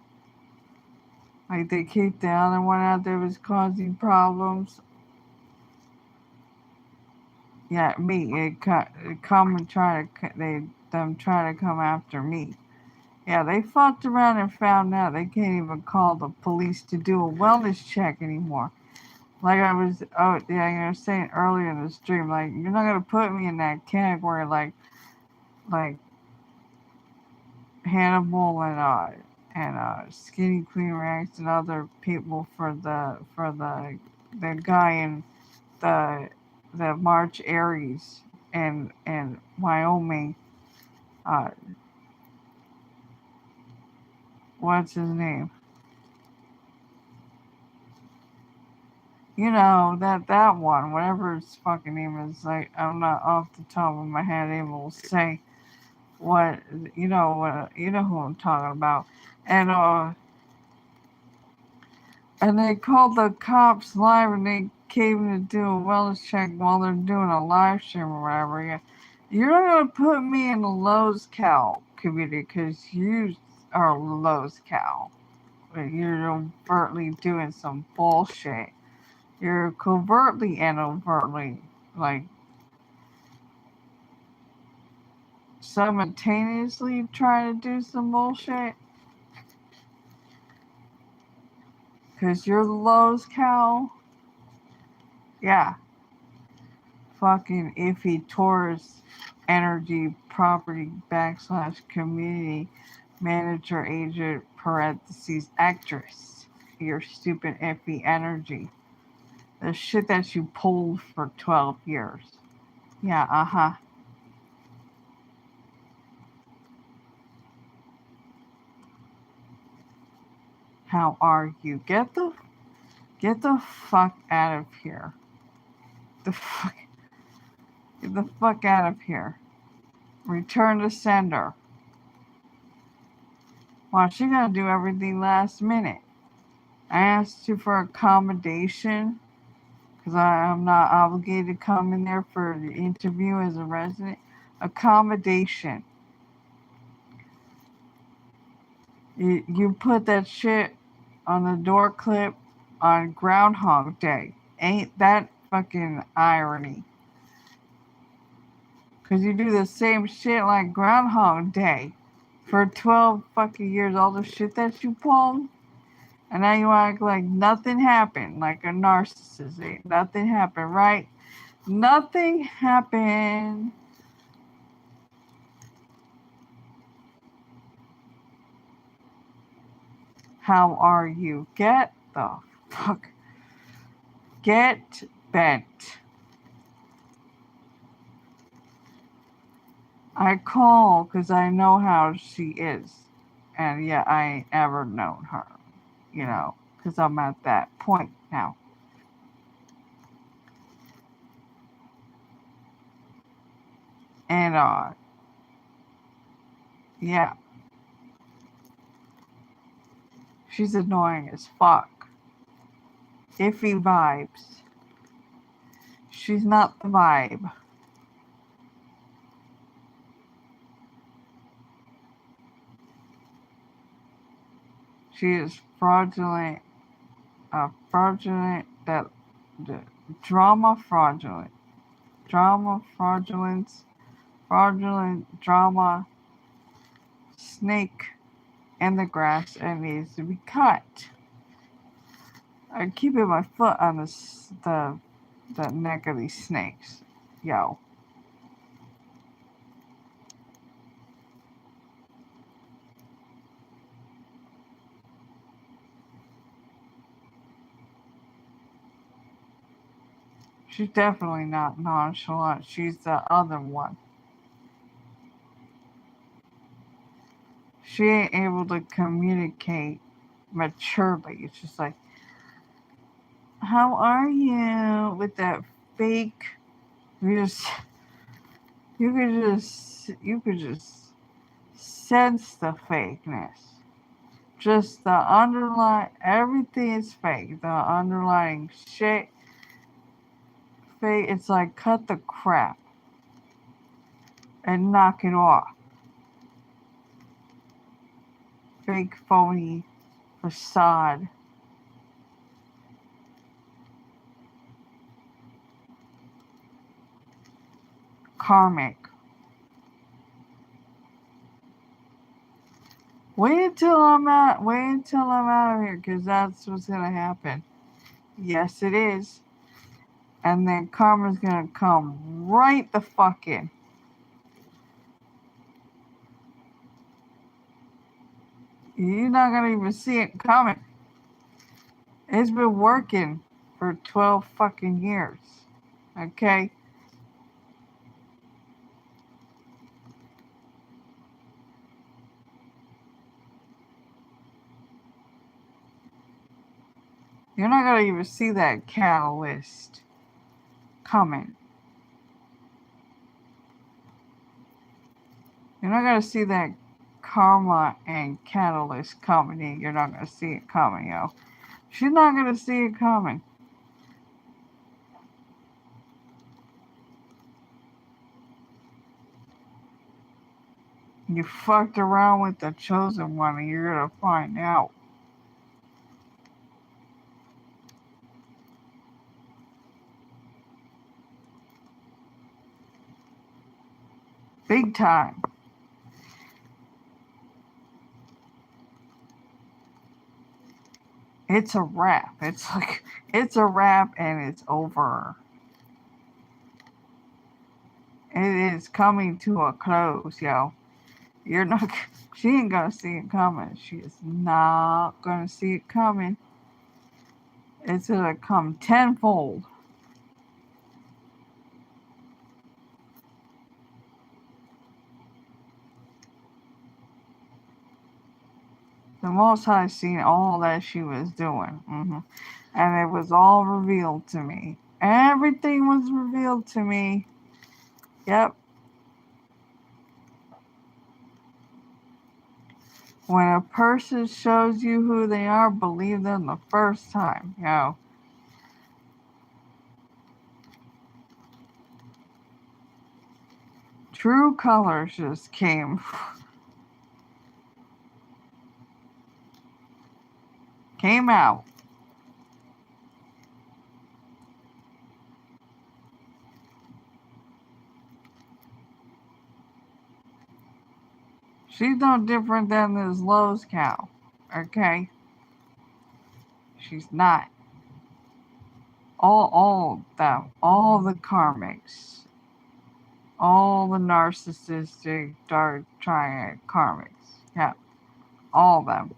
[SPEAKER 1] Like they kicked the other one out that was causing problems. Yeah, me. It come and try to come after me. Yeah, they fucked around and found out they can't even call the police to do a wellness check anymore. Like I was saying earlier in the stream, like you're not gonna put me in that category like Hannibal and Skinny Clean Rags and other people for the guy in the March Aries in Wyoming. Uh, what's his name? You know, that one, whatever his fucking name is, like, I'm not off the top of my head able to say what, you know who I'm talking about. And, and they called the cops live and they came to do a wellness check while they're doing a live stream or whatever. Yeah. You're not going to put me in the Lowe's cow community because you are Lowe's cow. You're overtly doing some bullshit. You're covertly and overtly, like, simultaneously trying to do some bullshit. Because you're the Lowe's cow. Yeah. Fucking iffy Taurus energy property / community manager agent parentheses actress. Your stupid iffy energy. The shit that you pulled for 12 years. Yeah, uh-huh. How are you? Get the fuck out of here. The fuck Get the fuck out of here. Return to sender. Well, she gonna do everything last minute. I asked you for accommodation because I'm not obligated to come in there for the interview as a resident. Accommodation. You put that shit on the door clip on Groundhog Day. Ain't that fucking irony? Because you do the same shit like Groundhog Day for 12 fucking years, all the shit that you pulled. And now you act like nothing happened, like a narcissist. Nothing happened, right? Nothing happened. How are you? Get the fuck. Get bent. I call because I know how she is. And yeah, I ain't ever known her, because I'm at that point now. And, yeah. She's annoying as fuck. Iffy vibes. She's not the vibe. She is fraudulent. Fraudulent. Drama fraudulent. Drama fraudulence. Fraudulent drama. Snake in the grass and needs to be cut. I'm keeping my foot on the neck of these snakes. Yo. She's definitely not nonchalant. She's the other one. She ain't able to communicate maturely. It's just like, how are you? With that fake, you could just sense the fakeness. Just the underlying, everything is fake. The underlying shit, fake. It's like, cut the crap and knock it off. Fake, phony facade. Karmic. Wait until I'm out of here, because that's what's gonna happen. Yes, it is. And then karma's gonna come right the fuck in. You're not gonna even see it coming. It's been working for 12 fucking years. Okay? You're not gonna even see that catalyst coming. You're not gonna see that karma and catalyst coming. You're not gonna see it coming, yo. She's not gonna see it coming. You fucked around with the chosen one and you're gonna find out. Big time. It's a wrap. It's a wrap and it's over. It is coming to a close, yo. You're not, she ain't gonna see it coming. She is not gonna see it coming. It's gonna come tenfold. The Most High seen all that she was doing. And it was all revealed to me. Everything was revealed to me. Yep. When a person shows you who they are, believe them the first time, yo. True colors just came out. She's no different than this Lowe's cow, okay? She's not. All the karmics, all the narcissistic, dark triad karmics, yeah, all of them.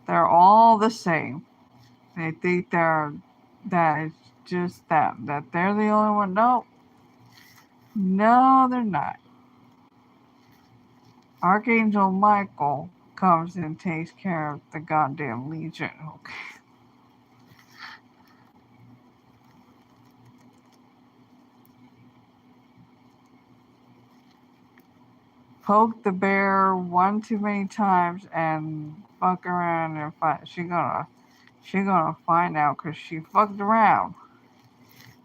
[SPEAKER 1] They're all the same. They think that it's just them, that they're the only one. No, they're not. Archangel Michael comes and takes care of the goddamn Legion, okay? Poke the bear one too many times and fuck around and find. She gonna find out because she fucked around.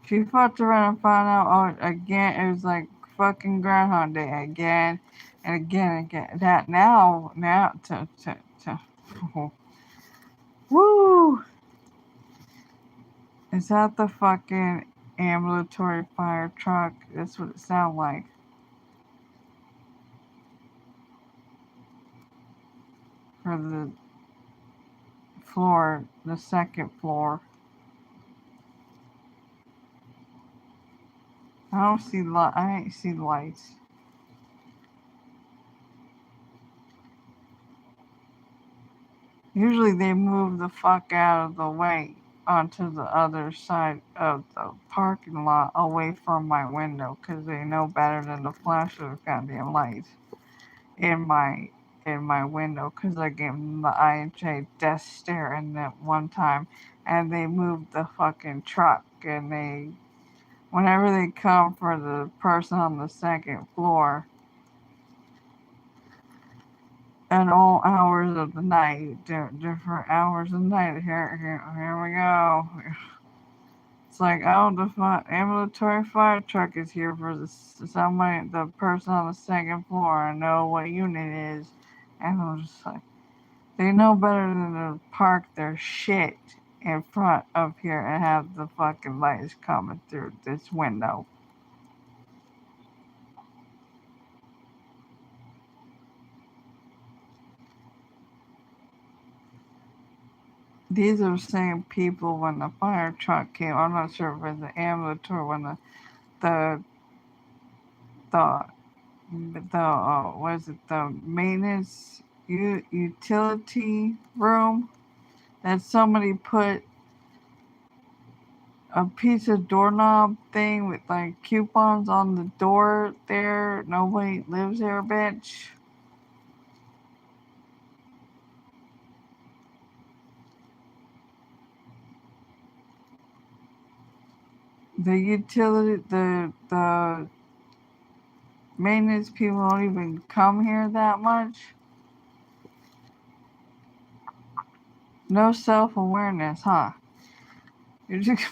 [SPEAKER 1] She fucked around and found out. Oh, again, it was like fucking Groundhog Day again and again and again. That now to woo. Is that the fucking ambulatory fire truck? That's what it sounds like. For the floor, the second floor. I ain't see lights. Usually they move the fuck out of the way onto the other side of the parking lot away from my window because they know better than to flash those goddamn lights in my window because I gave them the IHA death stare in that one time and they moved the fucking truck and whenever they come for the person on the second floor at all hours of the night, different hours of the night. Here we go. It's like, oh, the ambulatory fire truck is here for the person on the second floor. I know what unit it is. And I'm just like, they know better than to park their shit in front of here and have the fucking lights coming through this window. These are the same people when the fire truck came. I'm not sure if it was the ambulatory when the the was it the maintenance utility room that somebody put a piece of doorknob thing with like coupons on the door there. Nobody lives there, bitch. the utility, the maintenance people don't even come here that much. No self-awareness, huh? You're just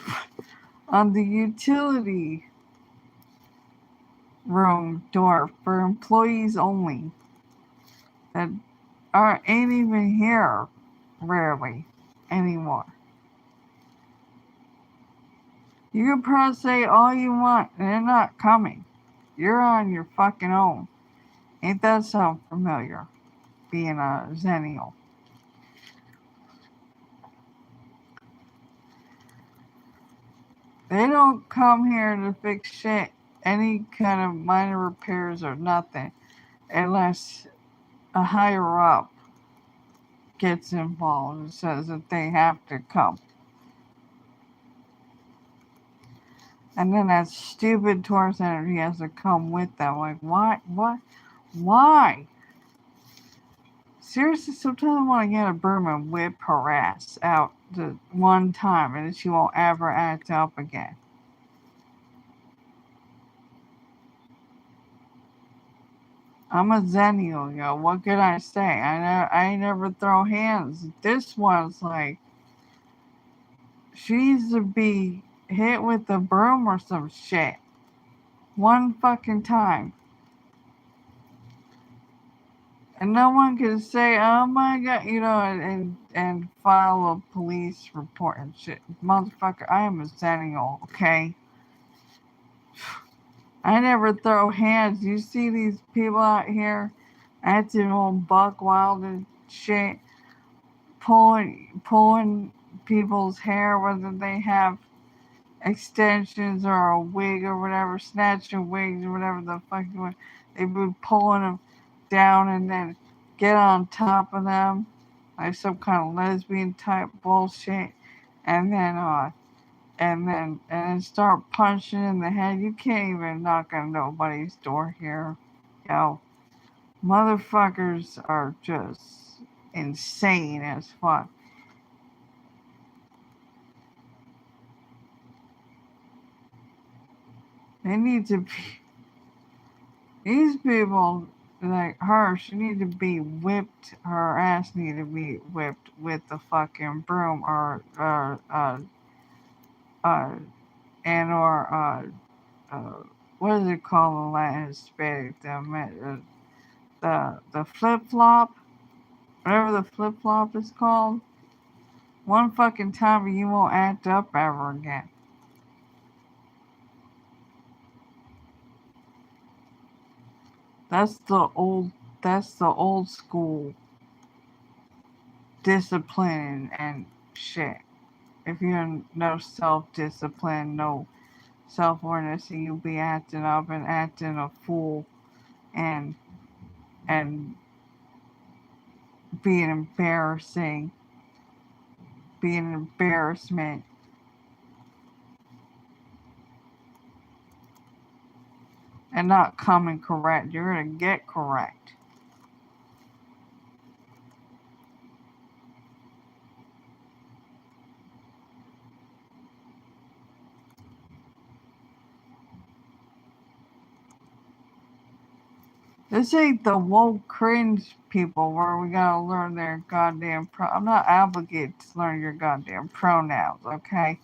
[SPEAKER 1] on the utility room door for employees only that ain't even here rarely anymore. You can probably say all you want and they're not coming. You're on your fucking own. Ain't that sound familiar? Being a xenniel. They don't come here to fix shit, any kind of minor repairs or nothing, unless a higher up gets involved and says that they have to come. And then that stupid Taurus energy has to come with them. Like, why? What? Why? Seriously, sometimes I want to get a broom and whip her ass out the one time and then she won't ever act up again. I'm a xenniel, yo. What could I say? I never throw hands. This one's like, she needs to be hit with a broom or some shit. One fucking time. And no one can say, oh my god, and file a police report and shit. Motherfucker, I am a xenniel, okay? I never throw hands. You see these people out here acting all buck wild and shit, pulling people's hair, whether they have extensions or a wig or whatever, snatching wigs or whatever the fuck you want. They've been pulling them down and then get on top of them like some kind of lesbian type bullshit, and then start punching in the head. You can't even knock on nobody's door here. Yo, motherfuckers are just insane as fuck. They need to be. These people, like her, she need to be whipped. Her ass need to be whipped with the fucking broom what is it called in Latin Hispanic? The flip flop, whatever the flip flop is called. One fucking time and you won't act up ever again. That's the old school discipline and shit. If you have no self-discipline, no self-awareness, you'll be acting up and acting a fool and being embarrassing, being an embarrassment. And not coming correct. You're gonna get correct. This ain't the woke cringe people where we gotta learn their goddamn I'm not obligated to learn your goddamn pronouns, okay?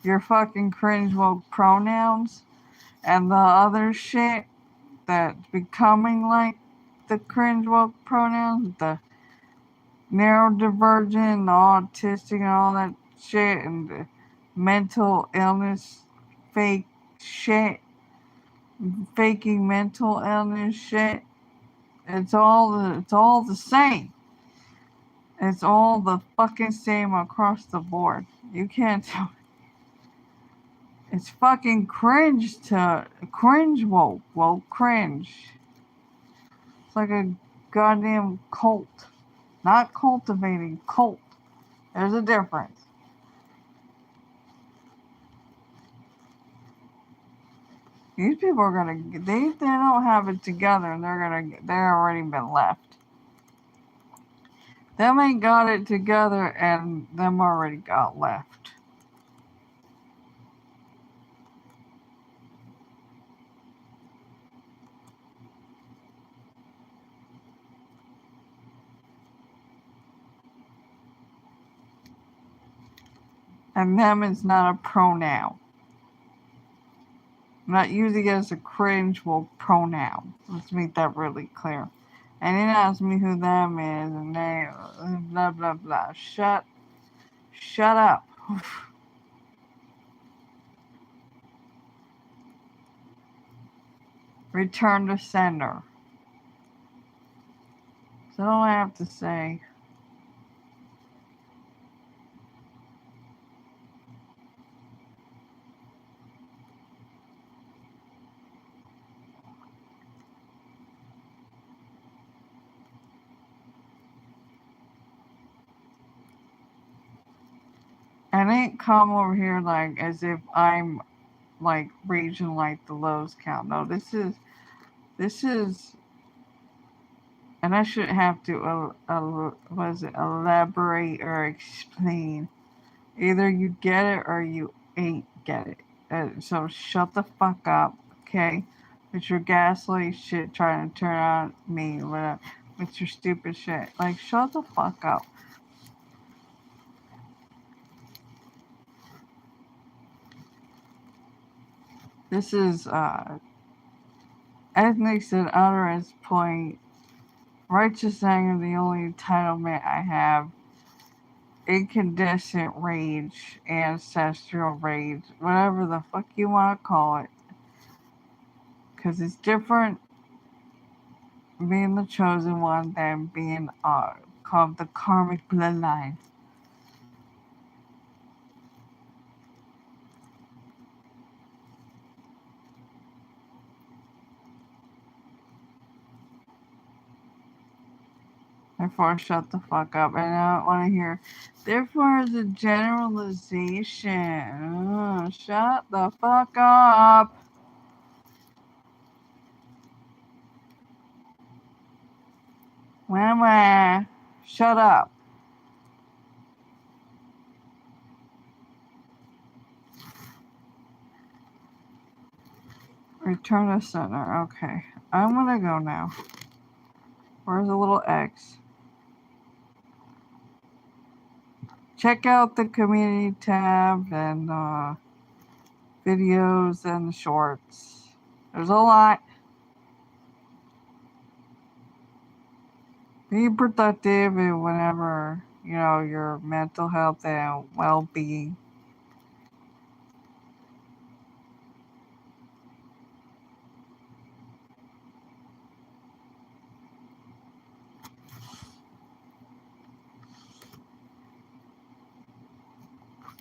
[SPEAKER 1] Your fucking cringe woke pronouns and the other shit that's becoming like the cringe woke pronouns, the neurodivergent, the autistic, and all that shit, and the mental illness fake shit, faking mental illness shit. It's all the same. It's all the fucking same across the board. You can't tell. It's fucking cringe woke cringe. It's like a goddamn cult. Not cultivating, cult. There's a difference. These people are gonna they don't have it together and they're already been left. Them ain't got it together and them already got left. And them is not a pronoun. I'm not using it as a cringeable pronoun. Let's make that really clear. And then ask me who them is, and they blah blah blah. Shut up. Return to sender. So all I have to say. And ain't come over here like as if I'm like raging like the lows count. No, this is, and I shouldn't have to elaborate or explain. Either you get it or you ain't get it. So shut the fuck up, okay? With your gaslight shit trying to turn on me, whatever. With your stupid shit. Like, shut the fuck up. This is Ethics and Utterance Point. Righteous anger, the only entitlement I have. Incandescent rage, ancestral rage, whatever the fuck you want to call it. Because it's different being the chosen one than being called the karmic bloodline. Therefore, shut the fuck up. And I don't want to hear. Therefore, is a generalization. Shut the fuck up. Wah. Shut up. Return to center. Okay. I'm gonna go now. Where's the little X? Check out the community tab and videos and the shorts. There's a lot. Be productive and whenever, your mental health and well-being